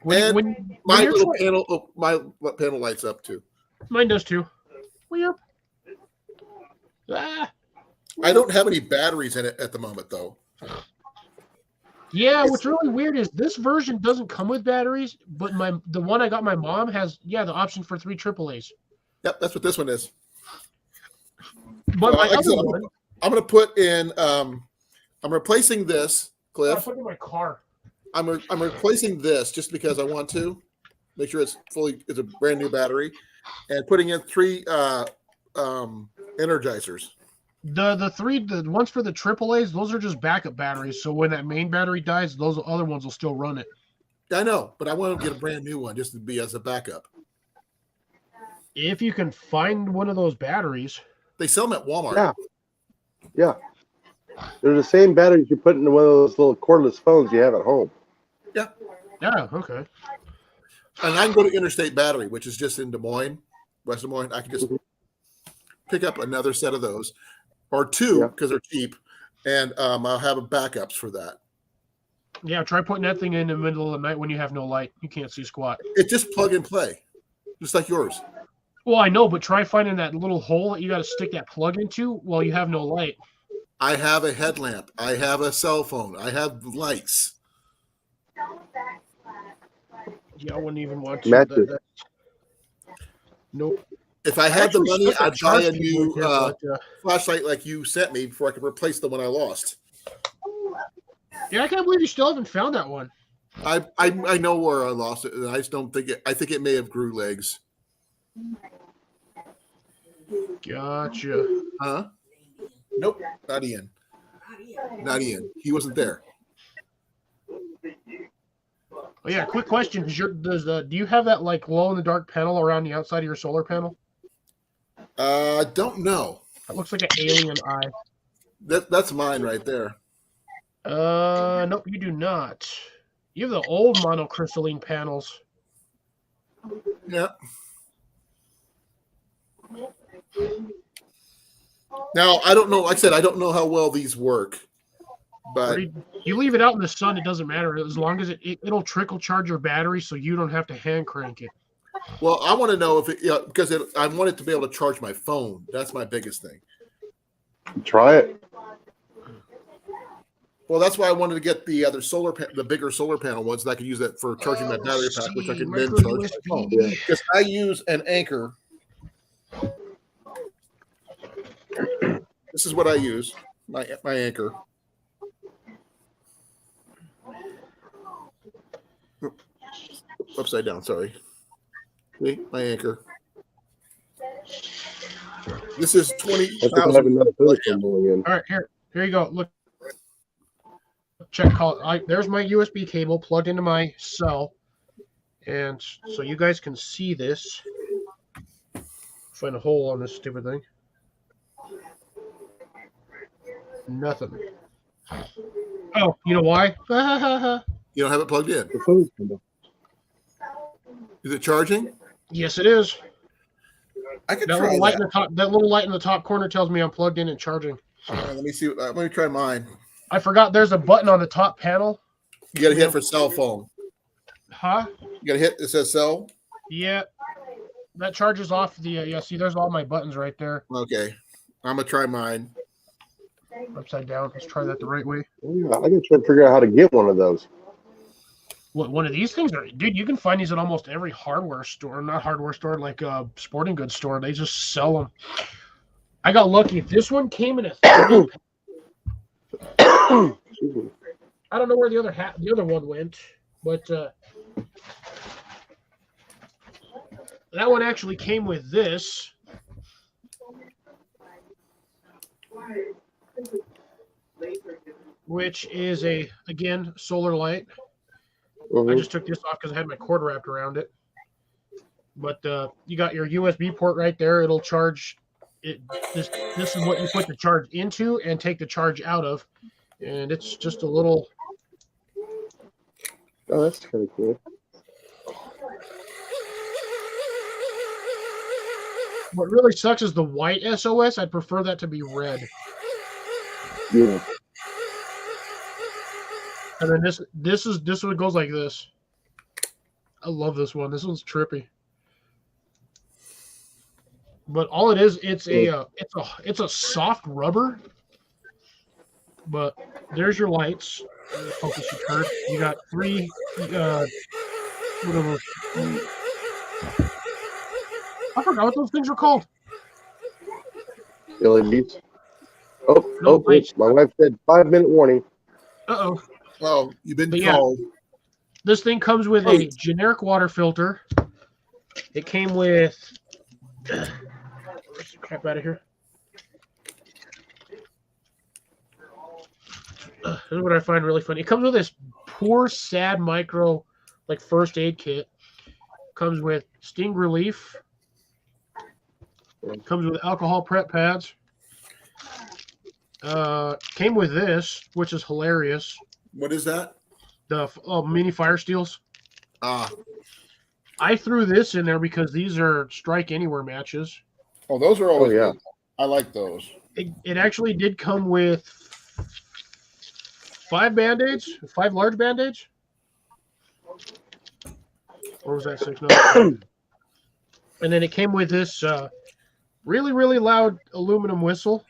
And my little panel, my panel lights up too. Mine does too. Weird. Ah. I don't have any batteries in it at the moment, though. Yeah, what's really weird is this version doesn't come with batteries, but the one I got my mom has the option for 3 AAAs. Yep, that's what this one is. But my other one, I'm going to put in. I'm replacing this, Cliff. I put in my car. I'm replacing this just because I want to make sure it's a brand new battery, and putting in 3 energizers. The ones for the AAAs, those are just backup batteries. So when that main battery dies, those other ones will still run it. I know, but I want to get a brand new one just to be as a backup. If you can find one of those batteries, they sell them at Walmart. Yeah. They're the same batteries you put into one of those little cordless phones you have at home. Yeah. Yeah. Okay. And I can go to Interstate Battery, which is just in Des Moines, West Des Moines. I can just pick up another set of those. Or 2 because they're cheap, and I'll have backups for that. Yeah, try putting that thing in the middle of the night when you have no light. You can't see squat. It's just plug and play, just like yours. Well, I know, but try finding that little hole that you got to stick that plug into while you have no light. I have a headlamp. I have a cell phone. I have lights. Yeah, I wouldn't even want to. Nope. If I had the money, I'd buy a new flashlight like you sent me before I could replace the one I lost. Yeah, I can't believe you still haven't found that one. I know where I lost it, and I just don't think it. I think it may have grew legs. Gotcha. Huh? Nope, not Ian. Not Ian. He wasn't there. Oh yeah, quick question: do you have that like glow in the dark panel around the outside of your solar panel? Don't know. That looks like an alien eye. That's mine right there. Nope, you do not. You have the old monocrystalline panels. Yeah. Now I don't know. Like I said, I don't know how well these work, but you leave it out in the sun, it doesn't matter as long as it'll trickle charge your battery, so you don't have to hand crank it. Well, I want to know if because I want it to be able to charge my phone. That's my biggest thing. Try it. Well, that's why I wanted to get the other the bigger solar panel ones, that I could use that for charging my battery pack, which I can then charge my phone. Because I use an Anchor. This is what I use, my Anchor. Upside down, sorry. See, my Anchor. This is 20,000. All right, here you go. Look, check call. There's my USB cable plugged into my cell, and so you guys can see this. Find a hole on this stupid thing. Nothing. Oh, you know why? You don't have it plugged in. Is it charging? Yes, it is. I could that try little light in the top. That little light in the top corner tells me I'm plugged in and charging. Let me see. Let me try mine. I forgot. There's a button on the top panel. You got to hit for cell phone. Huh? You got to hit. It says cell. Yeah. That charges off the. Yeah. See, there's all my buttons right there. Okay. I'm gonna try mine. Upside down. Let's try that the right way. Yeah, I can try to figure out how to get one of those. What, one of these things? Dude, you can find these at almost every hardware store. Not hardware store, like a sporting goods store. They just sell them. I got lucky. This one came in a 3. I don't know where the other one went, but that one actually came with this. Which is again, solar light. I just took this off because I had my cord wrapped around it. But you got your USB port right there. It'll charge it. This is what you put the charge into and take the charge out of, and it's just a little. Oh, that's kind of cool. What really sucks is the white SOS. I'd prefer that to be red. Yeah. And then this one goes like this. I love this one. This one's trippy. But all it is, it's a soft rubber. But there's your lights. Focus your curve. You got 3 whatever. I forgot what those things are called. LEDs. Oh, No, wait. My wife said 5-minute warning. Uh-oh. Well, you've been But yeah. called. This thing comes with a generic water filter. It came with. Where's the crap out of here? This is what I find really funny. It comes with this poor, sad micro, like first aid kit. Comes with sting relief. Comes with alcohol prep pads. Came with this, which is hilarious. What is that? The mini fire steels. Ah. I threw this in there because these are strike anywhere matches. Oh, those are always yeah. good. I like those. It actually did come with 5 band-aids, 5 large band-aids. Or was that 6? No. And then it came with this really, really loud aluminum whistle.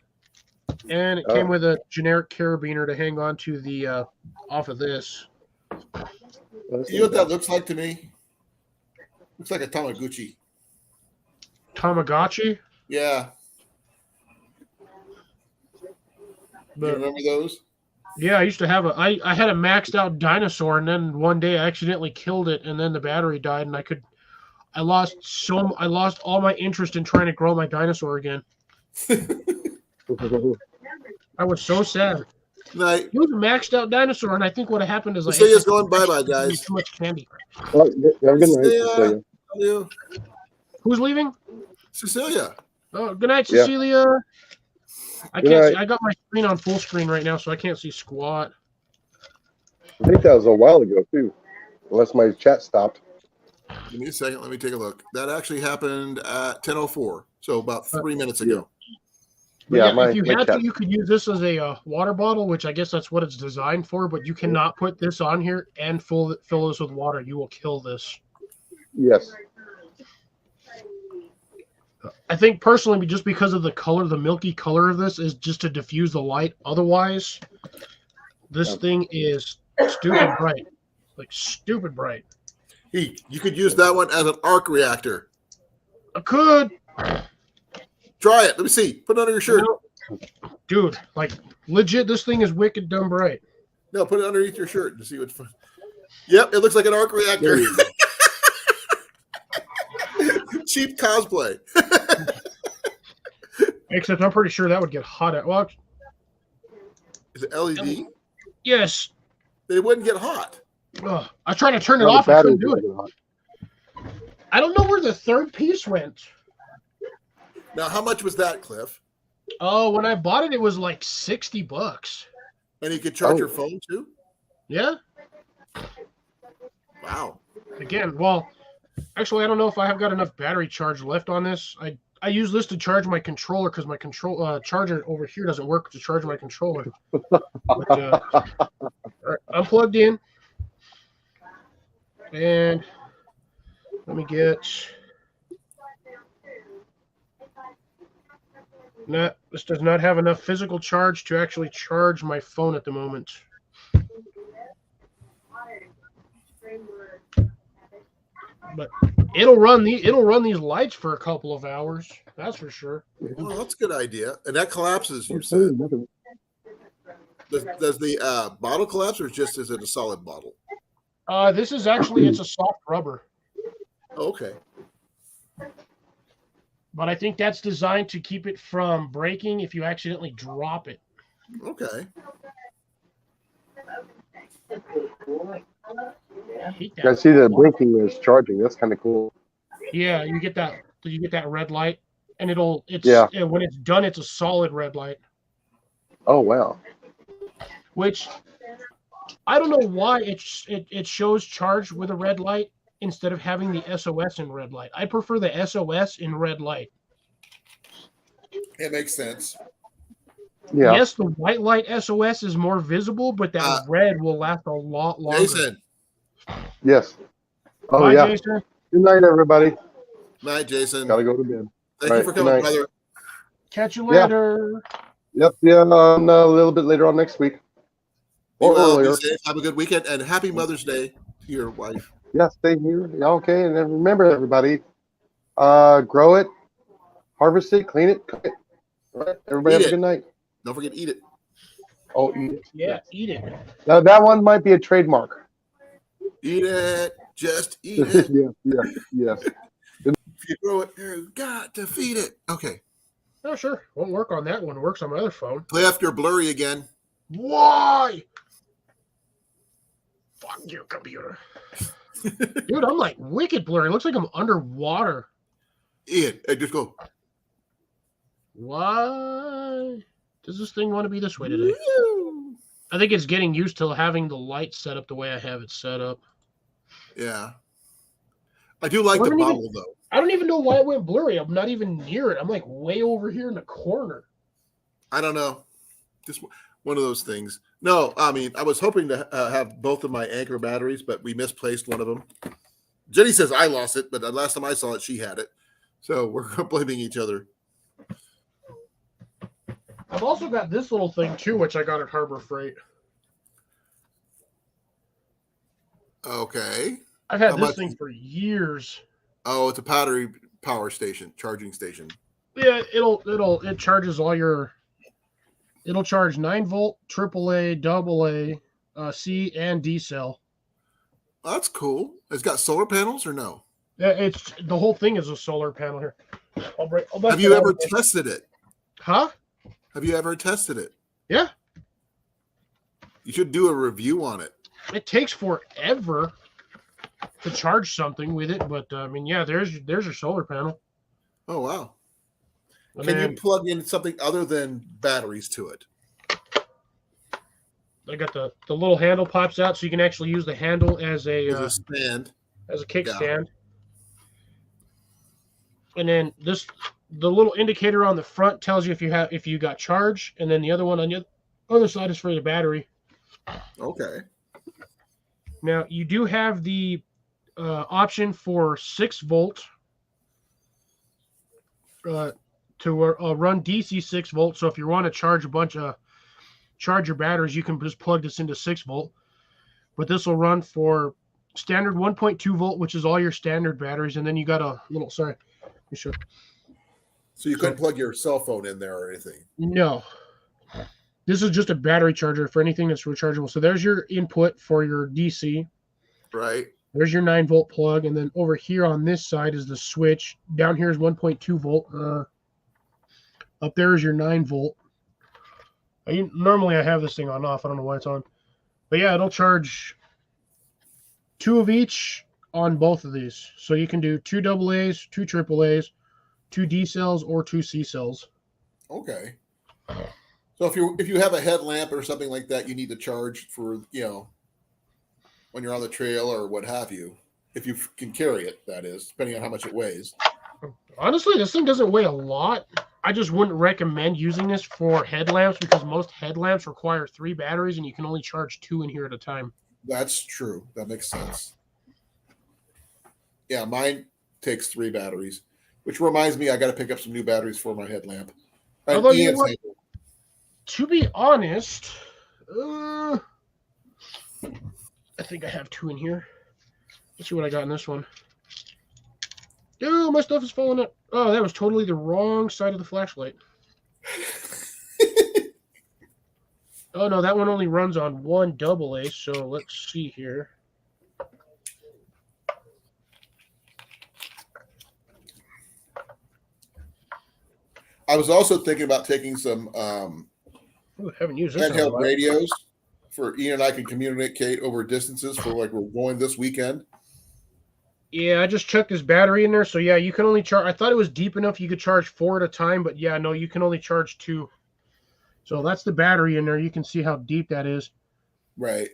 And it came with a generic carabiner to hang on to the off of this. You know what that looks like to me? Looks like a Tamagotchi. Tamagotchi? Yeah. But, you remember those? Yeah, I used to have I had a maxed out dinosaur, and then one day I accidentally killed it, and then the battery died, and I lost all my interest in trying to grow my dinosaur again. I was so sad. Night. He was a maxed out dinosaur, and I think what happened is Cecilia's going bye-bye, guys. Too much candy. Well, have a good night, Cecilia. Yeah. Who's leaving? Cecilia. Oh, good night, Yeah. Cecilia. I Good can't see. night. I got my screen on full screen right now, so I can't see squat. I think that was a while ago, too. Unless my chat stopped. Give me a second. Let me take a look. That actually happened at 10:04, so about 3 minutes ago. But Yeah, if you my had to, chat. you could use this as a water bottle, which I guess that's what it's designed for. But you cannot put this on here and fill this with water. You will kill this. Yes. I think personally, just because of the color, the milky color of this is just to diffuse the light. Otherwise, this thing is stupid bright, like stupid bright. Hey, you could use that one as an arc reactor. I could. Try it. Let me see. Put it under your shirt. Dude, like legit, this thing is wicked dumb bright. No, put it underneath your shirt to see what's fun. Yep, it looks like an arc reactor. Cheap cosplay. Except I'm pretty sure that would get hot at. Well, Is it LED? yes. They wouldn't get hot. Ugh, I was trying to turn it Now the off. I couldn't batteries do are it. hot. I don't know where the third piece went. Now, how much was that, Cliff? Oh, when I bought it, it was like $60. And you could charge your phone too? Yeah. Wow. Again, well, actually, I don't know if I have got enough battery charge left on this. I use this to charge my controller because my charger over here doesn't work to charge my controller. But, all right, I'm plugged in, and let me get. This does not have enough physical charge to actually charge my phone at the moment. But it'll run these lights for a couple of hours. That's for sure. Well, that's a good idea. And that collapses, you said. Does the bottle collapse, or just is it a solid bottle? This is actually it's a soft rubber, Okay. but I think that's designed to keep it from breaking if you accidentally drop it. Okay. I hate I that. see the blinking is charging. That's kind of cool. Yeah, you get that red light, and Yeah. when it's done, it's a solid red light. Oh wow. Which I don't know why it shows charged with a red light instead of having the SOS in red light. I prefer the SOS in red light. It makes sense. Yeah. Yes, the white light SOS is more visible, but that red will last a lot longer. Jason. Yes. Oh Bye, yeah. Jason. Good night, everybody. Night, Jason. Gotta go to bed. Thank you for coming, brother. Catch you Yeah. later. Yep. Yeah. A little bit later on next week. Be Or well, earlier. be safe, have a good weekend, and happy Mother's Day to your wife. Yeah. Stay here. Yeah. Okay. And then remember, everybody, grow it, harvest it, clean it, cook it. All right. Everybody have a good night. Don't forget to eat it. Oh, eat it. Yeah, eat it. Now that one might be a trademark. Eat it. Just eat it. Yes. If you grow it, you got to feed it. Okay. Oh, sure. Won't work on that one. It works on my other phone. Play after blurry again. Why? Fuck your computer. Dude, I'm like wicked blurry. It looks like I'm underwater. Ian, hey, just go. Why does this thing want to be this way today? I think it's getting used to having the light set up the way I have it set up. Yeah. I do like the bubble, though. I don't even know why it went blurry. I'm not even near it. I'm like way over here in the corner. I don't know. Just one of those things. No, I mean, I was hoping to have both of my Anchor batteries, but we misplaced one of them. Jenny says I lost it, but the last time I saw it, she had it. So we're blaming each other. I've also got this little thing, too, which I got at Harbor Freight. Okay. I've had this thing for years. Oh, it's a battery power station, charging station. Yeah, it charges all your. It'll charge 9-volt, AAA, AA, C, and D cell. That's cool. It's got solar panels or no? Yeah, it's the whole thing is a solar panel here. Have you ever tested it? Huh? Have you ever tested it? Yeah. You should do a review on it. It takes forever to charge something with it, but I mean, yeah, there's your solar panel. Oh wow! And Can then you plug in something other than batteries to it? I got the little handle pops out, so you can actually use the handle as a stand, as a kickstand. And then the little indicator on the front tells you if you got charge, and then the other one on the other side is for the battery. Okay. Now you do have the option for 6-volt to run DC 6-volt. So if you want to charge your batteries, you can just plug this into 6-volt. But this will run for standard 1.2-volt, which is all your standard batteries, and then you got a little. Sorry, let me show. So you couldn't plug your cell phone in there or anything? No. This is just a battery charger for anything that's rechargeable. So there's your input for your DC. Right. There's your 9-volt plug, and then over here on this side is the switch. Down here is 1.2-volt. Up there is your 9-volt. Normally I have this thing on off. I don't know why it's on. But yeah, it'll charge 2 of each on both of these. So you can do 2 AA's, 2 AAA's, 2 D cells, or 2 C cells. Okay. So if you have a headlamp or something like that, you need to charge for, when you're on the trail or what have you, if you can carry it, that is, depending on how much it weighs. Honestly, this thing doesn't weigh a lot. I just wouldn't recommend using this for headlamps because most headlamps require 3 batteries and you can only charge 2 in here at a time. That's true. That makes sense. Yeah, mine takes 3 batteries, which reminds me I got to pick up some new batteries for my headlamp. Although to be honest, I think I have 2 in here. Let's see what I got in this one. Oh, my stuff is falling up. Oh, that was totally the wrong side of the flashlight. Oh, no, that one only runs on 1 AA, so let's see here. I was also thinking about taking some haven't used this handheld radios for Ian and I can communicate over distances for like we're going this weekend. Yeah, I just chucked this battery in there. So yeah, you can only charge. I thought it was deep enough you could charge 4 at a time, but yeah, no, you can only charge 2. So that's the battery in there. You can see how deep that is. Right.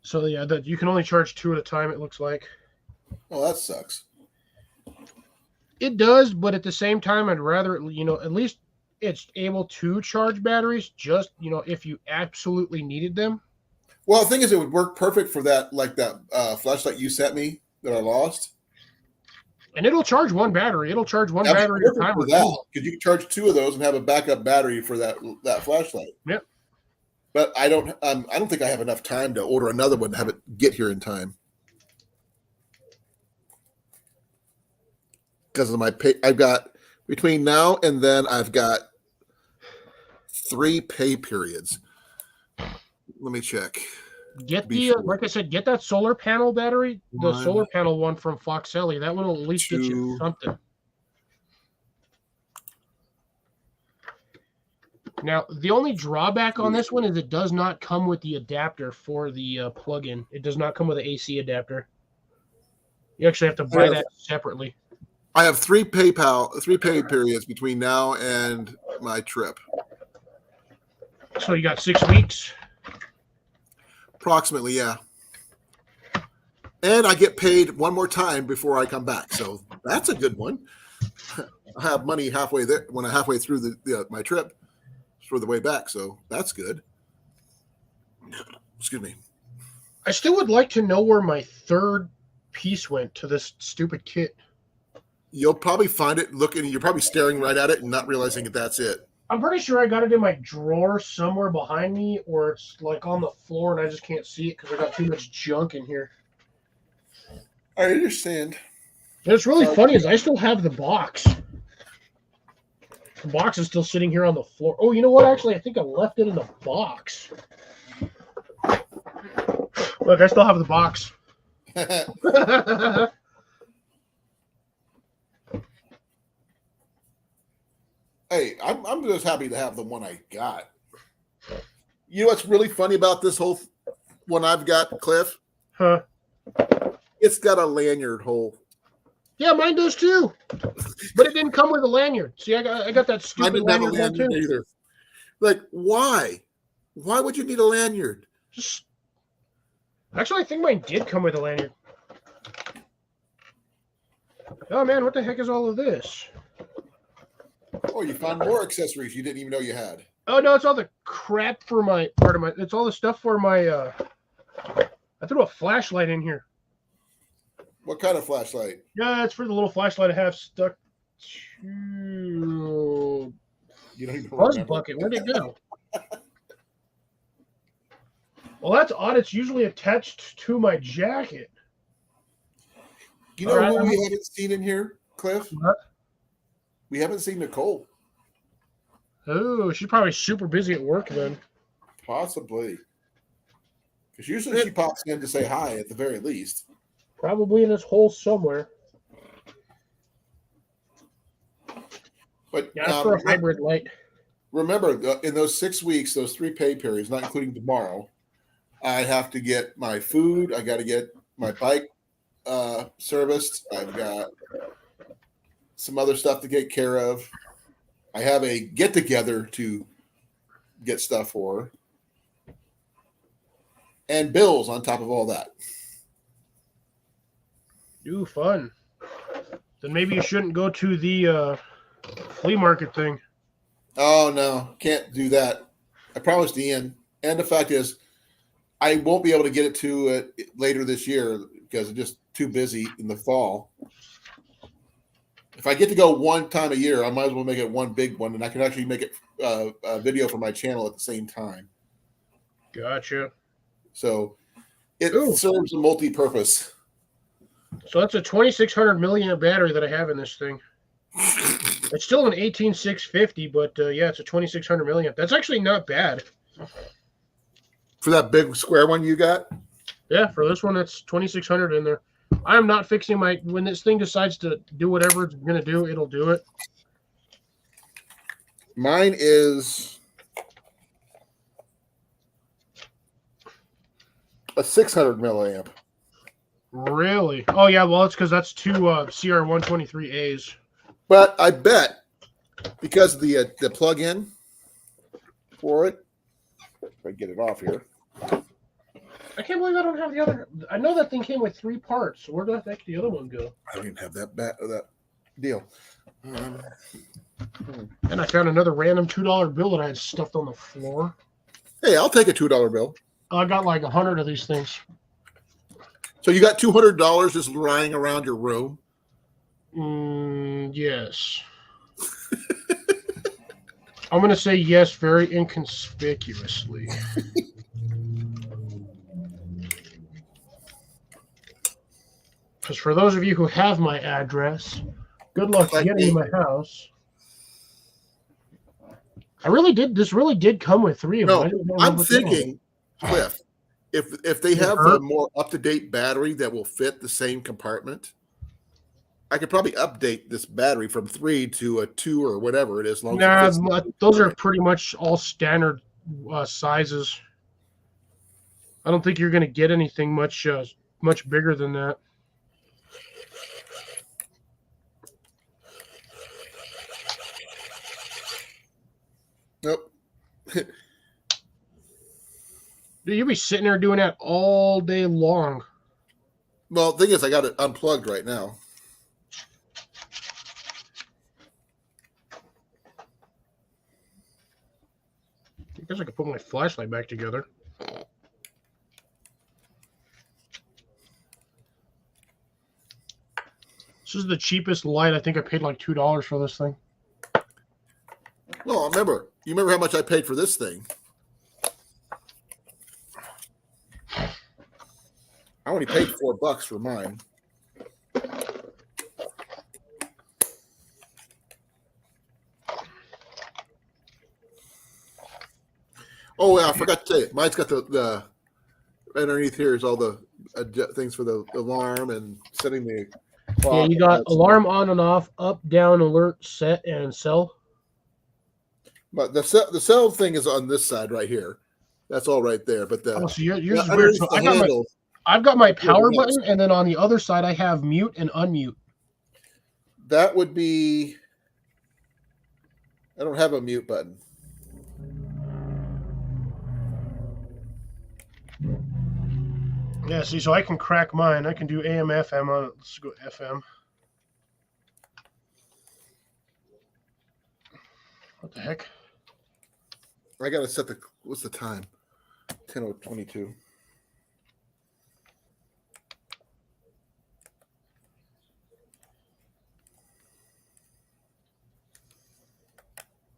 So yeah, that you can only charge 2 at a time. It looks like Well, that sucks. it does, but at the same time, I'd rather at least it's able to charge batteries. Just if you absolutely needed them. Well, the thing is, it would work perfect for that, like that flashlight you sent me that I lost. And it'll charge one battery. It'll charge one That'd be battery at a perfect time. for that, because you can charge 2 of those and have a backup battery for that flashlight. Yep. But I don't think I have enough time to order another one and have it get here in time. Because of my pay, I've got between now and then I've got 3 pay periods. Let me check. Get the like I said, get that solar panel battery, the solar panel one from Foxelli. That one will at least get you something. Now, the only drawback on this one is it does not come with the adapter for the plug-in. It does not come with an AC adapter. You actually have to buy that separately. I have 3 pay periods between now and my trip. So you got 6 weeks? Approximately, yeah. And I get paid one more time before I come back. So that's a good one. I have money halfway there when I'm halfway through my trip for the way back. So that's good. Excuse me. I still would like to know where my 3rd piece went to this stupid kit. You'll probably find it looking, you're probably staring right at it and not realizing that that's it. I'm pretty sure I got it in my drawer somewhere behind me, or it's like on the floor and I just can't see it because I got too much junk in here. I understand. And what's really funny is I still have the box. The box is still sitting here on the floor. Oh, you know what? Actually, I think I left it in the box. Look, I still have the box. Hey, I'm just happy to have the one I got. You know what's really funny about this whole one I've got, Cliff? Huh? It's got a lanyard hole. Yeah, mine does too. But it didn't come with a lanyard. See, I got that stupid lanyard too. Either. Like, why? Why would you need a lanyard? Actually, I think mine did come with a lanyard. Oh man, what the heck is all of this? Oh, you found more accessories you didn't even know you had. Oh no, it's all the crap for my part of my. It's all the stuff for my. I threw a flashlight in here. What kind of flashlight? Yeah, it's for the little flashlight I have stuck to. You don't even Buzz remember. bucket. Where'd it go? Well, that's odd. It's usually attached to my jacket. You know who we haven't seen in here, Cliff? What? We haven't seen Nicole. Oh, she's probably super busy at work then. Possibly. Because usually she pops in to say hi at the very least. Probably in this hole somewhere. But Yeah, for a hybrid light. Remember, in those 6 weeks, those 3 pay periods, not including tomorrow, I have to get my food. I got to get my bike serviced. I've got some other stuff to get care of. I have a get together to get stuff for, and bills on top of all that. Ooh, fun. Then maybe you shouldn't go to the flea market thing. Oh no, can't do that. I promised Ian. And the fact is, I won't be able to get it to later this year because I'm just too busy in the fall. If I get to go one time a year, I might as well make it one big one, and I can actually make it a video for my channel at the same time. Gotcha. So it serves a multi-purpose. So that's a 2600 milliamp battery that I have in this thing. It's still an 18650, but yeah, it's a 2600 milliamp. That's actually not bad. For that big square one you got? Yeah, for this one, it's 2600 in there. I am not fixing my. When this thing decides to do whatever it's going to do, it'll do it. Mine is a 600 milliamp. Really? Oh yeah, well it's because that's two CR123As. But I bet because of the plug-in for it, if I get it off here. I can't believe I don't have the other. I know that thing came with 3 parts. So where the heck did the other one go? I don't even have that deal. And I found another random $2 bill that I had stuffed on the floor. Hey, I'll take a $2 bill. I got like 100 of these things. So you got $200 just lying around your room? Yes. I'm going to say yes very inconspicuously. Because for those of you who have my address, good luck getting in my house. This really did come with 3 of them. No, I'm thinking, Cliff, if they have a more up-to-date battery that will fit the same compartment, I could probably update this battery from 3 to a 2 or whatever it is. Those are pretty much all standard sizes. I don't think you're going to get anything much bigger than that. Nope. You'll be sitting there doing that all day long. Well, the thing is, I got it unplugged right now. I guess I could put my flashlight back together. This is the cheapest light. I think I paid like $2 for this thing. No, you remember how much I paid for this thing? I only paid $4 for mine. Oh, yeah, I forgot to tell you. Mine's got the underneath here is all the things for the alarm and setting the clock. Yeah, you got alarm on and off, up, down, alert, set, and cell. But the cell thing is on this side right here. That's all right there. But so yours is weird. So I've got my power button, and then on the other side I have mute and unmute. That would be. I don't have a mute button. Yeah, see, so I can crack mine. I can do AM, FM on it. Let's go FM. What the heck? I gotta set what's the time? 10:22.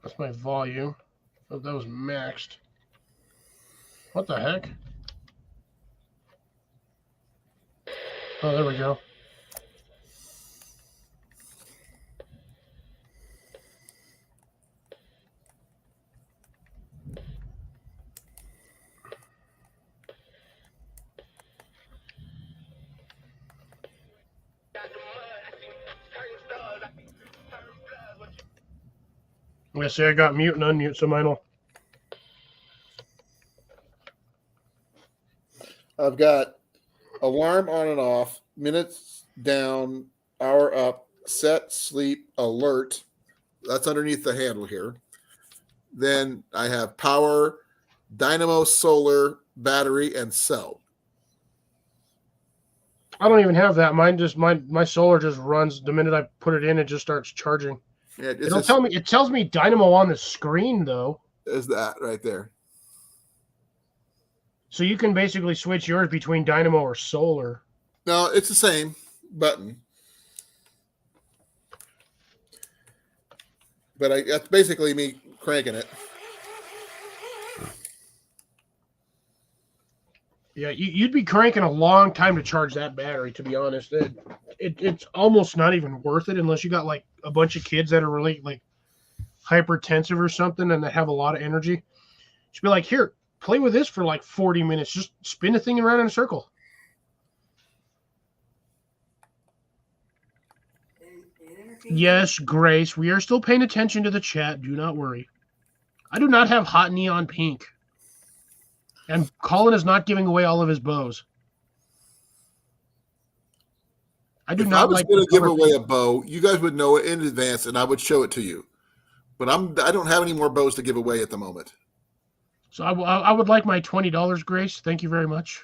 That's my volume. Oh, that was maxed. What the heck? Oh, there we go. Yeah, see, I got mute and unmute, so mine will. I've got alarm on and off, minutes down, hour up, set, sleep, alert. That's underneath the handle here. Then I have power, dynamo, solar, battery, and cell. I don't even have that. Mine just my solar just runs the minute I put it in. It just starts charging. Yeah, It tells me dynamo on the screen though. Is that right there? So you can basically switch yours between dynamo or solar. No, it's the same button. But that's basically me cranking it. Yeah, you'd be cranking a long time to charge that battery, to be honest. It's almost not even worth it unless you got like a bunch of kids that are really like hypertensive or something and that have a lot of energy. Just be like, here, play with this for like 40 minutes. Just spin the thing around in a circle. Yes, Grace, we are still paying attention to the chat. Do not worry. I do not have hot neon pink. And Colin is not giving away all of his bows. I do If I not was like going the to give color away pink. a bow, you guys would know it in advance, and I would show it to you. But I don't have any more bows to give away at the moment. So I would like my $20, Grace. Thank you very much.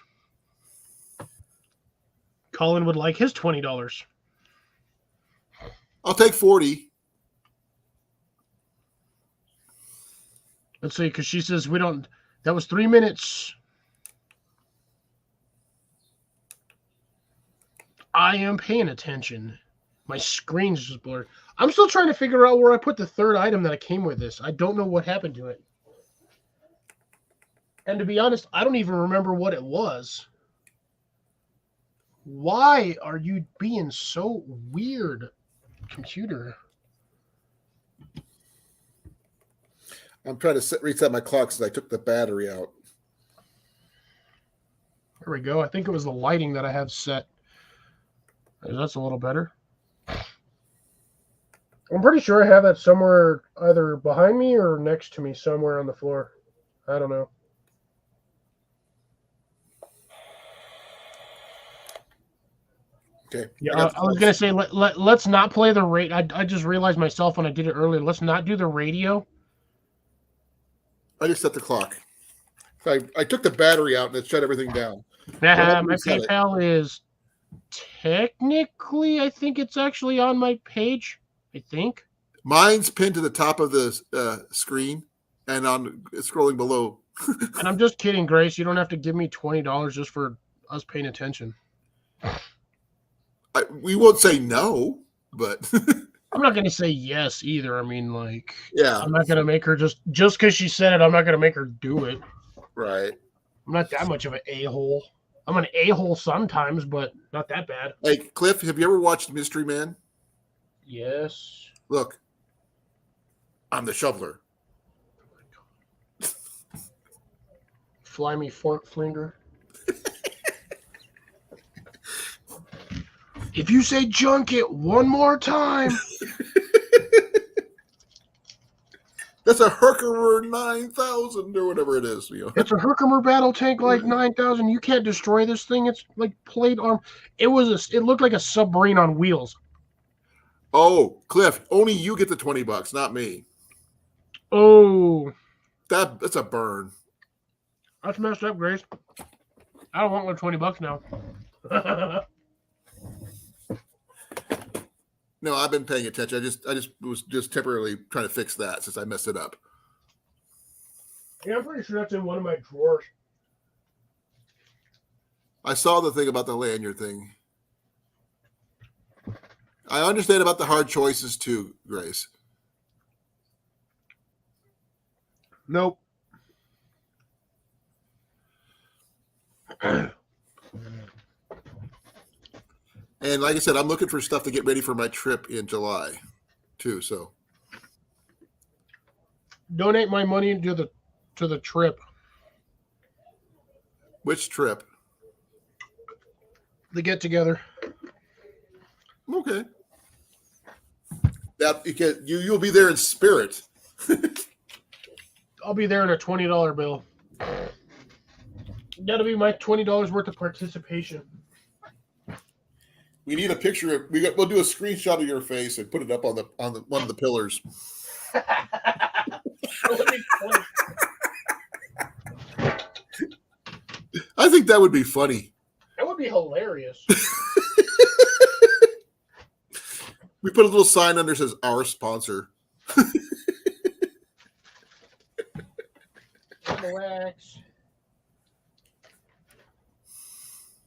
Colin would like his $20. I'll take 40. Let's see, because she says we don't. That was 3 minutes. I am paying attention. My screen's just blurred. I'm still trying to figure out where I put the third item that came with this. I don't know what happened to it. And to be honest, I don't even remember what it was. Why are you being so weird, computer? I'm trying to reset my clock since I took the battery out. There we go. I think it was the lighting that I have set. That's a little better. I'm pretty sure I have that somewhere either behind me or next to me somewhere on the floor. I don't know. Okay. Yeah, I was going to say, let's not play the rate. I just realized myself when I did it earlier. Let's not do the radio. I just set the clock. So I took the battery out and it shut everything down. My reset it. PayPal is technically, I think it's actually on my page. I think. Mine's pinned to the top of the screen and on scrolling below. And I'm just kidding, Grace. You don't have to give me $20 just for us paying attention. We won't say no, but I'm not going to say yes either. I mean, like, yeah, I'm not going to make her just because she said it, I'm not going to make her do it. right. I'm not that much of an a-hole. I'm an a-hole sometimes, but not that bad. Hey, Cliff, have you ever watched Mystery Man? Yes. Look, I'm the shoveler. Fly me fork flinger. If you say junket one more time. That's a Herkimer 9000 or whatever it is. You know. It's a Herkimer battle tank like 9000. You can't destroy this thing. It's like plate arm. It looked like a submarine on wheels. Oh, Cliff, only you get the $20, not me. Oh. That's a burn. That's messed up, Grace. I don't want my $20 now. No, I've been paying attention. I just was temporarily trying to fix that since I messed it up. Yeah, I'm pretty sure that's in one of my drawers. I saw the thing about the lanyard thing. I understand about the hard choices too, Grace. Nope. And like I said, I'm looking for stuff to get ready for my trip in July, too. So Donate my money to the trip. which trip? The get together. Okay. That you'll be there in spirit. I'll be there in a $20 bill. That'll be my $20 worth of participation. We need a picture of we'll do a screenshot of your face and put it up on the one of the pillars. I think that would be funny. That would be hilarious. We put a little sign under that says our sponsor. Relax.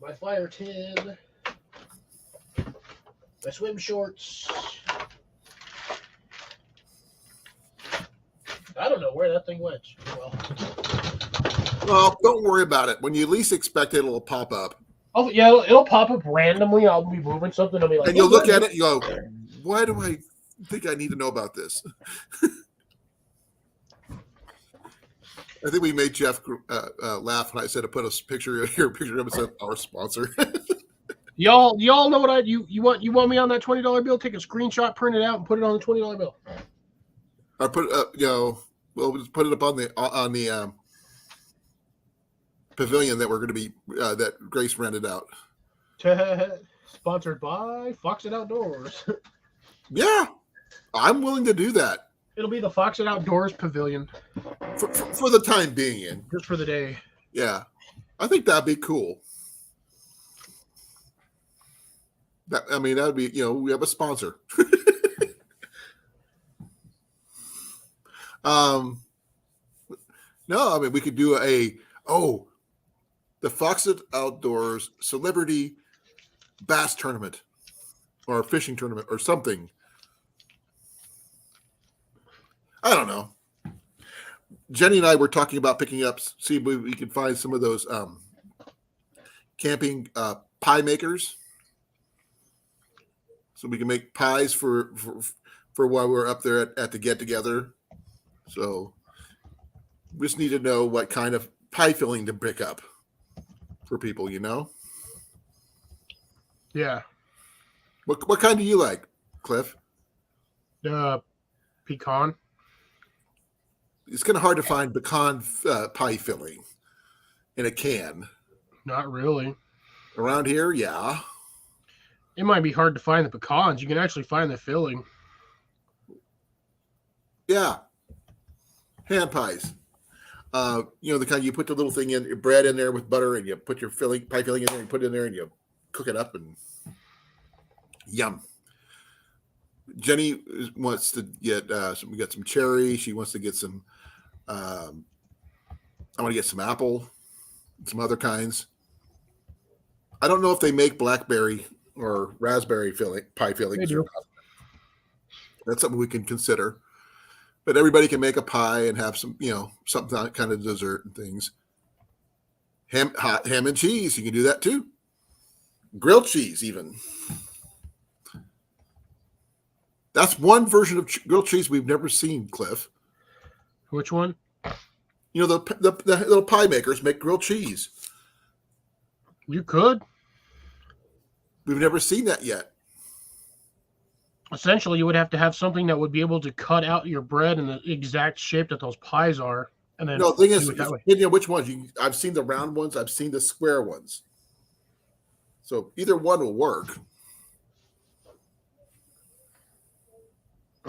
My fire tin. My swim shorts. I don't know where that thing went. Well, don't worry about it. When you least expect it, it'll pop up. Oh yeah, it'll pop up randomly. I'll be moving something. I'll be like, And you'll look at it and you go, why do I think I need to know about this? I think we made Jeff laugh when I said to put a picture of him and said our sponsor. Y'all know what you want me on that $20 bill? Take a screenshot, print it out, and put it on the $20 bill. Or put we'll just put it up on the pavilion that we're going to be that Grace rented out. Sponsored by Fox It Outdoors. Yeah, I'm willing to do that It'll be the Fox It Outdoors Pavilion for the time being. just for the day. Yeah, I think that'd be cool. That'd be, we have a sponsor. No, we could do the Fox It Outdoors Celebrity Bass Tournament or fishing tournament or something. I don't know. Jenny and I were talking about picking up, see if we can find some of those camping pie makers, so we can make pies for while we're up there at the get together. So we just need to know what kind of pie filling to pick up for people. Yeah. What kind do you like, Cliff? Pecan. It's kind of hard to find pecan pie filling in a can. Not really. Around here, yeah. It might be hard to find the pecans. You can actually find the filling. Yeah. Hand pies. The kind you put the little thing in, your bread in there with butter, and you put your pie filling in there, and put it in there, and you cook it up, and yum. Jenny wants to get we got some cherry. She wants to get some. I want to get some apple, some other kinds. I don't know if they make blackberry or raspberry pie fillings. They do. That's something we can consider. But everybody can make a pie and have some, some kind of dessert and things. Hot ham and cheese, you can do that too. Grilled cheese, even. That's one version of grilled cheese we've never seen, Cliff. Which one? The little pie makers make grilled cheese. You could. We've never seen that yet. Essentially, you would have to have something that would be able to cut out your bread in the exact shape that those pies are. And then No, the thing is, do it that way. which ones? I've seen the round ones. I've seen the square ones. So either one will work.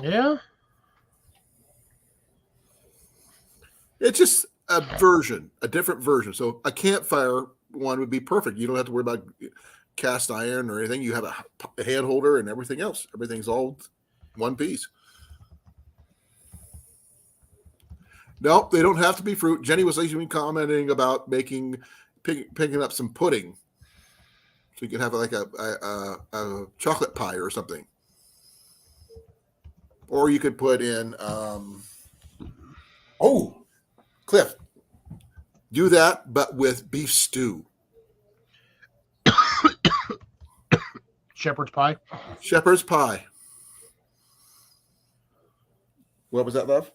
Yeah. It's just a different version. So a campfire one would be perfect. You don't have to worry about cast iron or anything. You have a hand holder and everything else. Everything's all one piece. No, they don't have to be fruit. Jenny was even commenting about picking up some pudding. So you can have like a chocolate pie or something. Or you could put in, Cliff, do that, but with beef stew. Shepherd's pie. Shepherd's pie. What was that, love?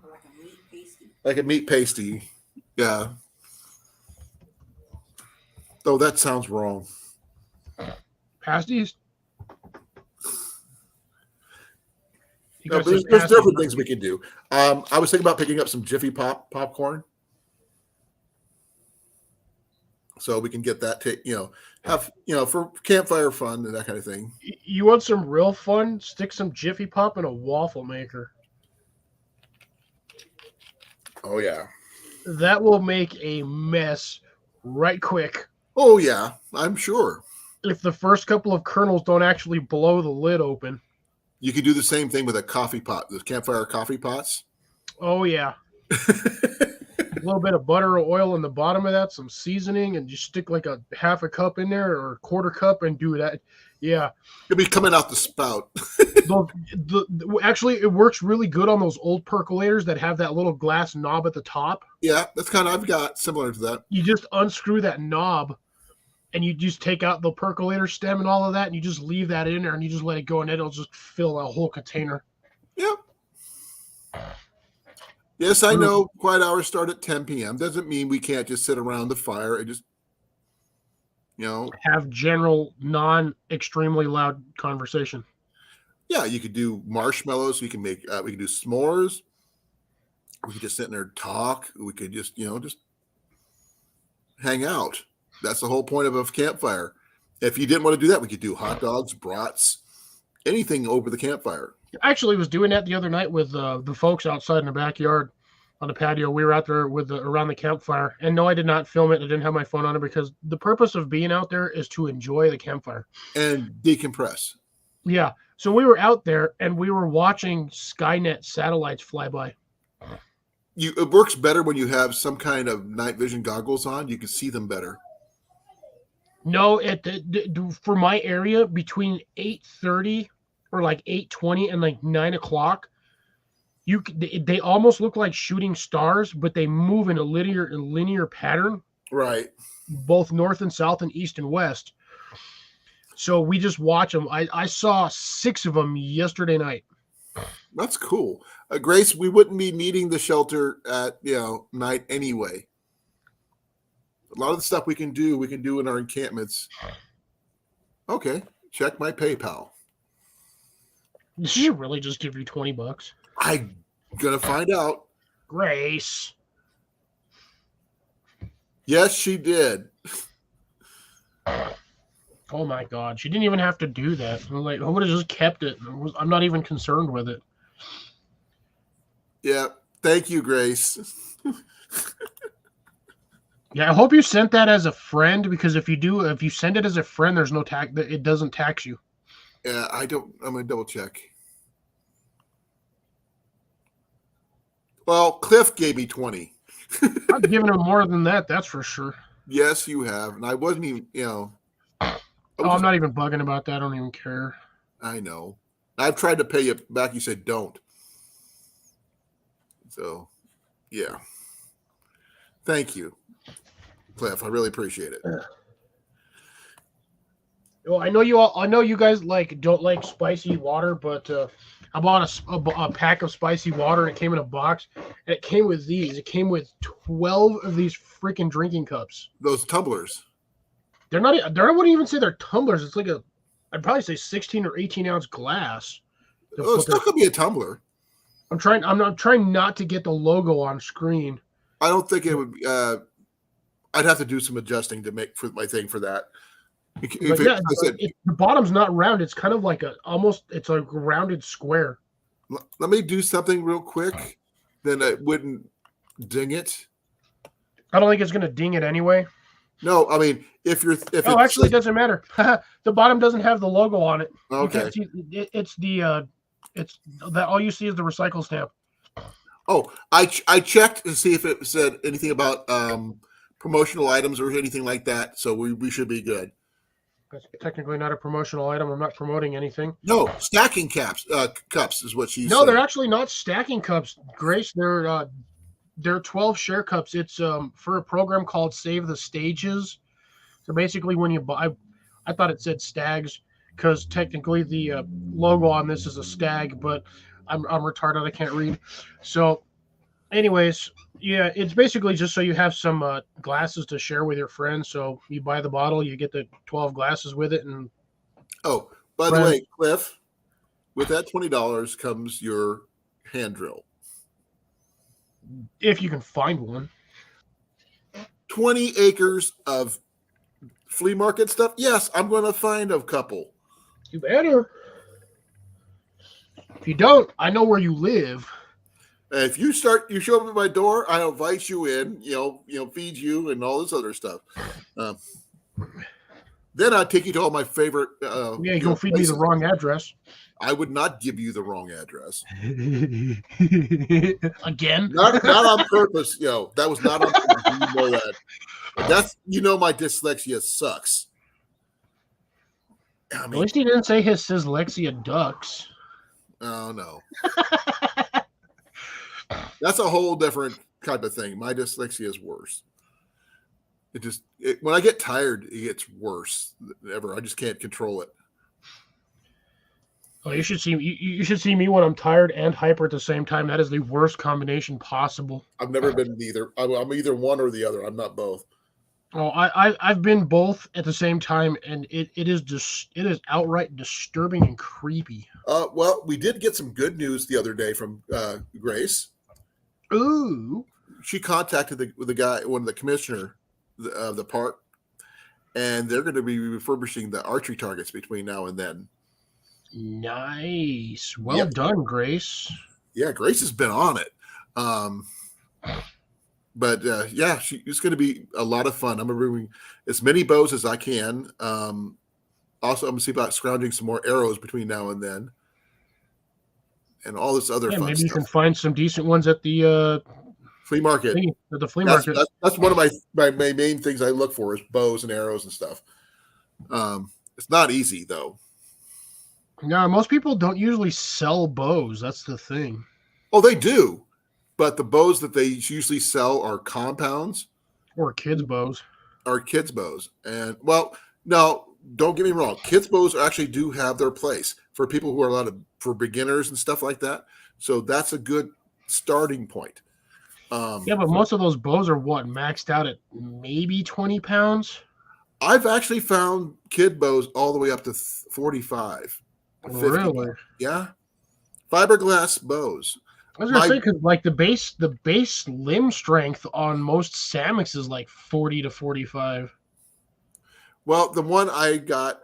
Like a meat pasty. Like a meat pasty. Yeah. Oh, that sounds wrong. Pasties? No, there's different things we can do. I was thinking about picking up some Jiffy popcorn. So we can get that, for campfire fun and that kind of thing. You want some real fun? Stick some Jiffy Pop in a waffle maker. Oh, yeah. That will make a mess right quick. Oh, yeah, I'm sure. If the first couple of kernels don't actually blow the lid open. You could do the same thing with a coffee pot, the campfire coffee pots. Oh, yeah. A little bit of butter or oil in the bottom of that, some seasoning, and just stick like a half a cup in there or a quarter cup and do that. Yeah. It'll be coming out the spout. Actually, it works really good on those old percolators that have that little glass knob at the top. Yeah, that's kind of, I've got similar to that. You just unscrew that knob and you just take out the percolator stem and all of that, and you just leave that in there and you just let it go, and it'll just fill a whole container. Yep. Yes, I know quiet hours start at 10 p.m. Doesn't mean we can't just sit around the fire and just, have general, non-extremely loud conversation. Yeah, you could do marshmallows. We can do s'mores. We could just sit in there and talk. We could just, just hang out. That's the whole point of a campfire. If you didn't want to do that, we could do hot dogs, brats, anything over the campfire. I actually was doing that the other night with the folks outside in the backyard on the patio. We were out there with around the campfire. And no, I did not film it. I didn't have my phone on it because the purpose of being out there is to enjoy the campfire. And decompress. Yeah. So we were out there and we were watching Skynet satellites fly by. It works better when you have some kind of night vision goggles on. You can see them better. No, for my area, between 8:30 or like 8:20 and like 9 o'clock, they almost look like shooting stars, but they move in a linear pattern. Right. Both north and south and east and west. So we just watch them. I saw 6 of them yesterday night. That's cool. Grace, we wouldn't be needing the shelter at night anyway. A lot of the stuff we can do in our encampments. Okay, check my PayPal. Did she really just give you $20? I'm gonna find out. Grace. Yes, she did. Oh my God, she didn't even have to do that. I'm like, I would have just kept it. I'm not even concerned with it. Yeah, thank you, Grace. Yeah, I hope you sent that as a friend because if you send it as a friend, there's no tax. It doesn't tax you. Yeah, I'm gonna double check. Well, Cliff gave me 20. I've given him more than that. That's for sure. Yes, you have, and I wasn't even. I'm not even bugging about that. I don't even care. I know. I've tried to pay you back. You said don't. So, yeah. Thank you, Cliff. I really appreciate it. Well, I know you guys don't like spicy water, but I bought a pack of spicy water and it came in a box and it came with these. It came with 12 of these freaking drinking cups. Those tumblers. I wouldn't even say they're tumblers. It's like I'd probably say 16 or 18 ounce glass. Oh, it still could be a tumbler. I'm trying not to get the logo on screen. I don't think it would. I'd have to do some adjusting to make for my thing for that. The bottom's not round. It's kind of like it's a rounded square. Let me do something real quick. Then it wouldn't ding it. I don't think it's going to ding it anyway. No, I mean actually, it doesn't matter. The bottom doesn't have the logo on it. Okay. It's that all you see is the recycle stamp. Oh, I checked to see if it said anything about promotional items or anything like that. So we should be good. That's technically not a promotional item. I'm not promoting anything. No, stacking cups is what she's. No, they're actually not stacking cups, Grace. They're 12 share cups. It's for a program called Save the Stages. So basically, when you buy, I thought it said stags because technically the logo on this is a stag, but I'm retarded. I can't read. So, anyways, yeah, it's basically just so you have some glasses to share with your friends. So you buy the bottle, you get the 12 glasses with it, and oh, by the way, Cliff, with that $20 comes your hand drill. If you can find one. 20 acres of flea market stuff. Yes, I'm going to find a couple. You better. If you don't, I know where you live. If you show up at my door, I invite you in. Feed you and all this other stuff. Then I take you to all my favorite. You gonna feed me the wrong address. I would not give you the wrong address. Again? Not on purpose. That was not on purpose. You know that. That's my dyslexia sucks. At least he didn't say his dyslexia ducks. Oh no. That's a whole different type of thing. My dyslexia is worse. When I get tired, it gets worse than ever. I just can't control it. Oh, you should see me when I'm tired and hyper at the same time. That is the worst combination possible. I've never been either. I'm either one or the other. I'm not both. Oh, I've been both at the same time, and it is outright disturbing and creepy. Well, we did get some good news the other day from Grace. Ooh. She contacted the guy, the commissioner of the park, and they're going to be refurbishing the archery targets between now and then. Nice. Well done, Grace. Yeah, Grace has been on it. But yeah, it's going to be a lot of fun. I'm going to bring as many bows as I can. Also, I'm going to see about scrounging some more arrows between now and then, and all this other fun maybe stuff. you can find some decent ones at the flea market. At the flea market. That's one of my main things I look for is bows and arrows and stuff. It's not easy though. No, most people don't usually sell bows. That's the thing. Oh, they do, but the bows that they usually sell are compounds or kids' bows. And well, no, don't get me wrong. Kids' bows actually do have their place for people who are for beginners and stuff like that. So that's a good starting point. Yeah, but most of those bows are maxed out at maybe 20 pounds. I've actually found kid bows all the way up to 45. 50. Really? Yeah. Fiberglass bows. I was gonna say because like the base limb strength on most Samics is like 40 to 45. Well, the one I got,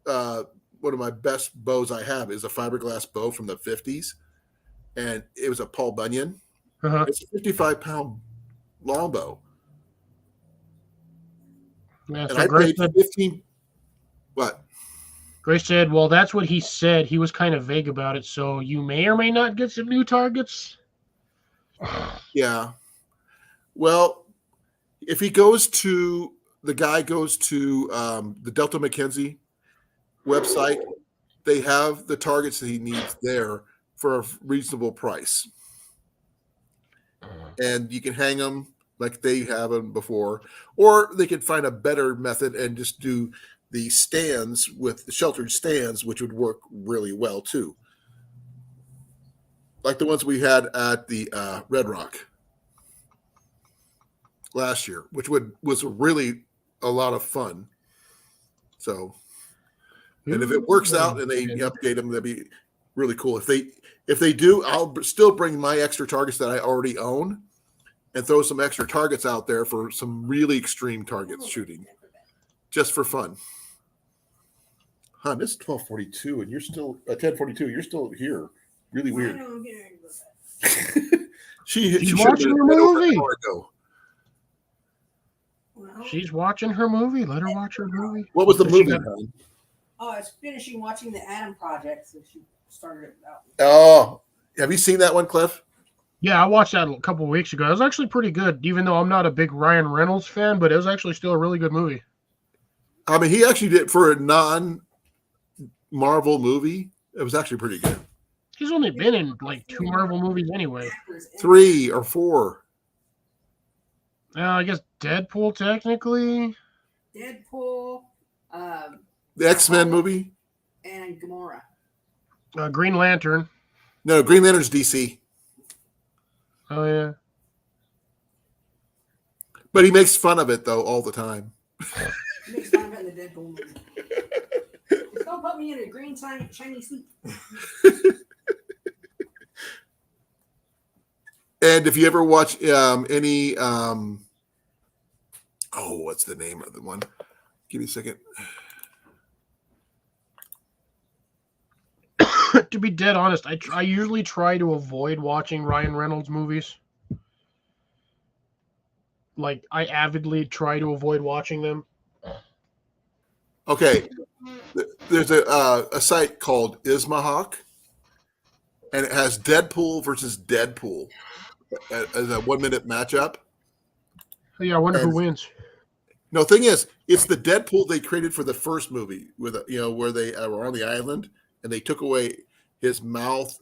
one of my best bows I have is a fiberglass bow from the 50s, and it was a Paul Bunyan. It's a 55-pound longbow. Yeah, and so I Grace paid 15. What? Grace said, well, that's what he said. He was kind of vague about it, so you may or may not get some new targets. Yeah. Well, if the guy goes to the Delta McKenzie website, they have the targets that he needs there for a reasonable price. And you can hang them like they have them before, or they could find a better method and just do the stands with the sheltered stands, which would work really well too. Like the ones we had at the Red Rock last year, which was really a lot of fun. So, and if it works out and they update them, that'd be really cool. If they do, I'll still bring my extra targets that I already own and throw some extra targets out there for some really extreme targets shooting, just for fun. This is 12:42, and you're still 10:42. You're still here. Really weird. She's watching her movie. Well, She's watching her movie. Let her watch her movie. What was the movie? I was finishing watching the Adam Project, so she started it out. Oh, have you seen that one, Cliff? Yeah, I watched that a couple of weeks ago. It was actually pretty good, even though I'm not a big Ryan Reynolds fan, but it was actually still a really good movie. I mean, he actually did for a non-Marvel movie. It was actually pretty good. He's only been in like 2 Marvel movies anyway. 3 or 4. I guess Deadpool technically. Deadpool, The X-Men movie. and Gamora. Green Lantern. No, Green Lantern's DC. Oh yeah. But he makes fun of it though all the time. He makes fun of it in the Deadpool movie. Just don't put me in a green shiny suit. And if you ever watch any what's the name of the one? Give me a second. To be dead honest, I usually try to avoid watching Ryan Reynolds movies. Like, I avidly try to avoid watching them. Okay, there's a site called Ismahawk, and it has Deadpool versus Deadpool as a 1-minute matchup. Oh, yeah, I wonder who wins. No, thing is, it's the Deadpool they created for the first movie, with where they were on the island and they took away his mouth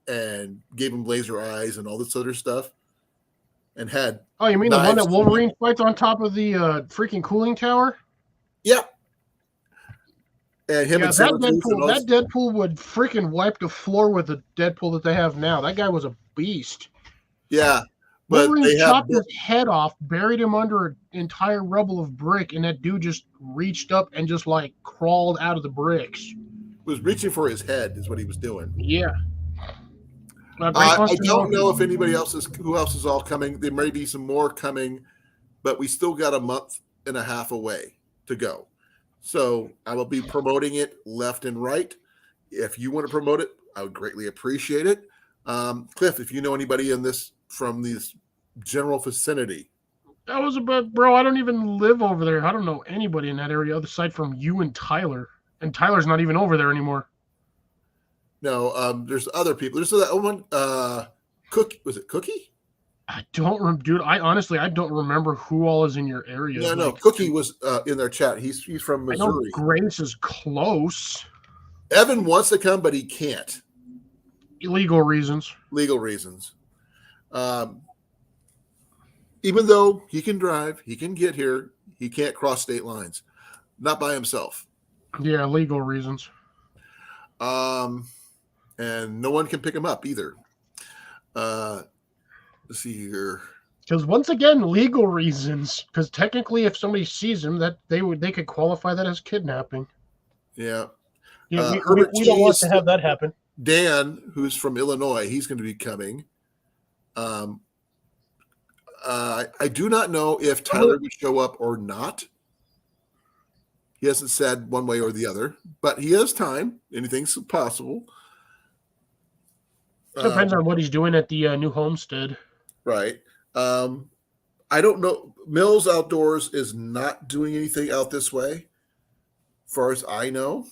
and gave him laser eyes and all this other stuff, and had. Oh, you mean the one that Wolverine fights on top of the freaking cooling tower? Yeah. And him and that Deadpool would freaking wipe the floor with the Deadpool that they have now. That guy was a beast. Yeah. But Wolverine chopped his head off, buried him under an entire rubble of brick, and that dude just reached up and just like crawled out of the bricks. Was reaching for his head is what he was doing. Yeah. I don't know if anybody else who else is all coming. There may be some more coming, but we still got a month and a half away to go. So I will be promoting it left and right. If you want to promote it, I would greatly appreciate it. Cliff, if you know anybody in this from this general vicinity. That was about, bro. I don't even live over there. I don't know anybody in that area aside from you and Tyler. And Tyler's not even over there anymore. No, there's other people. There's that one. Cookie, was it Cookie? I don't remember, dude. I don't remember who all is in your area. No, no. Cookie was in their chat. He's from I know Missouri. Grace is close. Evan wants to come, but he can't. Illegal reasons. Legal reasons. Even though he can drive, he can get here, he can't cross state lines. Not by himself. Yeah, legal reasons. And no one can pick him up either. Let's see here. Because once again, legal reasons. Because technically, if somebody sees him, that they could qualify that as kidnapping. Yeah. Yeah, we don't want to have that happen. Dan, who's from Illinois, he's going to be coming. I do not know if Tyler would show up or not. He hasn't said one way or the other, but he has time. Anything's possible. Depends on what he's doing at the new homestead. Right. I don't know. Mills Outdoors is not doing anything out this way, as far as I know.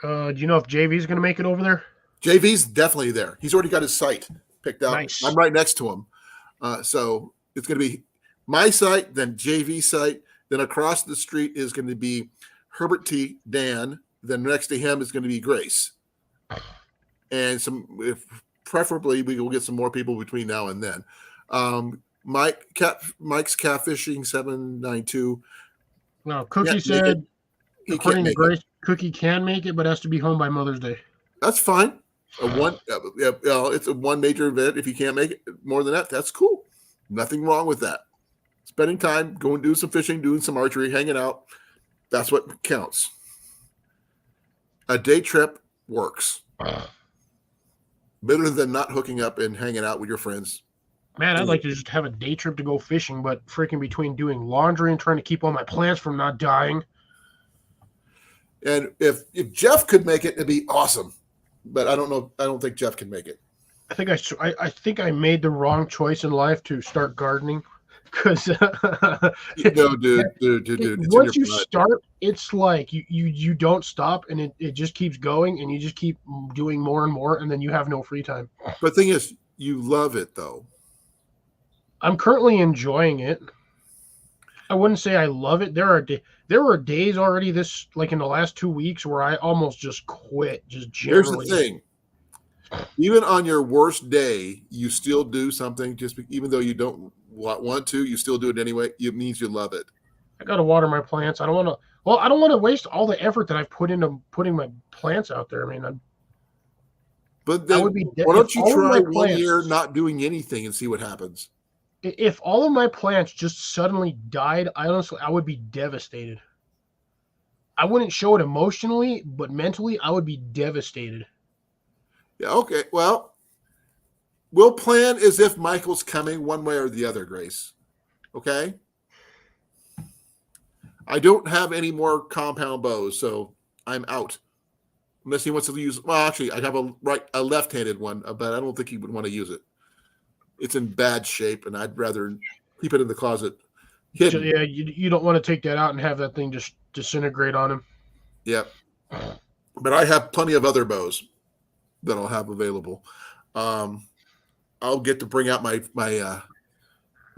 Do you know if JV's going to make it over there? JV's definitely there. He's already got his site picked out. Nice. I'm right next to him. So it's going to be my site, then JV site. Then across the street is going to be Herbert T. Dan. Then next to him is going to be Grace. And preferably we will get some more people between now and then. Mike's Catfishing 792. No, Cookie said, according to Grace, Cookie can make it, but has to be home by Mother's Day. That's fine. It's a one major event. If you can't make it more than that, that's cool. Nothing wrong with that. Spending time, going to do some fishing, doing some archery, hanging out. That's what counts. A day trip works. Better than not hooking up and hanging out with your friends. Man, I'd like to just have a day trip to go fishing, but freaking between doing laundry and trying to keep all my plants from not dying. And if Jeff could make it, it'd be awesome. But I don't know. I don't think Jeff can make it. I think I made the wrong choice in life to start gardening. Because no, dude. Once you start, it's like you don't stop, and it just keeps going, and you just keep doing more and more, and then you have no free time. But the thing is, you love it though. I'm currently enjoying it. I wouldn't say I love it. There were days already in the last 2 weeks where I almost just quit. Just generally. Here's the thing. Even on your worst day, you still do something. Even though you don't want to, you still do it anyway. It means you love it. I got to water my plants. I don't want to waste all the effort that I've put into putting my plants out there. I mean, but then, why don't you try 1 year not doing anything and see what happens? If all of my plants just suddenly died, I would be devastated. I wouldn't show it emotionally, but mentally, I would be devastated. Yeah, okay. Well, we'll plan as if Michael's coming one way or the other, Grace. Okay? I don't have any more compound bows, so I'm out. Unless he wants to use... Well, actually, I have a left-handed one, but I don't think he would want to use it. It's in bad shape, and I'd rather keep it in the closet hidden. Yeah, you don't want to take that out and have that thing just disintegrate on him. Yeah. But I have plenty of other bows that I'll have available. I'll get to bring out my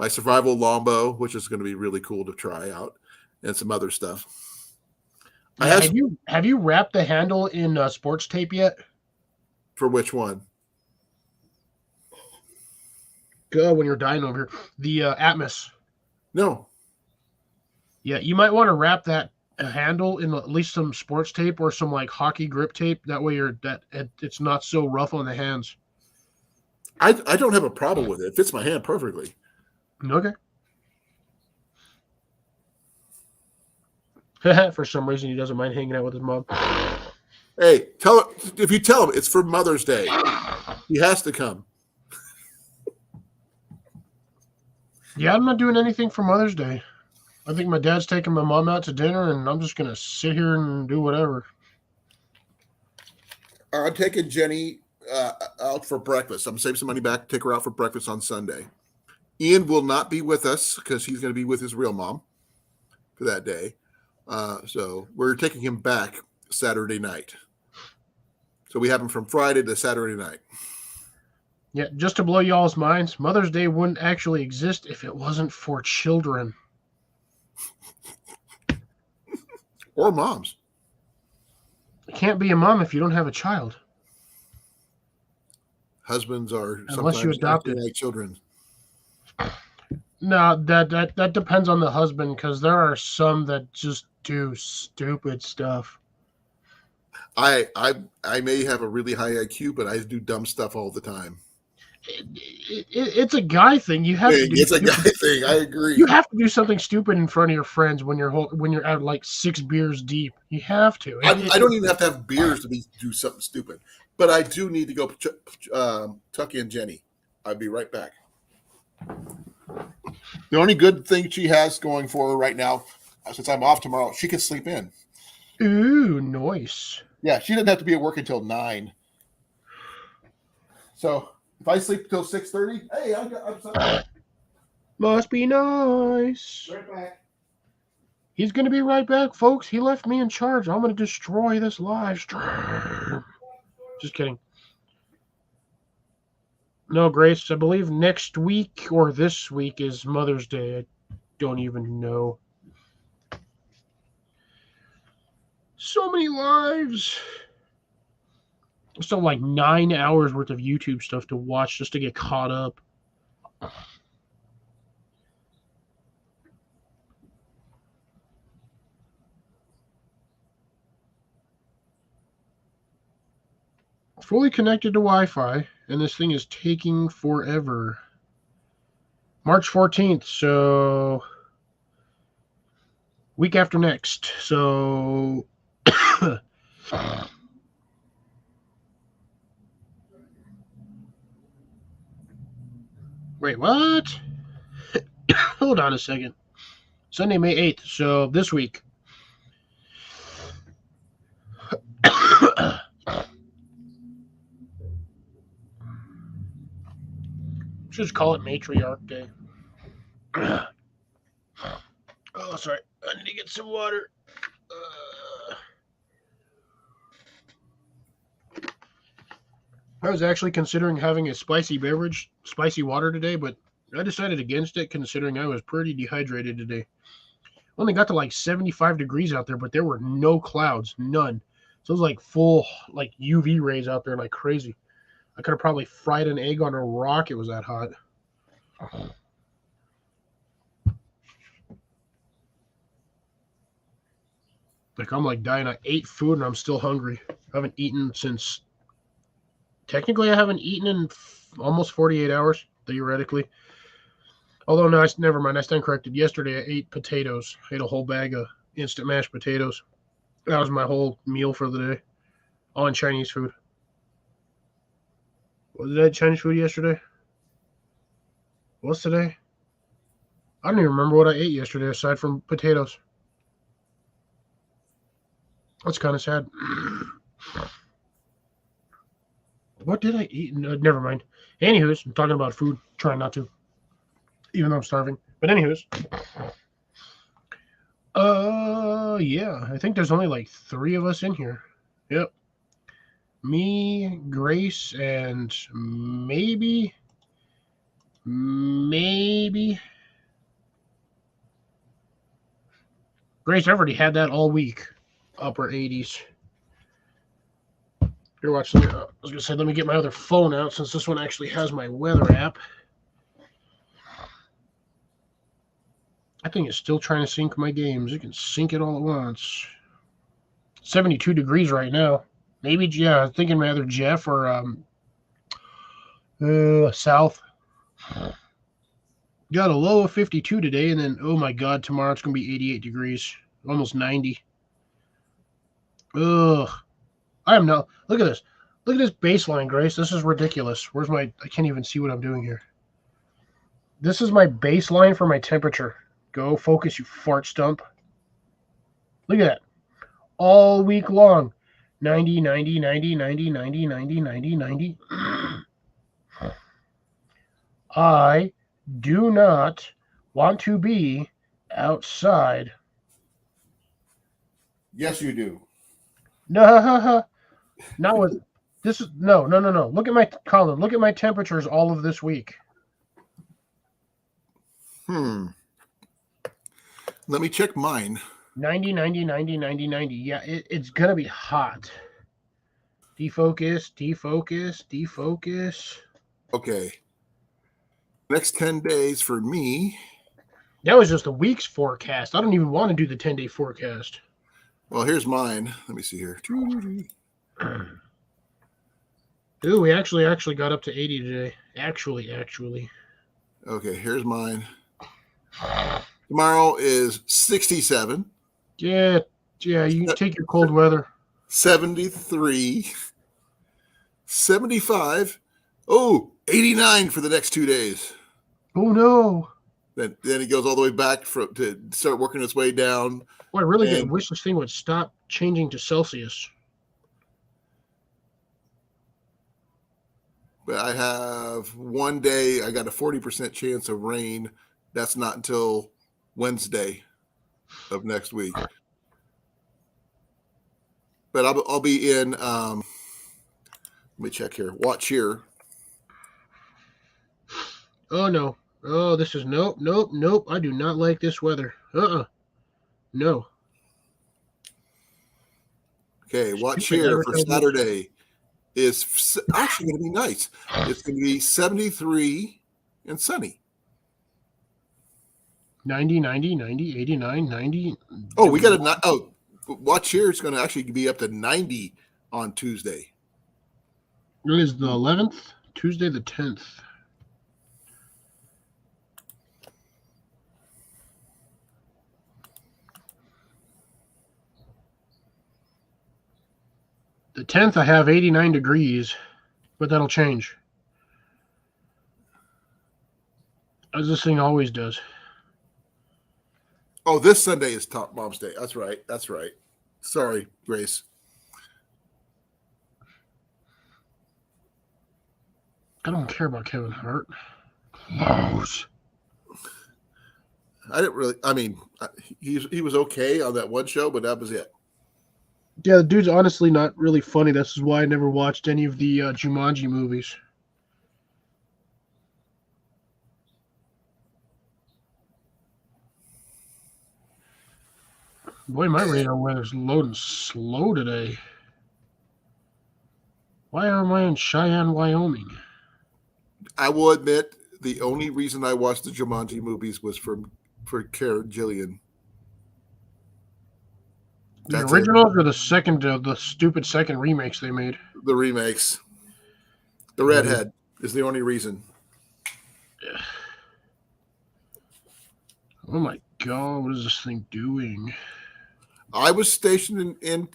survival longbow, which is going to be really cool to try out, and some other stuff. Have you wrapped the handle in sports tape yet? For which one? When you're dying over here, the Atmos. No. Yeah, you might want to wrap that handle in at least some sports tape or some like hockey grip tape. That way it's not so rough on the hands. I don't have a problem with it. It fits my hand perfectly. Okay. For some reason, he doesn't mind hanging out with his mom. Hey, if you tell him it's for Mother's Day, he has to come. Yeah, I'm not doing anything for Mother's Day. I think my dad's taking my mom out to dinner, and I'm just gonna sit here and do whatever. I'm taking Jenny out for breakfast. I'm saving some money back, take her out for breakfast on Sunday. Ian will not be with us because he's going to be with his real mom for that day. So we're taking him back Saturday night. So we have him from Friday to Saturday night. Yeah, just to blow y'all's minds, Mother's Day wouldn't actually exist if it wasn't for children. Or moms. You can't be a mom if you don't have a child. Husbands are Unless you adopted like children. No, that depends on the husband, because there are some that just do stupid stuff. I may have a really high IQ, but I do dumb stuff all the time. It's a guy thing. You have to do. It's a guy thing. I agree. You have to do something stupid in front of your friends when you're out like 6 beers deep. You have to. I don't even have to have beers to do something stupid, but I do need to go tuck in Jenny. I'll be right back. The only good thing she has going for her right now, since I'm off tomorrow, she can sleep in. Ooh, nice. Yeah, she doesn't have to be at work until 9. So if I sleep till 6:30, hey, I'm sorry. Must be nice. Right back. He's going to be right back, folks. He left me in charge. I'm going to destroy this live stream. Just kidding. No, Grace, I believe next week or this week is Mother's Day. I don't even know. So many lives. Still like 9 hours worth of YouTube stuff to watch just to get caught up. Fully connected to Wi-Fi, and this thing is taking forever. March 14th, so week after next. So wait, what? Hold on a second. Sunday, May 8th, so this week. Just call it Matriarch Day. Oh, sorry. I need to get some water. I was actually considering having a spicy water today, but I decided against it considering I was pretty dehydrated today. Only got to like 75 degrees out there, but there were no clouds, none. So it was like full like UV rays out there like crazy. I could have probably fried an egg on a rock. It was that hot. Like I'm like dying. I ate food and I'm still hungry. I haven't eaten since. Technically, I haven't eaten in almost 48 hours, theoretically. Although, no, never mind. I stand corrected. Yesterday, I ate potatoes. I ate a whole bag of instant mashed potatoes. That was my whole meal for the day. On Chinese food. Was that Chinese food yesterday? What's today? I don't even remember what I ate yesterday aside from potatoes. That's kind of sad. What did I eat? No, never mind. Anywho's, I'm talking about food. Trying not to. Even though I'm starving. But anywho's. Yeah. I think there's only like 3 of us in here. Yep. Me, Grace, and maybe Grace. I've already had that all week. Upper 80s. Here, watch. I was gonna say, let me get my other phone out since this one actually has my weather app. I think it's still trying to sync my games. It can sync it all at once. 72 degrees right now. Maybe, yeah, I'm thinking either Jeff or South. Got a low of 52 today, and then, oh my God, tomorrow it's going to be 88 degrees. Almost 90. Ugh. I am not. Look at this. Look at this baseline, Grace. This is ridiculous. Where's my... I can't even see what I'm doing here. This is my baseline for my temperature. Go focus, you fart stump. Look at that. All week long. 90, 90, 90, 90, 90, 90, 90, 90. I do not want to be outside. Yes, you do. No, not with this is no. Look at my Colin. Look at my temperatures all of this week. Let me check mine. 90, 90, 90, 90, 90. Yeah, it's gonna be hot. Defocus, defocus, defocus. Okay. Next 10 days for me. That was just a week's forecast. I don't even want to do the 10-day forecast. Well, here's mine. Let me see here. Ooh, we actually got up to 80 today. Actually. Okay, here's mine. Tomorrow is 67. Yeah, you take your cold weather. 73. 75. Oh, 89 for the next 2 days. Oh no. Then it goes all the way back to start working its way down. Boy, I really wish this thing would stop changing to Celsius. But I have one day, I got a 40% chance of rain. That's not until Wednesday of next week. But I'll be in, let me check here. Watch here. Oh no. Oh, this is nope. I do not like this weather. No. Okay, watch here for Saturday is actually going to be nice. It's going to be 73 and sunny. 90, 90, 90, 89, 90. Oh, we got a watch here. It's going to actually be up to 90 on Tuesday. It is the 11th, Tuesday the 10th. The 10th, I have 89 degrees, but that'll change. As this thing always does. Oh, this Sunday is Top Mom's Day. That's right. Sorry, Grace. I don't care about Kevin Hart. Close. I didn't really. I mean, he was okay on that one show, but that was it. Yeah, the dude's honestly not really funny. This is why I never watched any of the Jumanji movies. Boy, my radar weather's loading slow today. Why am I in Cheyenne, Wyoming? I will admit the only reason I watched the Jumanji movies was for Karen Gillian. The originals or the stupid second remakes they made? The remakes. The redhead is the only reason. Yeah. Oh my God, what is this thing doing? I was stationed in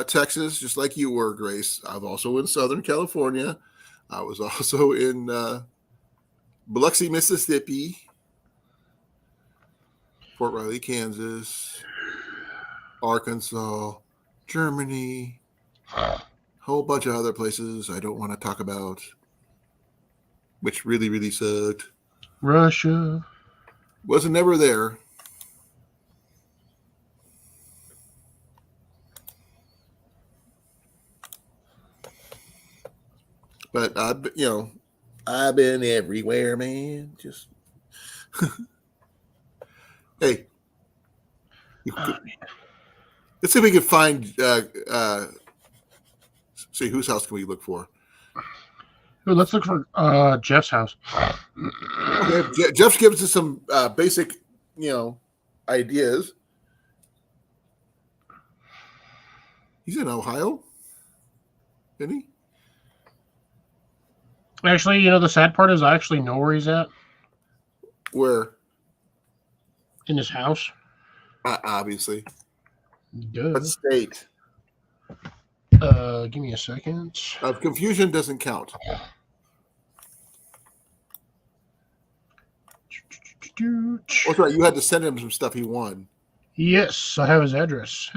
Texas, just like you were, Grace. I was also in Southern California. I was also in Biloxi, Mississippi, Fort Riley, Kansas, Arkansas, Germany, a whole bunch of other places I don't want to talk about, which really, really sucked. Russia. Wasn't never there. But I've been everywhere, man. Just hey, let's see if we can find. See whose house can we look for? Ooh, let's look for Jeff's house. Okay, Jeff gives us some basic, ideas. He's in Ohio, isn't he? Actually, the sad part is I actually know where he's at. Where? In his house. Obviously. Duh. What state? Give me a second. Confusion doesn't count. Oh, sorry, you had to send him some stuff he won. Yes, I have his address.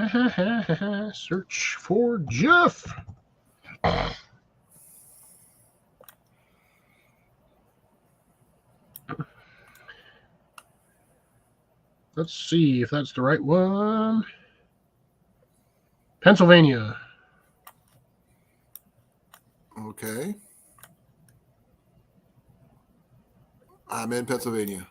Search for Jeff. Let's see if that's the right one. Pennsylvania. Okay. I'm in Pennsylvania.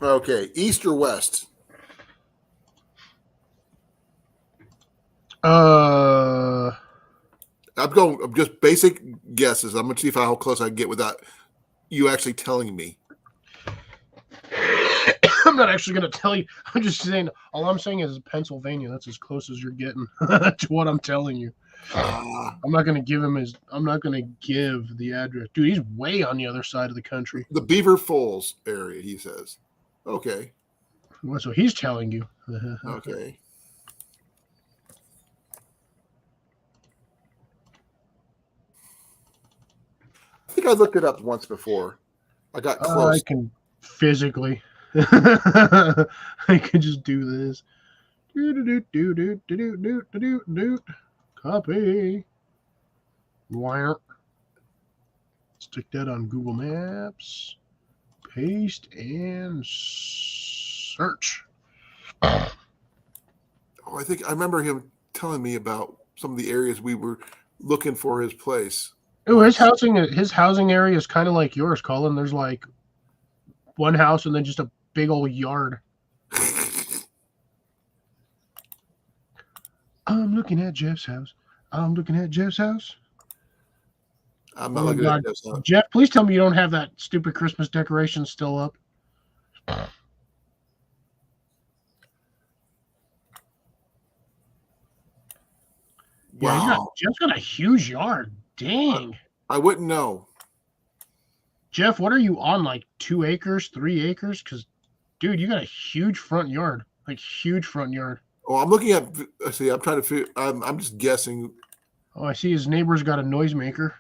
Okay, east or west? I'm just basic guesses. I'm gonna see how close I can get without you actually telling me. I'm not actually going to tell you. I'm just saying, all I'm saying is Pennsylvania. That's as close as you're getting to what I'm telling you. I'm not going to give him I'm not going to give the address. Dude, he's way on the other side of the country. The Beaver Falls area, he says. Okay. That's what he's telling you. Okay. I think I looked it up once before. I got close. I can physically. I can just do this. Copy. Wire. Stick that on Google Maps. Paste and search. Oh, I think I remember him telling me about some of the areas we were looking for his place. Oh, his housing area is kind of like yours, Colin. There's like one house and then just a big old yard. I'm looking at Jeff's house. I'm looking at Jeff's house. I'm not looking at this. Jeff, please tell me you don't have that stupid Christmas decoration still up. Wow. Yeah, Jeff's got a huge yard. Dang. I wouldn't know. Jeff, what are you on? Like 2 acres, 3 acres? Because, dude, you got a huge front yard. Like, huge front yard. Oh, I'm looking at. See, I'm trying to figure. I'm just guessing. Oh, I see his neighbor's got a noisemaker.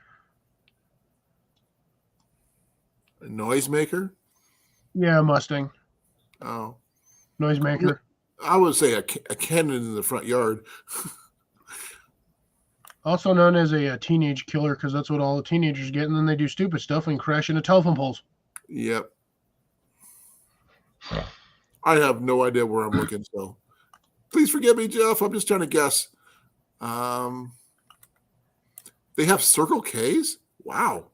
A noisemaker? Yeah, Mustang. Oh, Noisemaker. I would say a cannon in the front yard. Also known as a teenage killer, because that's what all the teenagers get, and then they do stupid stuff and crash into telephone poles. Yep. I have no idea where I'm looking, so please forgive me, Jeff. I'm just trying to guess. They have Circle K's? Wow.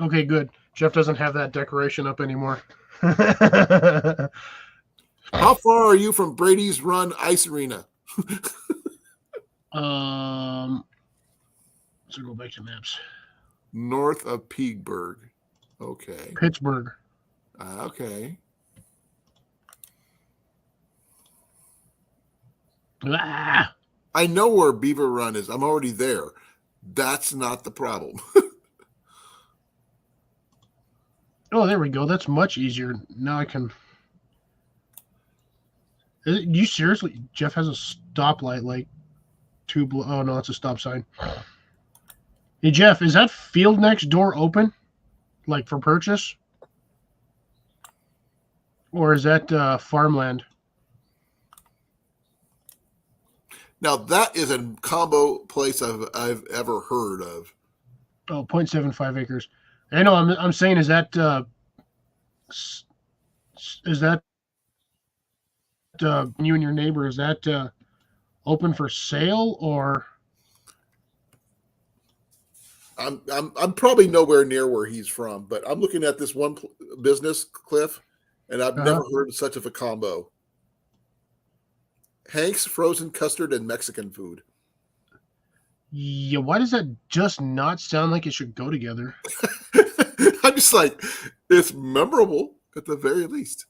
Okay, good. Jeff doesn't have that decoration up anymore. How far are you from Brady's Run Ice Arena? Let's go back to maps. North of Petersburg. Okay. Pittsburgh. Okay. Ah! I know where Beaver Run is. I'm already there. That's not the problem. Oh, there we go. That's much easier. Now I can. You seriously? Jeff has a stoplight like oh no, it's a stop sign. Hey Jeff, is that field next door open, like for purchase, or is that farmland? Now that is a combo place I've ever heard of. Oh, 0.75 acres. I know. I'm saying, is that you and your neighbor, is that open for sale, or? I'm probably nowhere near where he's from, but I'm looking at this one business, Cliff, and I've never heard of such of a combo. Hank's frozen custard and Mexican food. Yeah, why does that just not sound like it should go together? I'm just like, it's memorable at the very least.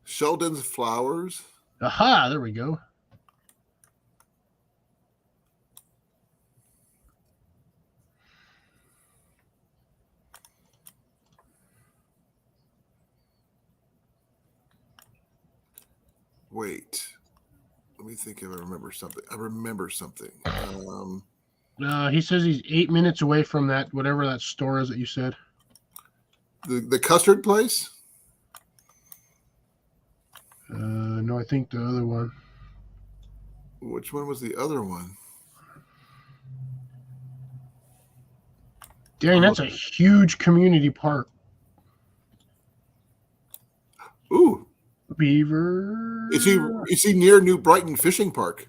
Sheldon's Flowers. Aha, there we go. Wait. Let me think if I remember something. I remember something. He says he's 8 minutes away from that, whatever that store is that you said. The custard place? No, I think the other one. Which one was the other one? Dang, that's a huge community park. Ooh. Beaver. Is he near New Brighton Fishing Park?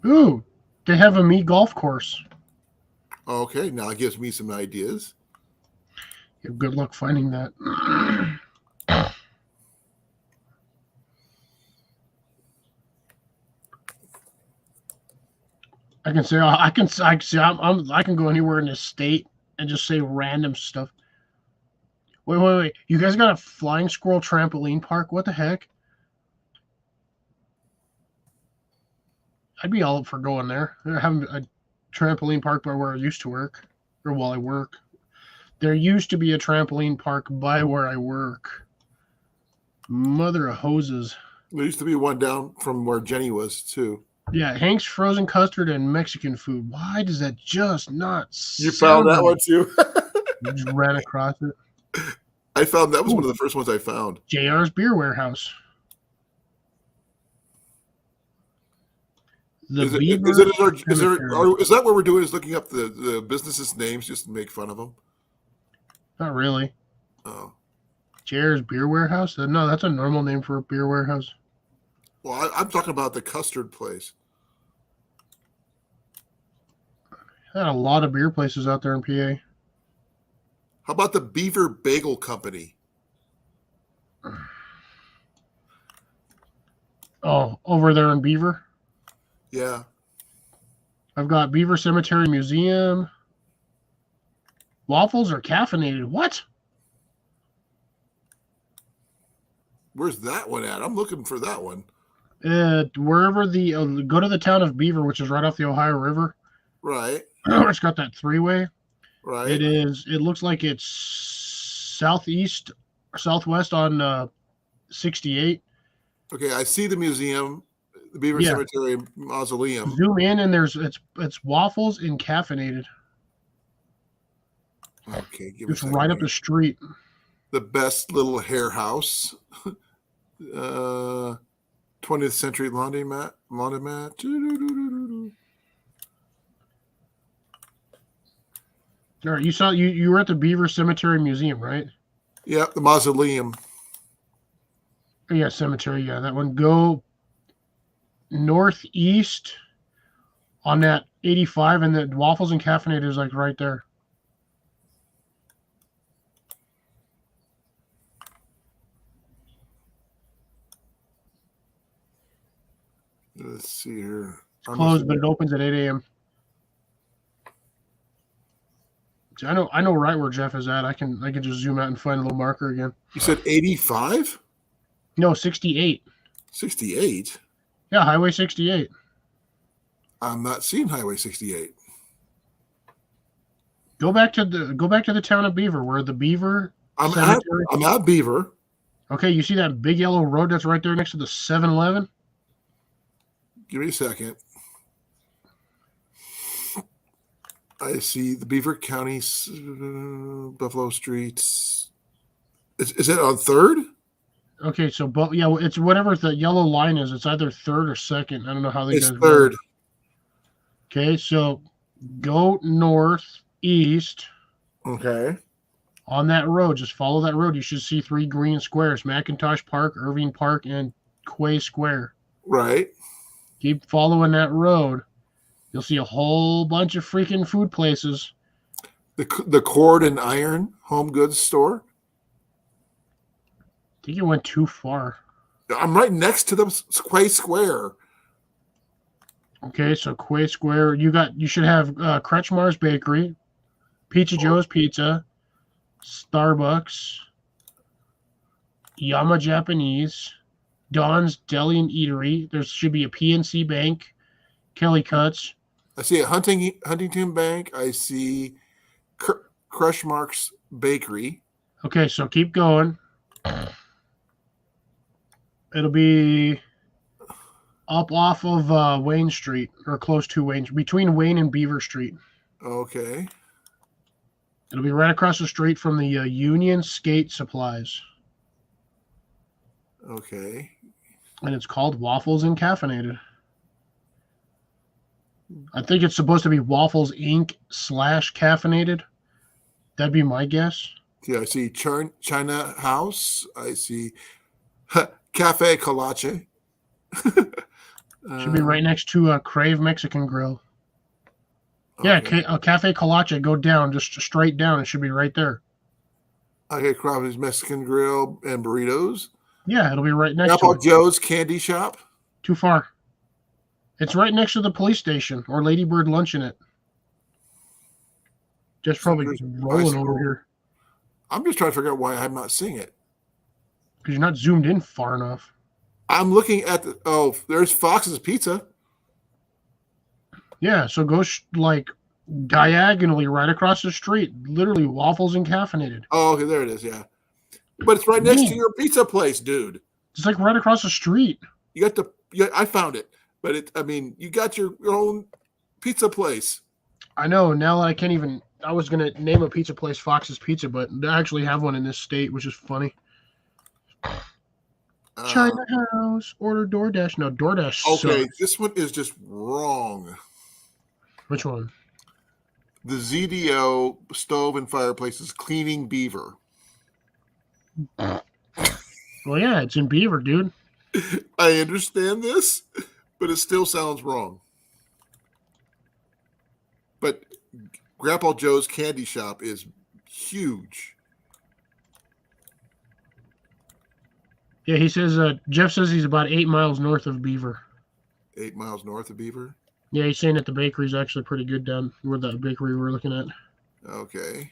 Ooh, they have a me golf course. Okay, now it gives me some ideas. You have good luck finding that. I can say I can go anywhere in this state and just say random stuff. Wait. You guys got a flying squirrel trampoline park? What the heck? I'd be all up for going there. They're having a trampoline park by where I used to work, or while I work. There used to be a trampoline park by where I work. Mother of hoses. There used to be one down from where Jenny was, too. Yeah, Hank's frozen custard and Mexican food. Why does that just not You found that right? one, too? You just ran across it. I found that was one of the first ones I found. JR's Beer Warehouse. Is that what we're doing? Is looking up the businesses' names just to make fun of them? Not really. Oh, JR's Beer Warehouse? No, that's a normal name for a beer warehouse. well, I'm talking about the custard place. Had a lot of beer places out there in PA. How about the Beaver Bagel Company? Oh, over there in Beaver? Yeah. I've got Beaver Cemetery Museum. Waffles are caffeinated. What? Where's that one at? I'm looking for that one. Wherever go to the town of Beaver, which is right off the Ohio River. Right. It's got that three-way. Right. It looks like it's southwest on 68. Okay, I see the museum, the Beaver Cemetery Mausoleum. Zoom in and it's waffles and caffeinated. Okay, give me It's right up the street. The best little hair house. 20th century laundromat. All right, you were at the Beaver Cemetery Museum, right? Yeah, the mausoleum. Yeah, cemetery. Yeah, that one. Go northeast on that 85, and the waffles and caffeinated is like right there. Let's see here. It's closed, but it opens at 8 a.m. See, I know right where Jeff is at. I can just zoom out and find a little marker again. You said 85? No, 68. 68? Yeah, Highway 68. I'm not seeing Highway 68. Go back to the town of Beaver, where the Beaver I'm Cemetery. at Beaver. Okay, you see that big yellow road that's right there next to the 7-Eleven? Give me a second. I see the Beaver County, Buffalo Streets. Is it on 3rd? Okay, so it's whatever the yellow line is. It's either 3rd or 2nd. I don't know how they. It's 3rd. Okay, so go northeast. Okay. On that road, just follow that road. You should see 3 green squares: McIntosh Park, Irving Park, and Quay Square. Right. Keep following that road. You'll see a whole bunch of freaking food places. The Cord and Iron Home Goods Store. I think you went too far. I'm right next to the Quay Square. Okay, so Quay Square. You should have Kretschmar's Bakery, Pizza Joe's Pizza, Starbucks, Yama Japanese, Don's Deli and Eatery. There should be a PNC Bank, Kelly Cuts. I see a Huntington Bank. I see Crushmark's Bakery. Okay, so keep going. It'll be up off of Wayne Street, or close to Wayne, between Wayne and Beaver Street. Okay. It'll be right across the street from the Union Skate Supplies. Okay. And it's called Waffles and Caffeinated. I think it's supposed to be Waffles Inc. / Caffeinated. That'd be my guess. Yeah, I see China House. I see Cafe Colache. Should be right next to Crave Mexican Grill. Yeah, okay. Cafe Colache. Go down, just straight down. It should be right there. Okay, Crawford's Mexican Grill and Burritos. Yeah, it'll be right next Apple to it. Joe's Candy Shop. Too far. It's right next to the police station or Ladybird Luncheonette. Just probably rolling over here. I'm just trying to figure out why I'm not seeing it. Because you're not zoomed in far enough. I'm looking at there's Fox's Pizza. Yeah, so go like diagonally right across the street. Literally Waffles and Caffeinated. Oh, okay, there it is, yeah. But it's right next to your pizza place, dude. It's like right across the street. I found it. But you got your own pizza place. I know, now I can't even. I was going to name a pizza place Fox's Pizza, but they actually have one in this state, which is funny. China House, order DoorDash. No, DoorDash Okay, sucks. this one is just wrong. Which one? The ZDO Stove and Fireplaces Cleaning Beaver. Well, yeah, it's in Beaver, dude. I understand this, but it still sounds wrong. But Grandpa Joe's Candy Shop is huge. Yeah, he says, Jeff says he's about 8 miles north of Beaver. 8 miles north of Beaver? Yeah, he's saying that the bakery's actually pretty good down where that bakery we're looking at. Okay.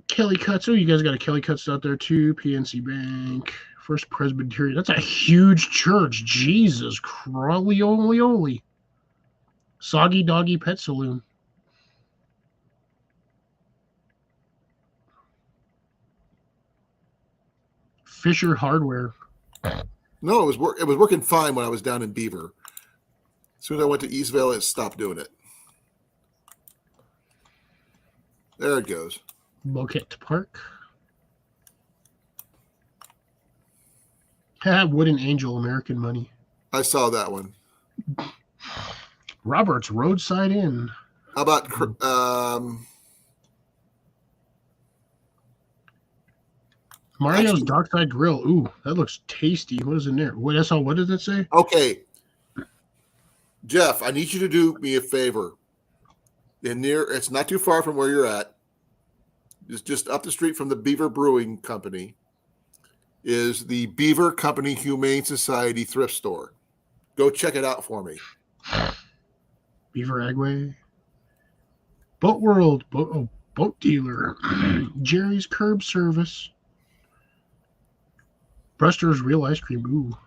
Kelly Cuts. Oh, you guys got a Kelly Cuts out there too. PNC Bank. First Presbyterian. That's a huge church. Jesus. Crawly. Soggy Doggy Pet Saloon. Fisher Hardware. No, it was working fine when I was down in Beaver. As soon as I went to Eastvale, it stopped doing it. There it goes. Bouquet Park. Wooden Angel, American Money. I saw that one. Robert's Roadside Inn. How about Mario's Darkside Grill. Ooh, that looks tasty. What is in there? What does it say? Okay. Jeff, I need you to do me a favor. It's not too far from where you're at. It's just up the street from the Beaver Brewing Company is the Beaver Company Humane Society thrift store. Go check it out for me. Beaver Agway. Boat World. Boat Dealer. Jerry's Curb Service. Bruster's Real Ice Cream. Ooh.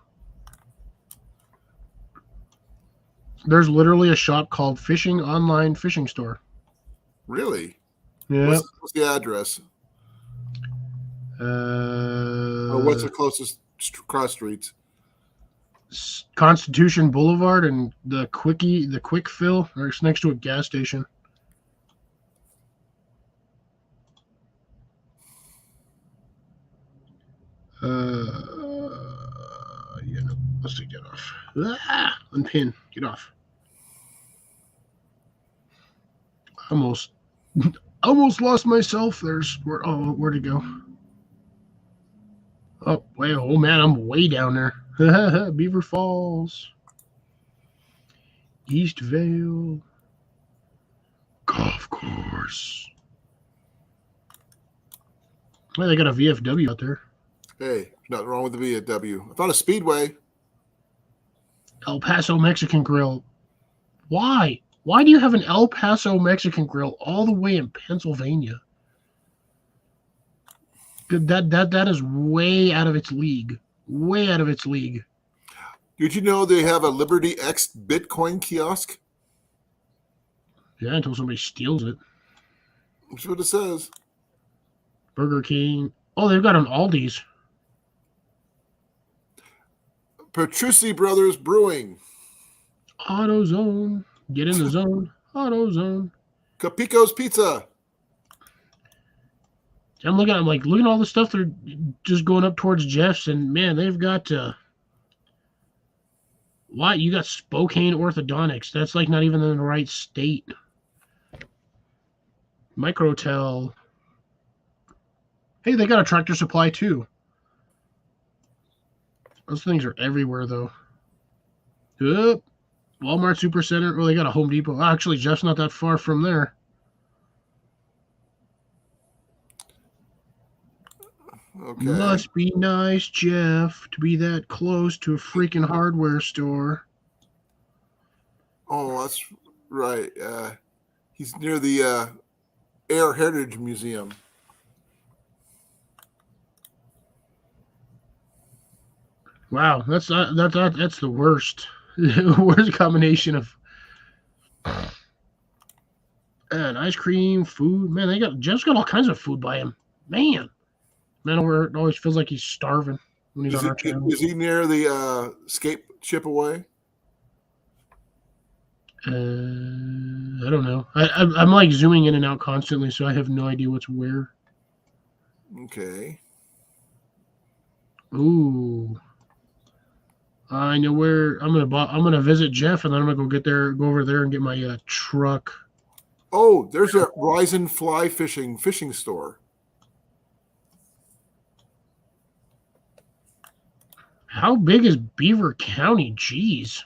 There's literally a shop called Fishing Online Fishing Store. Really? Yeah. What's the address? Or what's the closest cross streets? Constitution Boulevard and the Quick Fill, or it's next to a gas station. Yeah, no, let's take that off. Unpin, get off. Almost lost myself. Where'd it go? Oh man, I'm way down there. Beaver Falls, East Vale, golf course. Well, they got a VFW out there. Hey, nothing wrong with the VFW. I found a Speedway. El Paso Mexican Grill. Why? Why do you have an El Paso Mexican Grill all the way in Pennsylvania? That is way out of its league. Way out of its league. Did you know they have a Liberty X Bitcoin kiosk? Yeah, until somebody steals it. That's what it says. Burger King. Oh, they've got an Aldi's. Petrucci Brothers Brewing. AutoZone. Get in the zone. AutoZone. Capico's Pizza. I'm looking at all the stuff they're just going up towards Jeff's, and man, they've got what? You got Spokane Orthodontics. That's like not even in the right state. Microtel. Hey, they got a Tractor Supply too. Those things are everywhere though. Walmart Supercenter. Well, they got a Home Depot. Actually, Jeff's not that far from there. Okay. Must be nice, Jeff, to be that close to a freaking hardware store. Oh, that's right. He's near the Air Heritage Museum. Wow, that's the worst. Worst combination of and ice cream, food. Man, Jeff's got all kinds of food by him. Man, it always feels like he's starving when he's on our channel. Is he near the skate chip away? I don't know. I'm like zooming in and out constantly, so I have no idea what's where. Okay. Ooh. I know where I'm gonna visit Jeff, and then I'm gonna go over there and get my truck. Oh, there's a Ryzen Fly fishing store. How big is Beaver County? Jeez.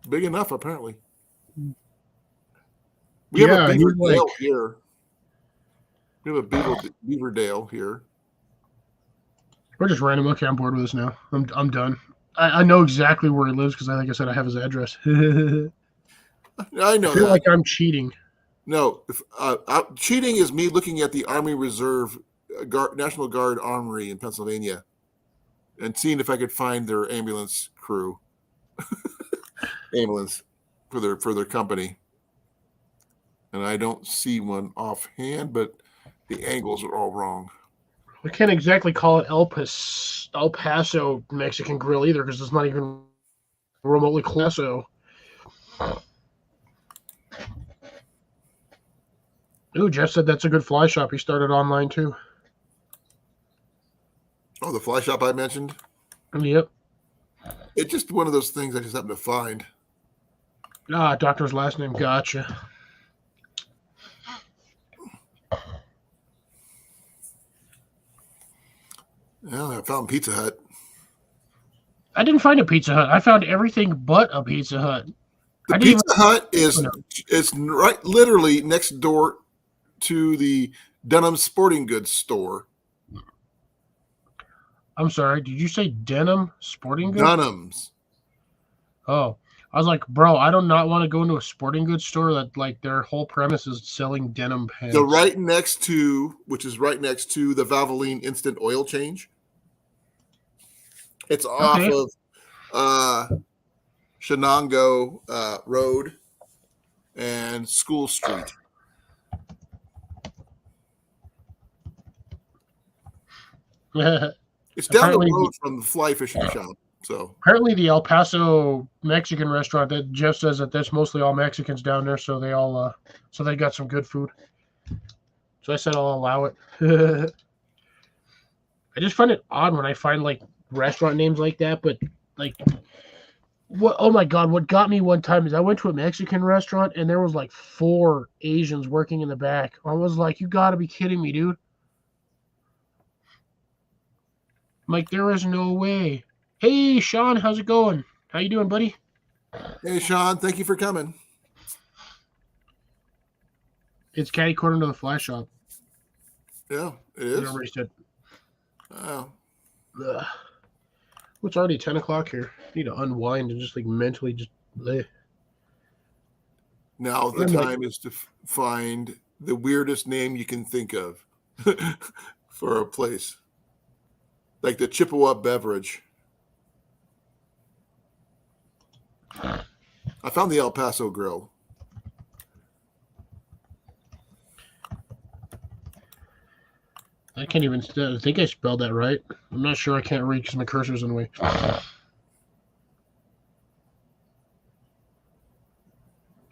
Big enough, apparently. We have a Beaverdale here. We have a Beaverdale here. We're just random. Okay, I'm bored with this now. I'm done. I know exactly where he lives because, like I said, I have his address. I know I feel like I'm cheating. No, cheating is me looking at the Army Reserve National Guard Armory in Pennsylvania and seeing if I could find their ambulance crew, ambulance for their company. And I don't see one offhand, but the angles are all wrong. We can't exactly call it El Paso Mexican Grill either because it's not even remotely close. Ooh, Jeff said that's a good fly shop. He started online too. Oh, the fly shop I mentioned? Yep. It's just one of those things I just happen to find. Doctor's last name. Gotcha. Yeah, I found Pizza Hut. I didn't find a Pizza Hut. I found everything but a Pizza Hut. The Pizza Hut is right, literally next door to the Denim Sporting Goods store. I'm sorry. Did you say Denim Sporting Goods? Dunham's. Oh, I was like, bro, I do not want to go into a sporting goods store that like their whole premise is selling denim pants. The right next to the Valvoline Instant Oil Change. It's off of Shenango Road and School Street. It's down the road from the fly fishing shop. So apparently the El Paso Mexican restaurant that Jeff says that that's mostly all Mexicans down there, so they all so they got some good food. So I said I'll allow it. I just find it odd when I find like restaurant names like that, but like what oh my god, what got me one time is I went to a Mexican restaurant and there was like 4 Asians working in the back. I was like, you gotta be kidding me, dude. I'm like, there is no way. Hey, Sean, how's it going? How you doing, buddy? Hey, Sean, thank you for coming. It's catty corner to the fly shop. Yeah, it is. Whatever he said. Oh. Ugh. It's already 10 o'clock here. I need to unwind and just like mentally just bleh. Now the time is to find the weirdest name you can think of for a place. Like the Chippewa beverage. I found the El Paso Grill. I can't even. I think I spelled that right. I'm not sure. I can't read because my cursor's in the way.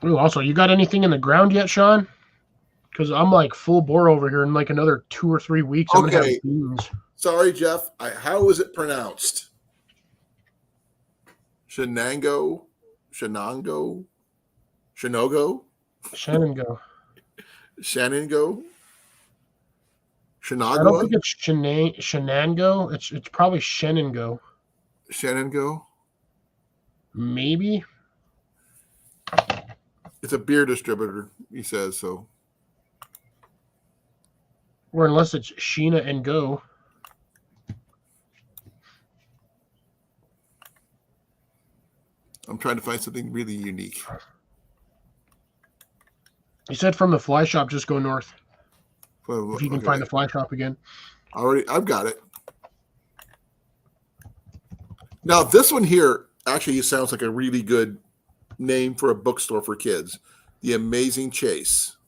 Ooh, also, you got anything in the ground yet, Sean? Because I'm like full bore over here in like another 2 or 3 weeks. I'm gonna have beans. Sorry, Jeff. How is it pronounced? Shenango? Shinogo? Shenango. Shenango? I don't think Shenagua? it's Shenango. It's probably Shenango. Shenango? Maybe. It's a beer distributor, he says so. Or unless it's Sheena and Go. I'm trying to find something really unique. He said from the fly shop, just go north. Well, If you can find the fly shop again. I've got it. Now, this one here actually sounds like a really good name for a bookstore for kids. The Amazing Chase.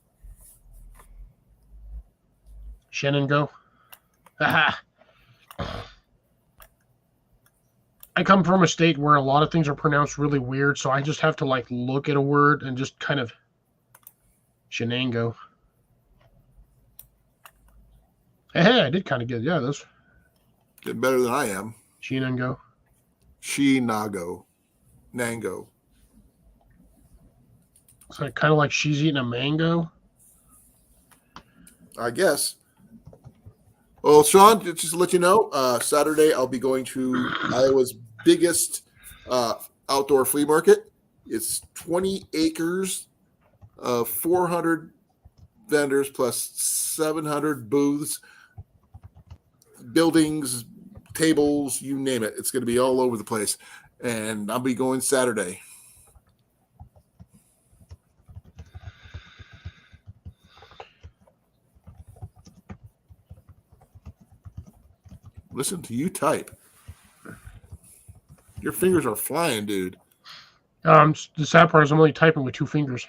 Shenango. Aha. I come from a state where a lot of things are pronounced really weird, so I just have to like look at a word and just kind of Shenango. Hey, I did kind of get it. Yeah, this Getting better than I am. Shenango. Shinago. Nango. It's like, kind of like she's eating a mango. I guess. Well, Sean, just to let you know, Saturday I'll be going to Iowa's biggest outdoor flea market. It's 20 acres of 400 vendors plus 700 booths, buildings, tables, you name it. It's going to be all over the place. And I'll be going Saturday. Listen to you type. Your fingers are flying, dude. The sad part is I'm only typing with 2 fingers.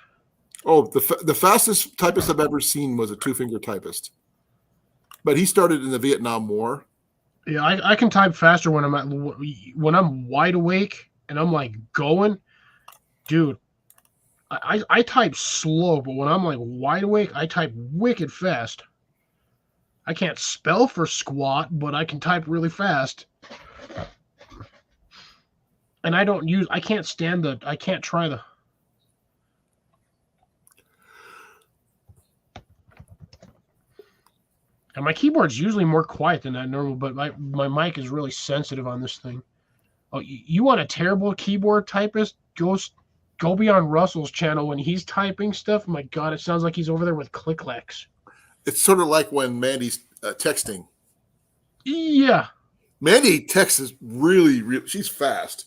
Oh, the fastest typist I've ever seen was a 2-finger typist. But he started in the Vietnam War. Yeah, I can type faster when I'm wide awake and I'm like going, dude. I type slow, but when I'm like wide awake, I type wicked fast. I can't spell for squat, but I can type really fast. And I can't try the. And my keyboard's usually more quiet than that normal, but my mic is really sensitive on this thing. Oh, you want a terrible keyboard typist? Go be on Russell's channel when he's typing stuff. My God, it sounds like he's over there with Clicklex. It's sort of like when Mandy's texting. Yeah. Mandy texts really, she's fast.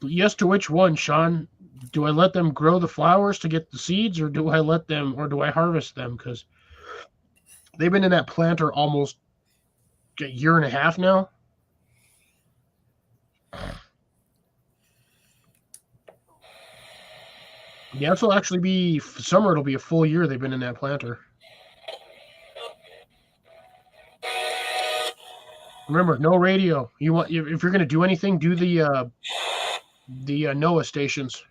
Yes to which one, Sean? Do I let them grow the flowers to get the seeds, or do I harvest them? Because they've been in that planter almost a year and a half now. Yeah, this will actually be summer. It'll be a full year they've been in that planter. Remember, no radio. If you're going to do anything, do the NOAA stations.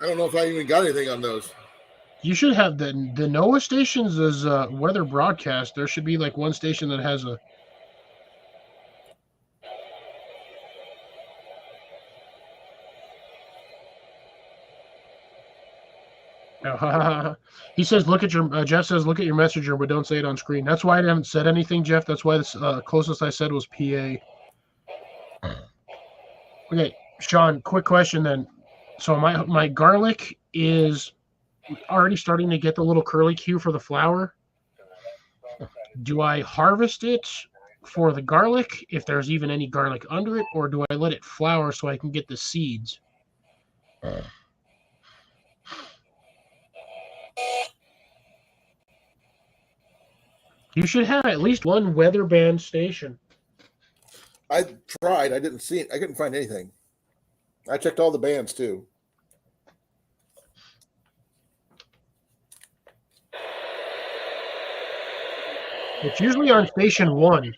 I don't know if I even got anything on those. You should have the NOAA stations as weather broadcast. There should be like one station that has a. He says, "Look at your." Jeff says, "Look at your messenger, but don't say it on screen." That's why I haven't said anything, Jeff. That's why the closest I said was PA. Okay, Sean. Quick question then. So my garlic is already starting to get the little curly Q for the flower. Do I harvest it for the garlic, if there's even any garlic under it, or do I let it flower so I can get the seeds? You should have at least one weather band station. I tried. I didn't see it. I couldn't find anything. I checked all the bands too. It's usually on station 1.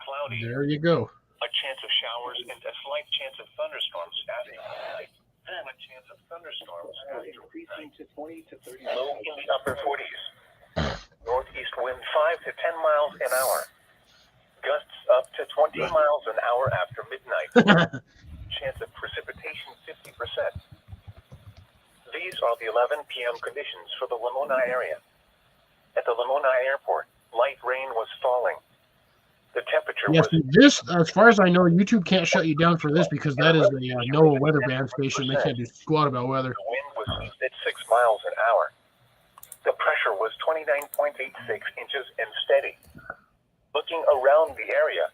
Cloudy. There you go. A chance of showers and a slight chance of thunderstorms after midnight. Then a chance of thunderstorms after increasing to 20 to 30. Low in the upper 40s. Northeast wind 5 to 10 miles an hour. Gusts up to 20 miles an hour after midnight. Chance of precipitation 50%. These are the 11 p.m. conditions for the Lamoni area. At the Lamoni airport, light rain was falling. The temperature Yes, was this, as far as I know, YouTube can't shut you down for this because that is a NOAA weather band station. They can't do squat about weather. The wind was at 6 miles an hour. The pressure was 29.86 inches and steady. Looking around the area,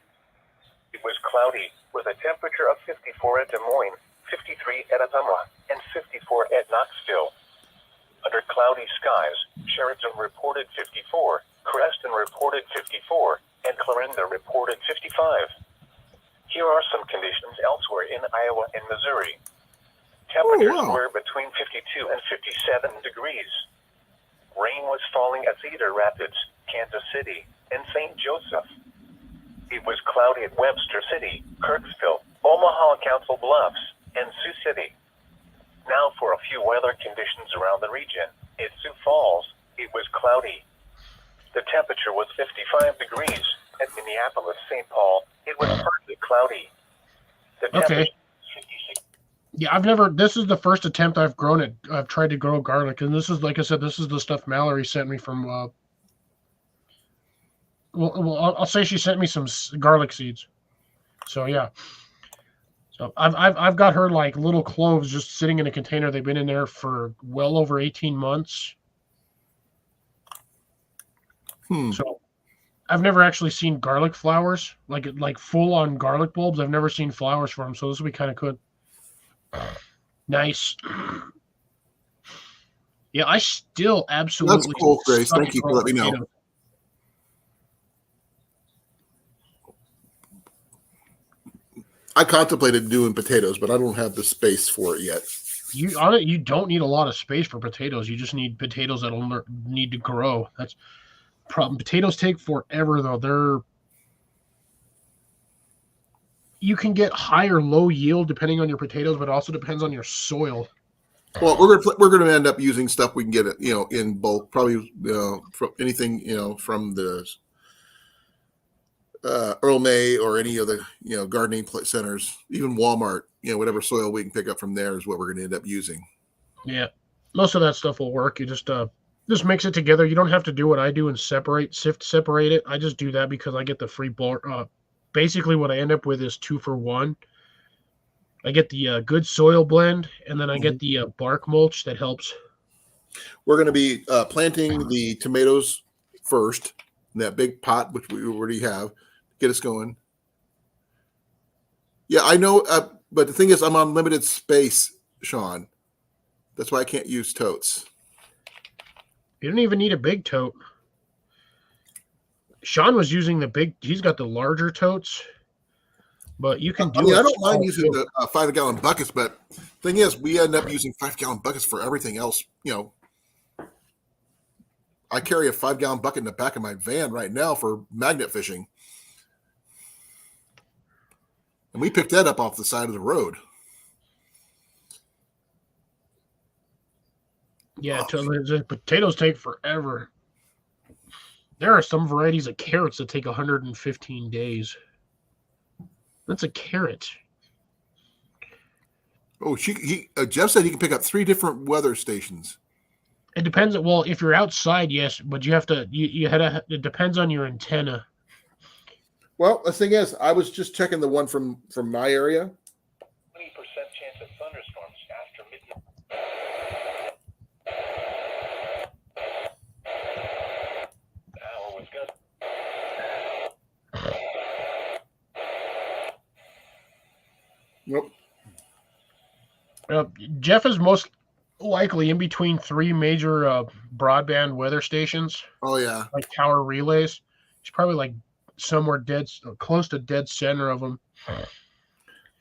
it was cloudy with a temperature of 54 at Des Moines, 53 at Ottumwa, and 54 at Knoxville. Under cloudy skies, Sheridan reported 54, Creston reported 54, and Clarinda reported 55. Here are some conditions elsewhere in Iowa and Missouri. Temperatures were between 52 and 57 degrees. Rain was falling at Cedar Rapids, Kansas City, and St. Joseph. It was cloudy at Webster City, Kirksville, Omaha Council Bluffs, and Sioux City. Now for a few weather conditions around the region. At Sioux Falls, it was cloudy. The temperature was 55 degrees. At Minneapolis, St. Paul, it was partly cloudy. The temperature was 56. Yeah, this is the first attempt I've tried to grow garlic, and this is, like I said, this is the stuff Mallory sent me from, I'll say she sent me some garlic seeds. So, yeah. So I've got her like little cloves just sitting in a container. They've been in there for well over 18 months. So I've never actually seen garlic flowers, like full on garlic bulbs. I've never seen flowers from them, so this will be kind of good. Nice. Yeah, I still absolutely. That's cool, Grace. Thank you for letting me know. Potatoes. I contemplated doing potatoes, but I don't have the space for it yet. You don't need a lot of space for potatoes. You just need potatoes that'll need to grow. That's the problem. Potatoes take forever, though. You can get high or low yield depending on your potatoes, but it also depends on your soil. Well, we're gonna end up using stuff we can get it, in bulk. Probably, from anything, from the Earl May or any of the gardening centers, even Walmart. Whatever soil we can pick up from there is what we're gonna end up using. Yeah, most of that stuff will work. You just mix it together. You don't have to do what I do and separate it. I just do that because I get the free bulk. Basically, what I end up with is 2 for 1. I get the good soil blend, and then I get the bark mulch that helps. We're going to be planting the tomatoes first in that big pot, which we already have, get us going. Yeah, I know, but the thing is, I'm on limited space, Sean. That's why I can't use totes. You don't even need a big tote. Sean was using he's got the larger totes, but you can do I don't mind using the 5-gallon buckets, but thing is, we end up using 5-gallon buckets for everything else. I carry a 5-gallon bucket in the back of my van right now for magnet fishing. And we picked that up off the side of the road. Yeah, the potatoes take forever. There are some varieties of carrots that take 115 days. That's a carrot. Oh, Jeff said he can pick up 3 different weather stations. It depends. Well, if you're outside, yes, but you have to. It depends on your antenna. Well, the thing is, I was just checking the one from my area. 20% chance of thunderstorms after midnight. Nope. Jeff is likely in between 3 major broadband weather stations, Oh yeah. like tower relays. He's probably like somewhere close to dead center of them.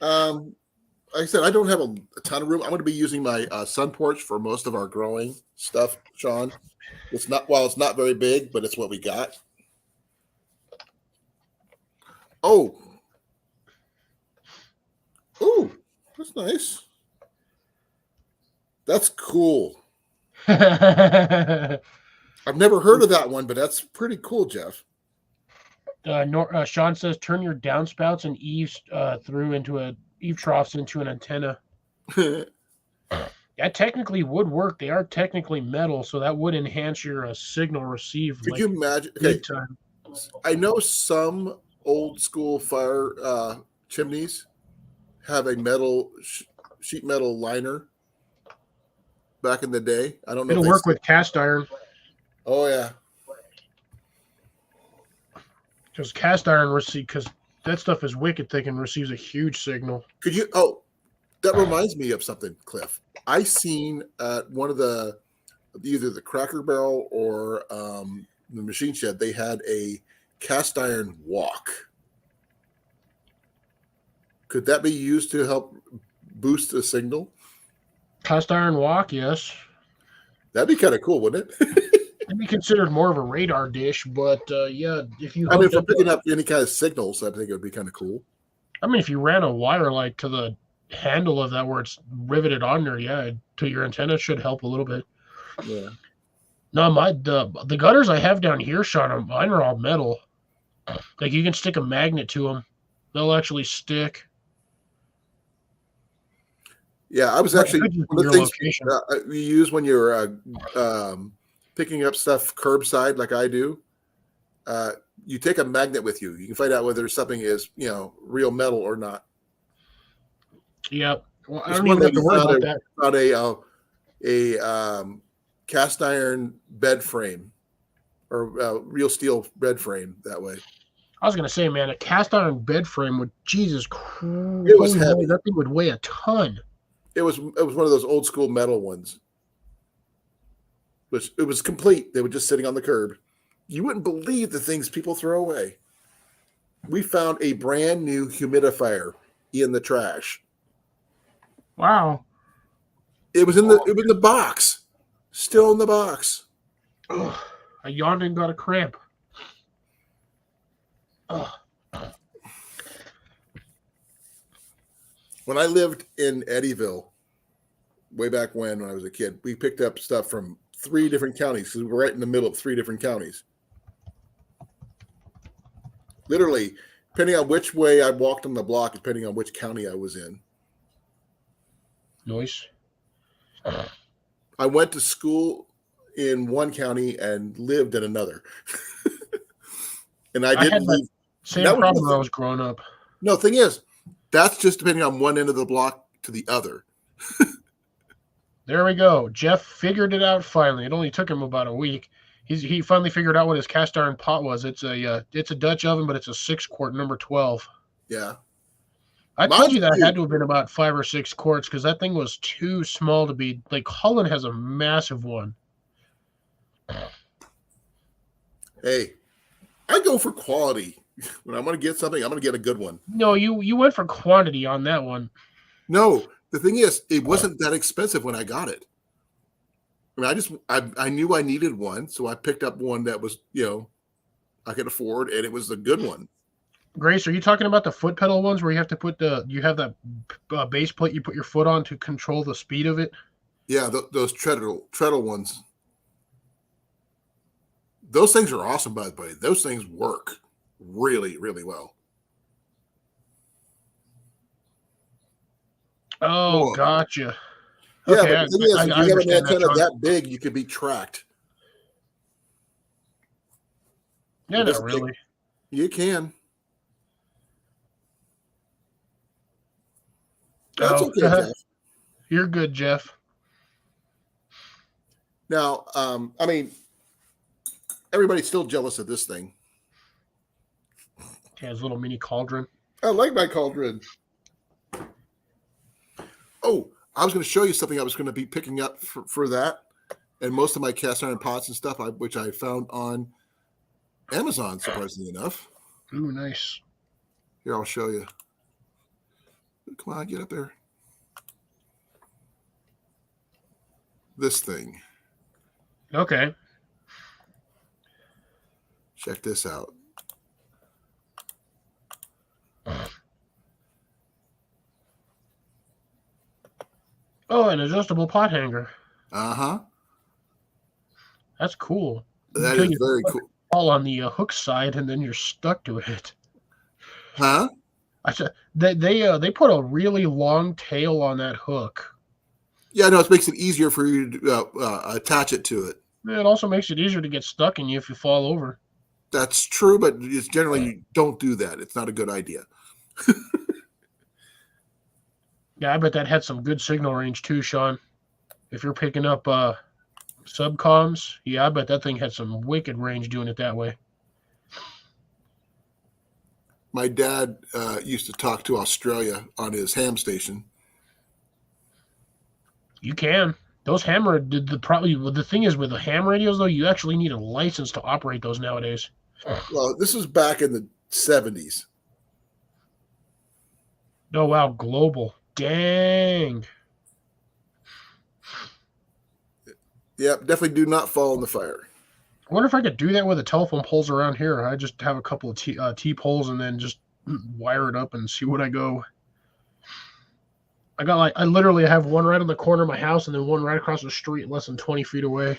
Like I said, I don't have a ton of room. I'm going to be using my sun porch for most of our growing stuff, Sean. It's not very big, but it's what we got. Oh, that's nice. That's cool. I've never heard of that one, but that's pretty cool, Jeff. Sean says, turn your downspouts and eaves eave troughs into an antenna. That technically would work. They are technically metal, so that would enhance your signal receive. Could you imagine? Okay, time. I know some old school fire chimneys have a sheet metal liner. Back in the day, I don't know. It'll work with cast iron. Oh yeah, because cast iron because that stuff is wicked thick and receives a huge signal. Could you? Oh, that reminds me of something, Cliff. I seen at one of either the Cracker Barrel or the Machine Shed, they had a cast iron wok. Could that be used to help boost the signal? Cast iron wok, yes. That'd be kind of cool, wouldn't it? It'd be considered more of a radar dish, but yeah, if you. I mean, for picking up any kind of signals, I think it would be kind of cool. I mean, if you ran a wire like to the handle of that where it's riveted on there, yeah, to your antenna should help a little bit. Yeah. No, the gutters I have down here, Sean, mine are all metal. Like you can stick a magnet to them; they'll actually stick. Yeah, I was actually one of the things you use when you're picking up stuff curbside, like I do. You take a magnet with you. You can find out whether something is, real metal or not. Yep. Well, I don't even have to worry about that. About a cast iron bed frame or real steel bed frame that way. I was gonna say, man, a cast iron bed frame would Jesus Christ, it was heavy. That thing would weigh a ton. It was one of those old school metal ones. Which it was complete. They were just sitting on the curb. You wouldn't believe the things people throw away. We found a brand new humidifier in the trash. Wow. It was in the box. Still in the box. Ugh. I yawned and got a cramp. Ugh. When I lived in Eddyville, way back when I was a kid, we picked up stuff from 3 different counties because we were right in the middle of 3 different counties. Literally, depending on which way I walked on the block, depending on which county I was in. Nice. I went to school in one county and lived in another. And I didn't leave. Same problem when I was growing up. No, thing is, that's just depending on one end of the block to the other. There we go. Jeff figured it out finally. It only took him about a week. He finally figured out what his cast iron pot was. It's a Dutch oven, but it's a 6-quart number 12. Yeah. I told you that had to have been about 5 or 6 quarts because that thing was too small to be like. Colan has a massive one. Hey, I go for quality. When I'm going to get something, I'm going to get a good one. No, you went for quantity on that one. No, the thing is, it wasn't that expensive when I got it. I mean, I knew I needed one, so I picked up one that was, I could afford, and it was a good one. Grace, are you talking about the foot pedal ones where you have to you have that base plate you put your foot on to control the speed of it? Yeah, those treadle ones. Those things are awesome, by the way. Those things work really, really well. Oh, gotcha. Yeah, okay, but the thing is, if you have an antenna that big, you could be tracked. Yeah, not really. You can. That's okay, Jeff. You're good, Jeff. Now, I mean, everybody's still jealous of this thing. Yeah, his little mini cauldron. I like my cauldron. Oh, I was going to show you something I was going to be picking up for that. And most of my cast iron pots and stuff, which I found on Amazon, surprisingly enough. Ooh, nice. Here, I'll show you. Come on, get up there. This thing. Okay. Check this out. Oh, an adjustable pot hanger. Uh-huh. That's cool. That Until is you very put cool. it all on the hook side, and then you're stuck to it. Huh? I said they put a really long tail on that hook. Yeah, no, it makes it easier for you to attach it to it. It also makes it easier to get stuck in you if you fall over. That's true, but it's generally you don't do that. It's not a good idea. Yeah, I bet that had some good signal range too, Sean. If you're picking up subcoms, yeah, I bet that thing had some wicked range doing it that way. My dad used to talk to Australia on his ham station. You can. Those the thing is with the ham radios though, you actually need a license to operate those nowadays. Well, this was back in the 70s. Oh wow, global. Dang. Yep, definitely do not fall in the fire. I wonder if I could do that with the telephone poles around here. I just have a couple of T-poles and then just wire it up and see what I go. I literally have one right on the corner of my house and then one right across the street, less than 20 feet away.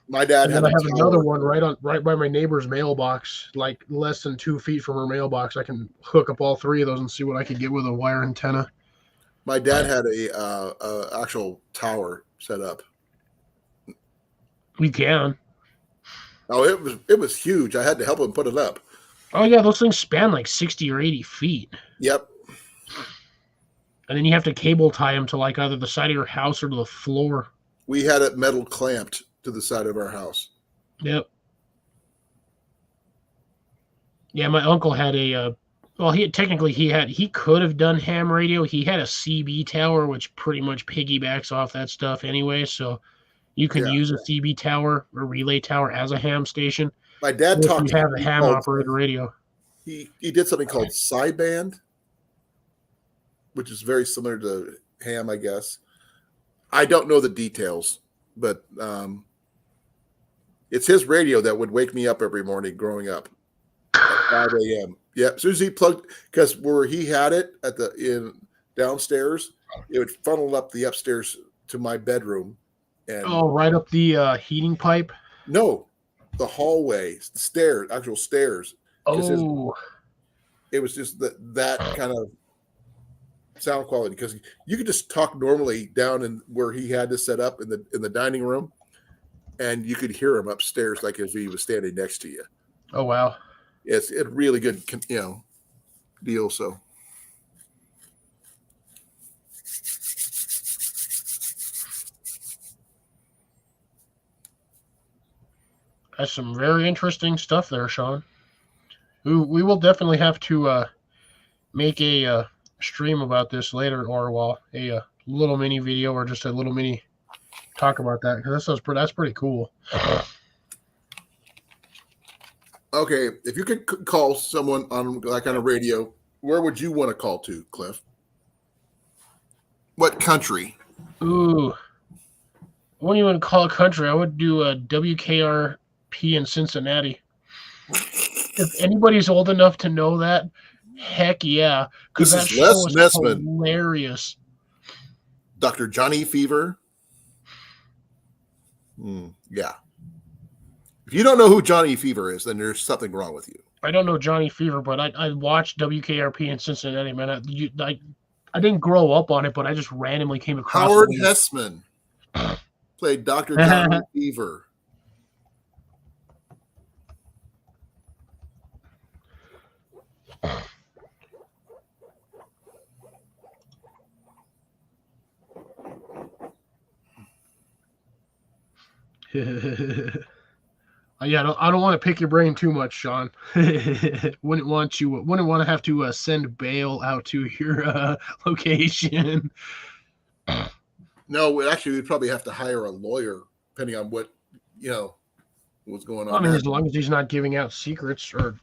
My dad And had then I a have tower. another one right by my neighbor's mailbox, like less than 2 feet from her mailbox. I can hook up all three of those and see what I could get with a wire antenna. My dad had a actual tower set up. We can. Oh, it was huge. I had to help him put it up. Oh yeah, those things span like 60 or 80 feet. Yep. And then you have to cable tie them to like either the side of your house or to the floor. We had it metal clamped to the side of our house. Yep. Yeah, my uncle had he could have done ham radio. He had a CB tower, which pretty much piggybacks off that stuff anyway. So you can use a CB tower or relay tower as a ham station. My dad if talked. You have a ham operated radio. He did something called sideband, which is very similar to ham, I guess. I don't know the details, but it's his radio that would wake me up every morning growing up at 5 a.m. Yeah, as soon as he plugged, because where he had it downstairs, it would funnel up the upstairs to my bedroom. And right up the heating pipe? No, the hallway, the stairs, actual stairs. Oh. It was just that kind of sound quality, because you could just talk normally down in where he had this set up in the dining room, and you could hear him upstairs like if he was standing next to you. Oh wow. It's a really good deal. So that's some very interesting stuff there, Sean. We will definitely have to make a stream about this later, or a little mini video, or just a little mini talk about that, because that's pretty cool. Okay, if you could call someone on a radio, where would you want to call to, Cliff? What country? Ooh, I wouldn't even call it country. I would do a WKRP in Cincinnati. If anybody's old enough to know that, heck yeah, because that show was hilarious. Dr. Johnny Fever. Yeah. If you don't know who Johnny Fever is, then there's something wrong with you. I don't know Johnny Fever, but I watched WKRP in Cincinnati, man. I didn't grow up on it, but I just randomly came across Howard Hessman played Dr. Johnny Fever. Yeah, I don't want to pick your brain too much, Sean. Wouldn't want to have to send bail out to your location. No, actually, we'd probably have to hire a lawyer, depending on what what's going on. I mean, there. as long as he's not giving out secrets or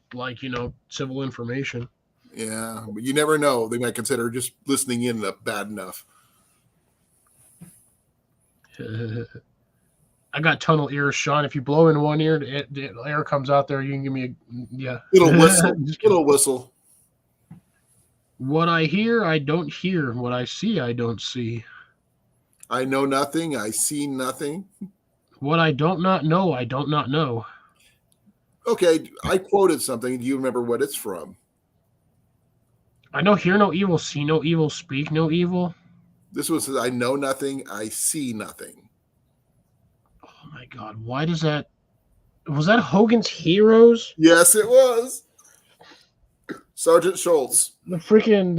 civil information. Yeah, but you never know. They might consider just listening in bad enough. I got tunnel ears, Sean. If you blow in one ear, the air comes out there. You can give me a Little whistle. Just kidding. Little whistle. What I hear, I don't hear. What I see, I don't see. I know nothing. I see nothing. What I don't not know, I don't not know. Okay, I quoted something. Do you remember what it's from? I know hear no evil, see no evil, speak no evil. This was I know nothing. I see nothing. Oh my God! Why does that? Was that Hogan's Heroes? Yes, it was. Sergeant Schultz. The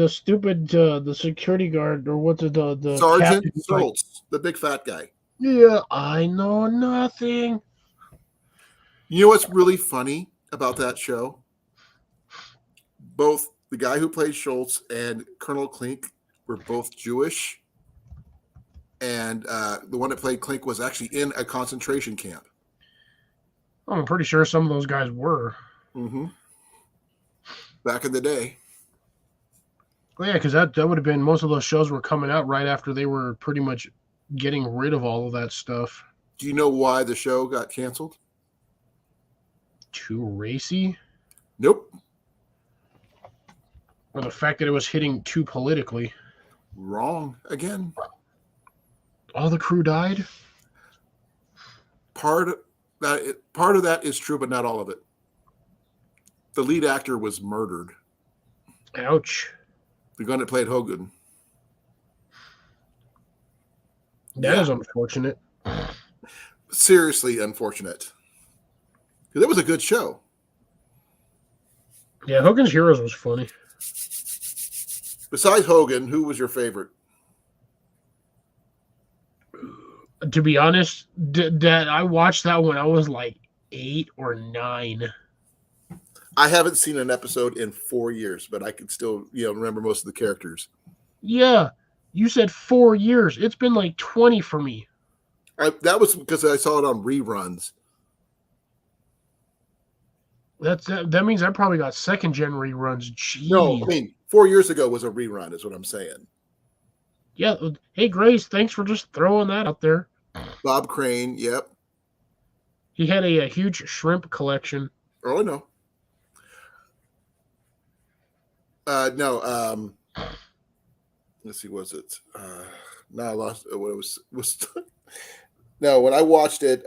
stupid the security guard or what's the Sergeant captain, Schultz, the big fat guy. Yeah, I know nothing. You know what's really funny about that show? Both the guy who played Schultz and Colonel Klink were both Jewish. And the one that played Klink was actually in a concentration camp. I'm pretty sure some of those guys were. Mm-hmm. Back in the day. Well, yeah, because that would have been most of those shows were coming out right after they were pretty much getting rid of all of that stuff. Do you know why the show got canceled? Too racy? Nope. Or the fact that it was hitting too politically. Wrong again. All the crew died? Part of that is true, but not all of it. The lead actor was murdered. Ouch. The gun that played Hogan. That is unfortunate. Seriously unfortunate. Because it was a good show. Yeah, Hogan's Heroes was funny. Besides Hogan, who was your favorite? To be honest, that I watched that when I was like 8 or 9. I haven't seen an episode in 4 years, but I can still, remember most of the characters. Yeah, you said 4 years. It's been like 20 for me. That was because I saw it on reruns. That means I probably got second gen reruns. Jeez. No, I mean 4 years ago was a rerun, is what I'm saying. Yeah. Hey, Grace, thanks for just throwing that out there. Bob Crane, yep. He had a huge shrimp collection. Oh, I know. No. Let's see. Was it? No, I lost. What it was. No, when I watched it,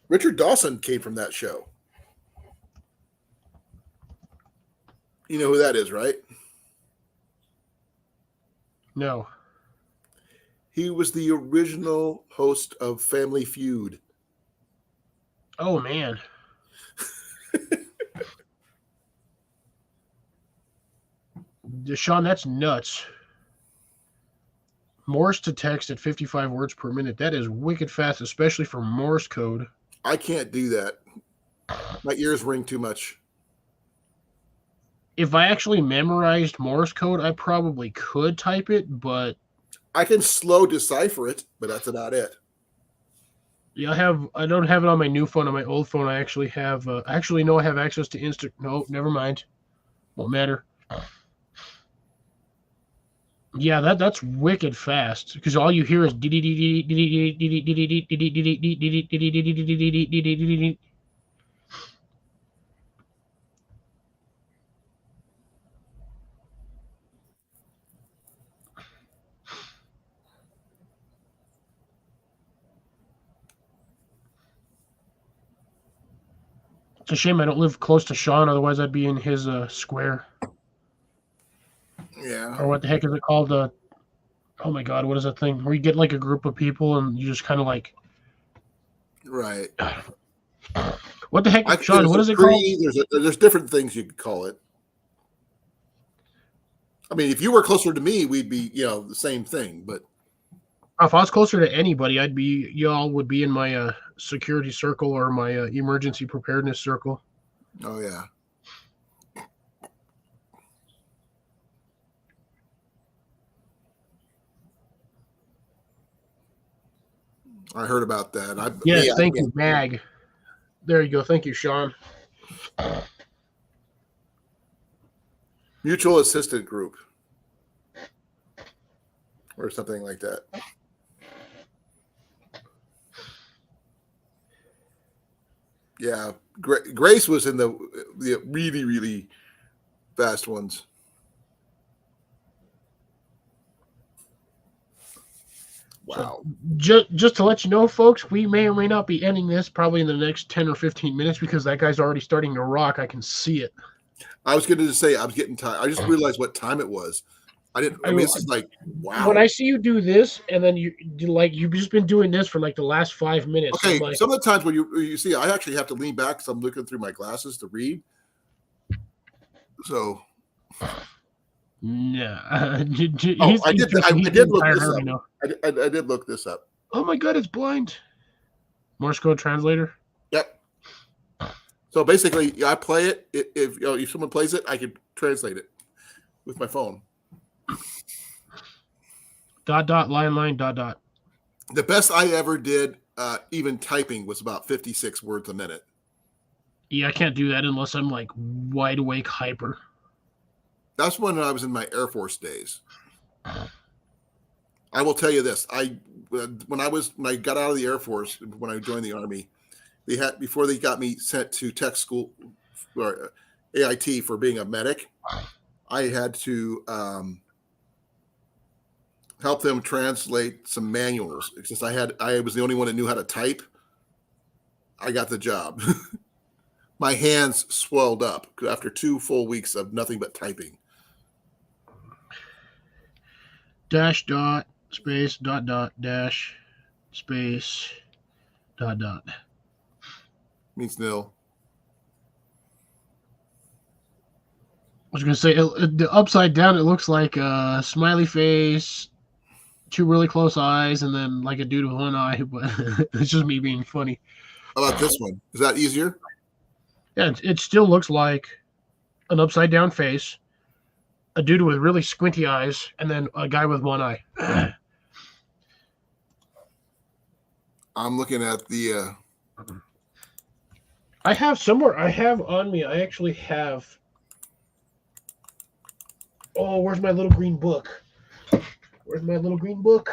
Richard Dawson came from that show. You know who that is, right? No. He was the original host of Family Feud. Oh, man. Sean, that's nuts. Morse to text at 55 words per minute. That is wicked fast, especially for Morse code. I can't do that. My ears ring too much. If I actually memorized Morse code, I probably could type it, but I can slow decipher it, but that's about it. yeah, I don't have it on my new phone. On my old phone, I actually have. I have access to Insta. No, never mind. Won't matter. Yeah, that's wicked fast because all you hear is It's a shame I don't live close to Sean, otherwise I'd be in his square. Yeah. Or what the heck is it called? Oh my God, what is that thing? Where you get like a group of people and you just kind of like. Right. What the heck, Sean? What is it called? There's different things you could call it. I mean, if you were closer to me, we'd be, the same thing. But if I was closer to anybody, y'all would be in my security circle or my emergency preparedness circle. Oh yeah. I heard about that. Yes, thank you, Mag. There you go. Thank you, Sean. Mutual assistant group or something like that. Yeah, Grace was in the really, really fast ones. Wow. So, just to let you know, folks, we may or may not be ending this probably in the next 10 or 15 minutes because that guy's already starting to rock. I can see it. I was going to say I was getting tired. I just realized what time it was. I mean, this is like, wow. When I see you do this, and then you've just been doing this for like the last 5 minutes. Okay, like, some of the times when you see, I actually have to lean back because I'm looking through my glasses to read. So, no. I did look this up. I did look this up. Oh my God, it's blind. Morse code translator. Yep. So basically, I play it. If someone plays it, I can translate it with my phone. ... line, ... The best I ever did, even typing, was about 56 words a minute. Yeah, I can't do that unless I'm like wide awake hyper. That's when I was in my Air Force days. I will tell you this: when I got out of the Air Force, when I joined the Army, before they got me sent to tech school or AIT for being a medic, I had to help them translate some manuals. Since I was the only one that knew how to type, I got the job. My hands swelled up after 2 full weeks of nothing but typing. Dash dot space dot dash space dot. Means nil. I was gonna say the upside down. It looks like a smiley face, 2 really close eyes, and then like a dude with 1 eye. But it's just me being funny. How about this one? Is that easier? Yeah, it still looks like an upside down face, a dude with really squinty eyes, and then a guy with 1 eye. I'm looking at the. I have on me. I actually have. Oh, where's my little green book? Where's my little green book?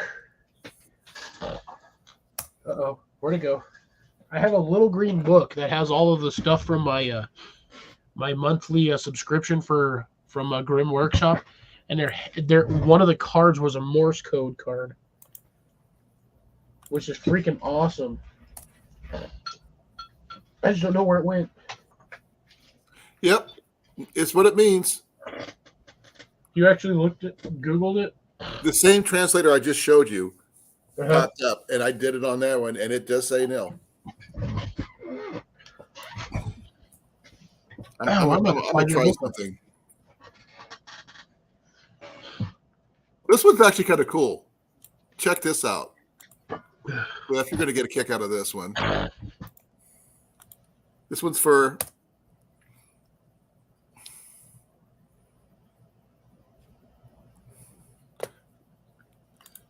Uh-oh, where'd it go? I have a little green book that has all of the stuff from my my monthly subscription from Grim Workshop, and they're one of the cards was a Morse code card, which is freaking awesome. I just don't know where it went. Yep, it's what it means. You actually Googled it? The same translator I just showed you popped up, and I did it on that one, and it does say nil. I'm gonna try something. This one's actually kind of cool. Check this out. Well, if you're going to get a kick out of this one. This one's for...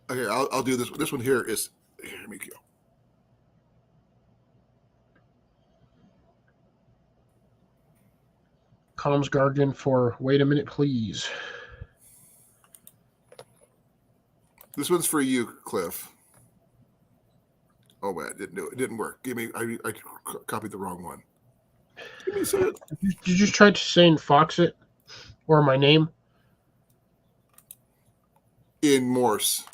Okay, I'll do this. This one here is... Here, let me go. Comms Guardian for wait a minute, please. This one's for you, Cliff. Oh, wait, it didn't work. I copied the wrong one. Give me a second. Did you try saying Foxit or my name? In Morse.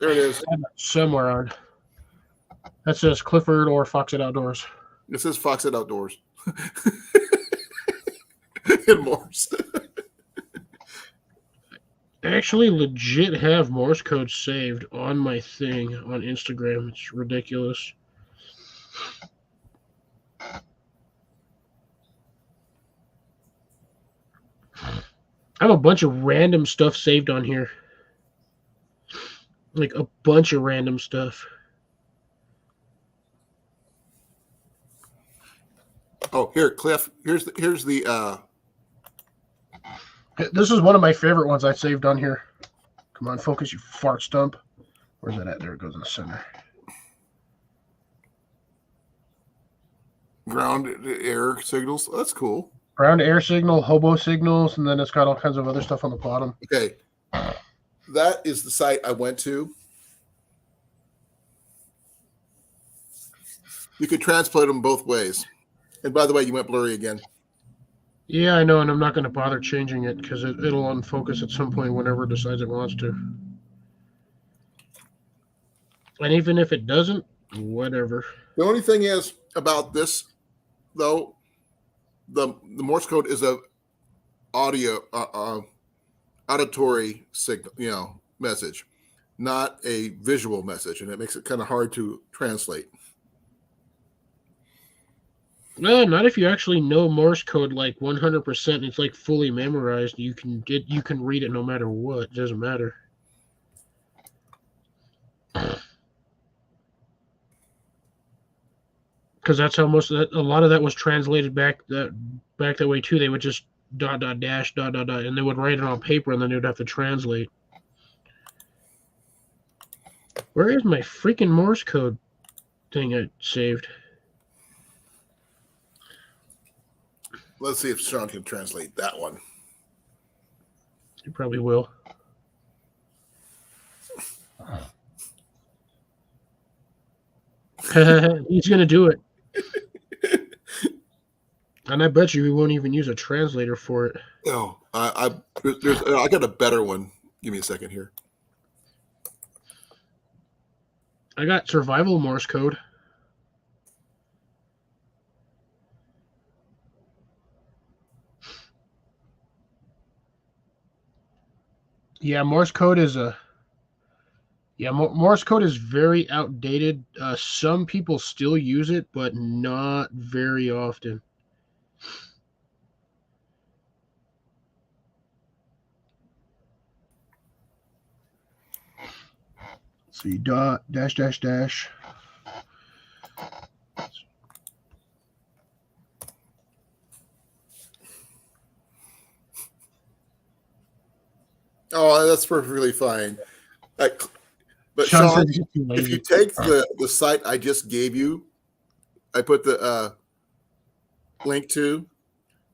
There it is. Somewhere on. That says Clifford or Foxit Outdoors. It says Foxit Outdoors. In Morse. I actually legit have Morse code saved on my thing on Instagram. It's ridiculous. I have a bunch of random stuff saved on here. Like a bunch of random stuff. Oh, here, Cliff. Here's the This is one of my favorite ones I saved on here. Come on, focus, you fart stump. Where's that at? There it goes in the center. Ground air signals. That's cool. Ground air signal, hobo signals, and then it's got all kinds of other stuff on the bottom. Okay. That is the site I went to. You could translate them both ways. And by the way, you went blurry again. Yeah, I know, and I'm not going to bother changing it because it'll unfocus at some point whenever it decides it wants to. And even if it doesn't, whatever. The only thing is about this, though, the Morse code is a audio auditory signal, message, not a visual message, and it makes it kind of hard to translate. No, not if you actually know Morse code like 100%. It's like fully memorized. You can read it no matter what. It doesn't matter. Because that's how most of that, a lot of that was translated back that way too. They would just dot dash dot, and they would write it on paper, and then they would have to translate. Where is my freaking Morse code thing I saved? Let's see if Sean can translate that one. You probably will. He's gonna do it. And I bet you he won't even use a translator for it. Oh, I got a better one. Give me a second here. I got survival Morse code. Yeah, Morse code is Morse code is very outdated. Some people still use it, but not very often. See, dot, dash, dash, dash. Oh, that's perfectly fine. But Sean Sean, said he's too lazy. if you take the site I just gave you, I put the link to,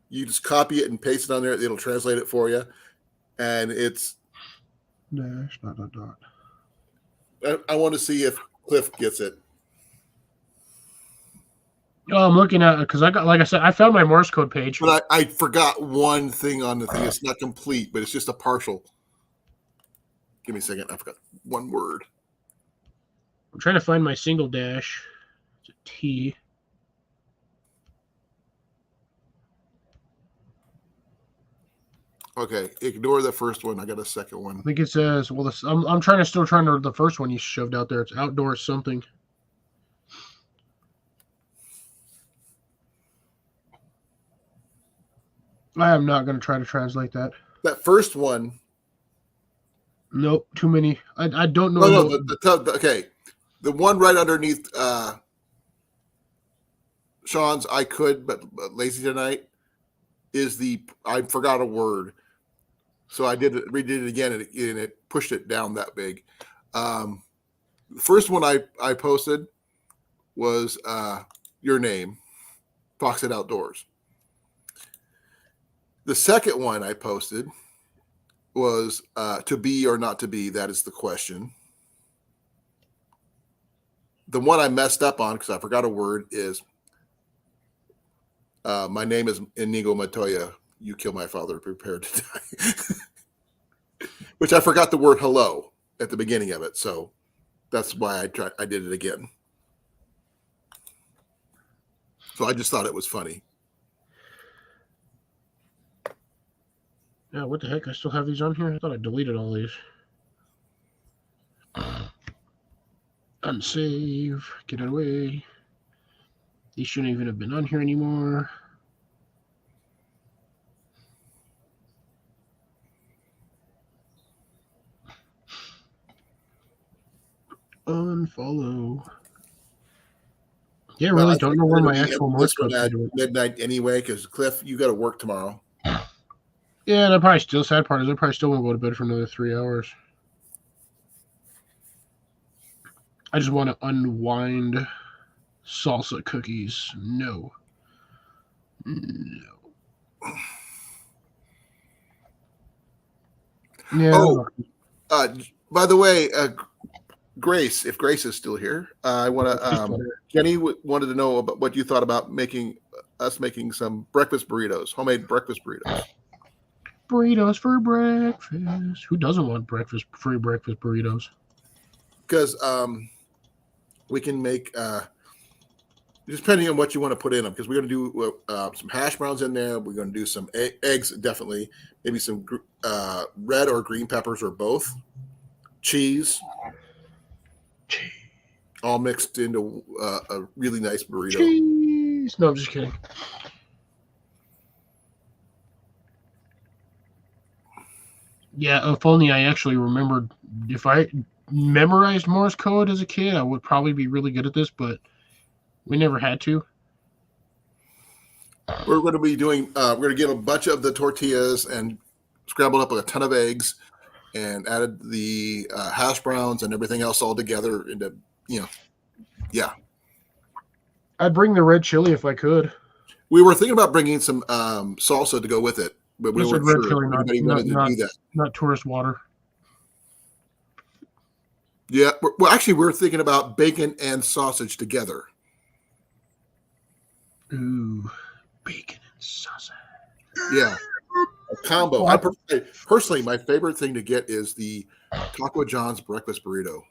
you just copy it and paste it on there. It'll translate it for you. And it's... Dash, dot, dot, dot. I want to see if Cliff gets it. Oh, I'm looking at it because I got, like I said, I found my Morse code page. But I forgot one thing on the thing. It's not complete, but it's just a partial. Give me a second. I forgot one word. I'm trying to find my single dash. It's a T. Okay, ignore the first one. I got a second one. I think it says, well, I'm still trying to, the first one you shoved out there. It's outdoor something. I am not going to try to translate that. That first one. Nope, too many. I don't know. Okay. The one right underneath Sean's I could, but lazy tonight is I forgot a word. So I redid it again, and it pushed it down that big. The first one I posted was your name, Foxit Outdoors. The second one I posted was to be or not to be, that is the question. The one I messed up on because I forgot a word is my name is Inigo Montoya. You kill my father, prepare to die. Which I forgot the word hello at the beginning of it. So that's why I did it again. So I just thought it was funny. Yeah, what the heck? I still have these on here? I thought I deleted all these. Unsave. Get it away. These shouldn't even have been on here anymore. Unfollow. Yeah, really don't know where my actual Morse code is. Midnight anyway, because Cliff, you got to work tomorrow. Yeah, and I probably still sad part is I probably still won't go to bed for another 3 hours. I just want to unwind salsa cookies. No. Yeah. Oh, by the way, Grace, if Grace is still here, I want to. Jenny wanted to know about what you thought about making some breakfast burritos, homemade breakfast burritos. Burritos for breakfast. Who doesn't want free breakfast burritos? Because we can make, depending on what you want to put in them, because we're going to do some hash browns in there. We're going to do some eggs, definitely. Maybe some red or green peppers or both. Cheese. All mixed into a really nice burrito. Cheese. No, I'm just kidding. Yeah, if only I actually remembered. If I memorized Morse code as a kid, I would probably be really good at this, but we never had to. We're going to be doing, we're going to get a bunch of the tortillas and scrambled up a ton of eggs and added the hash browns and everything else all together into, yeah. I'd bring the red chili if I could. We were thinking about bringing some salsa to go with it, but we weren't sure chili, anybody wanted to do that. Not tourist water. Yeah, well, actually, we're thinking about bacon and sausage together. Ooh, bacon and sausage. Yeah, a combo. Personally, my favorite thing to get is the Taco John's breakfast burrito.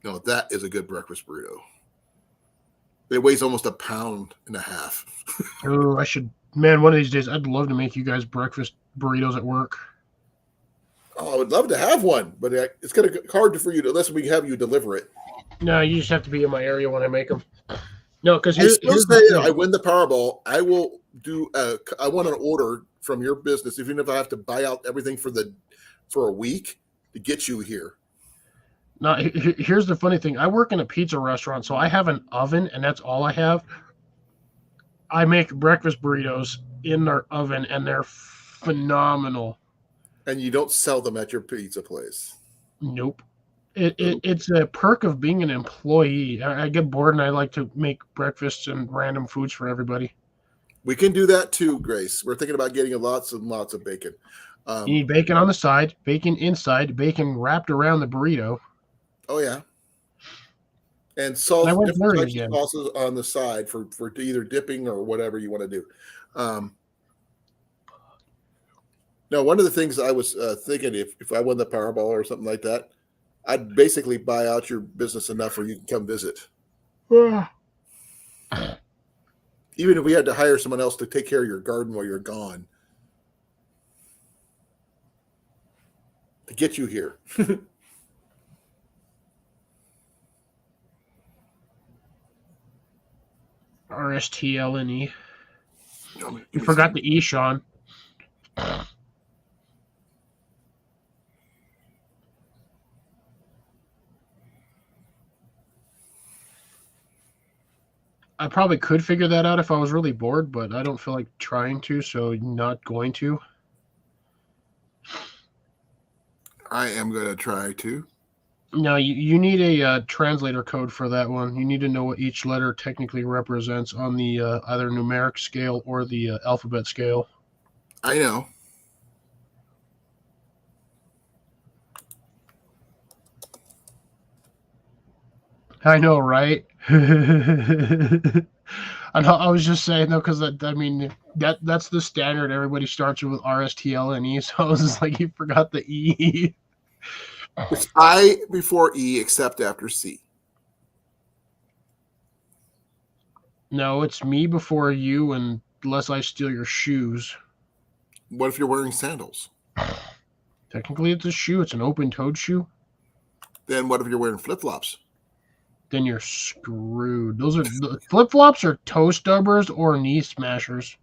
No, that is a good breakfast burrito. It weighs almost 1.5 pounds. Oh, I should, man, one of these days, I'd love to make you guys breakfast burritos at work. Oh, I would love to have one, but it's kind of hard for you to, unless we have you deliver it. No, you just have to be in my area when I make them. No, because I still say I win the Powerball, I will do. I want an order from your business, even if I have to buy out everything for a week to get you here. Now, here's the funny thing. I work in a pizza restaurant, so I have an oven, and that's all I have. I make breakfast burritos in our oven, and they're phenomenal. And you don't sell them at your pizza place? Nope. It's a perk of being an employee. I get bored, and I like to make breakfasts and random foods for everybody. We can do that too, Grace. We're thinking about getting lots and lots of bacon. You need bacon on the side, bacon inside, bacon wrapped around the burrito. Oh, yeah. And salt, different types of sauces on the side for either dipping or whatever you want to do. Now, one of the things I was thinking, if I won the Powerball or something like that, I'd basically buy out your business enough where you can come visit. Yeah. Even if we had to hire someone else to take care of your garden while you're gone. To get you here. RSTLNE. You forgot the E, Sean. I probably could figure that out if I was really bored, but I don't feel like trying to, so not going to. I am going to try to. No, you need a translator code for that one. You need to know what each letter technically represents on the either numeric scale or the alphabet scale. I know. I know, right? I know. I was just saying though, because that's the standard. Everybody starts with RSTLNE, so I was just like, you forgot the E. It's I before E, except after C. No, it's me before you, unless I steal your shoes. What if you're wearing sandals? Technically, it's a shoe. It's an open-toed shoe. Then what if you're wearing flip-flops? Then you're screwed. Those are flip-flops or toe stubbers or knee smashers.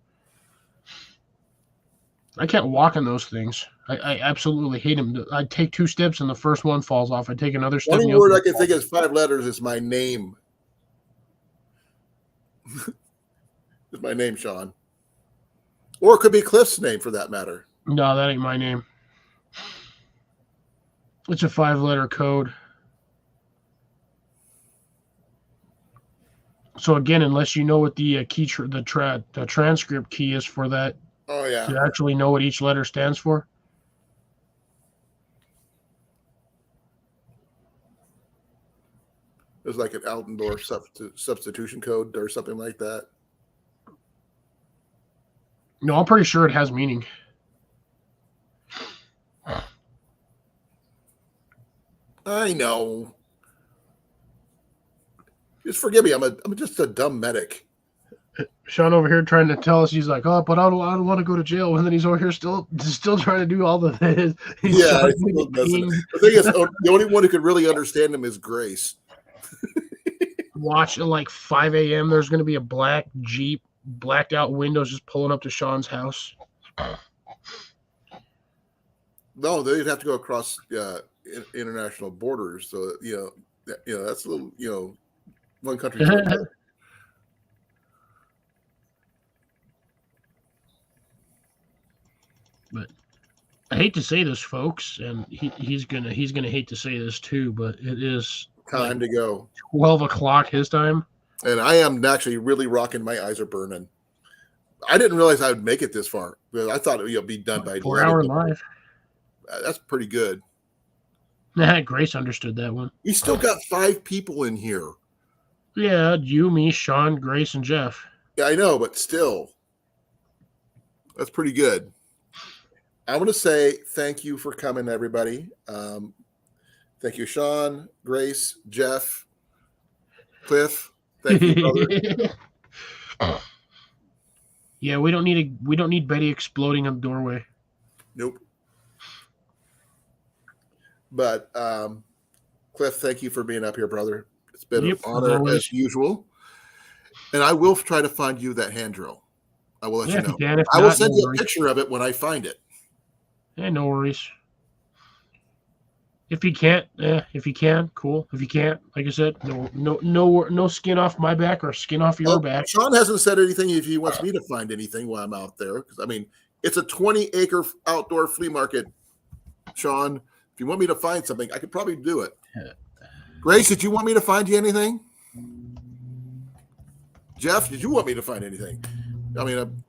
I can't walk in those things. I absolutely hate them. I take 2 steps and the first one falls off. I take another step. Only word I can think is 5 letters is my name. It's my name, Sean. Or it could be Cliff's name for that matter. No, that ain't my name. It's a 5-letter code. So again, unless you know what the key, the transcript key is for that, Oh yeah. to actually know what each letter stands for. There's like an Altendorf substitution code or something like that. No, I'm pretty sure it has meaning. I know. Just forgive me. I'm just a dumb medic. Sean over here trying to tell us, he's like, oh, but I don't want to go to jail, and then he's over here still trying to do all the things. Yeah, the thing is, the only one who could really understand him is Grace. Watch at like 5 a.m. There's going to be a black Jeep, blacked out windows, just pulling up to Sean's house. No, they'd have to go across international borders. So that's a little one country. But I hate to say this, folks, and he's gonna hate to say this too, but it is time to go. 12 o'clock his time. And I am actually really rocking. My eyes are burning. I didn't realize I would make it this far. I thought it would be done by 4-hour live. That's pretty good. Nah, Grace understood that one. We still got 5 people in here. Yeah, you, me, Sean, Grace, and Jeff. Yeah, I know, but still. That's pretty good. I want to say thank you for coming, everybody. Thank you, Sean, Grace, Jeff, Cliff. Thank you, brother. Yeah, we don't need Betty exploding in the doorway. Nope. But Cliff, thank you for being up here, brother. It's been an honor as usual. And I will try to find you that hand drill. I will let you know. I will send you a picture of it when I find it. Yeah, no worries. If you can't, if you can, cool. If you can't, like I said, no skin off my back or skin off your back. Sean hasn't said anything if he wants me to find anything while I'm out there. Because I mean, it's a 20-acre outdoor flea market. Sean, if you want me to find something, I could probably do it. Grace, did you want me to find you anything? Jeff, did you want me to find anything? I mean,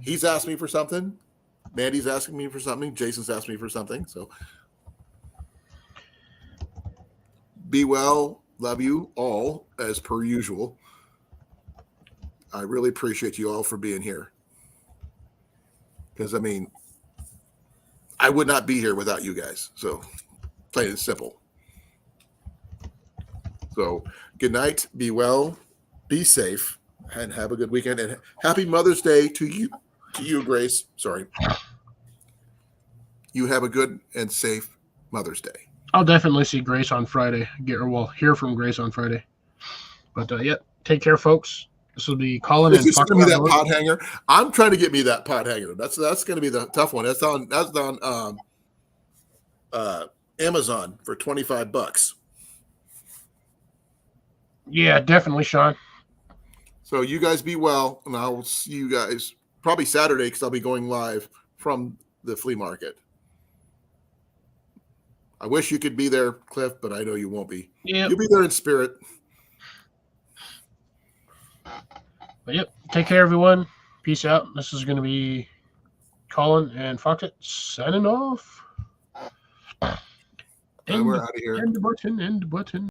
he's asked me for something. Mandy's asking me for something. Jason's asked me for something. So be well. Love you all as per usual. I really appreciate you all for being here. Because, I mean, I would not be here without you guys. So plain and simple. So good night. Be well. Be safe. And have a good weekend. And happy Mother's Day to you. To you, Grace. Sorry. You have a good and safe Mother's Day. I'll definitely see Grace on Friday. Hear from Grace on Friday. But take care, folks. This will be Colan and Fuck me that pot hanger. I'm trying to get me that pot hanger. That's going to be the tough one. That's on Amazon for $25. Yeah, definitely, Sean. So you guys be well, and I'll see you guys probably Saturday because I'll be going live from the flea market. I wish you could be there, Cliff, but I know you won't be. Yep. You'll be there in spirit. But yep, take care, everyone. Peace out. This is going to be Colan and Foxit signing off. And we're out of here. End button.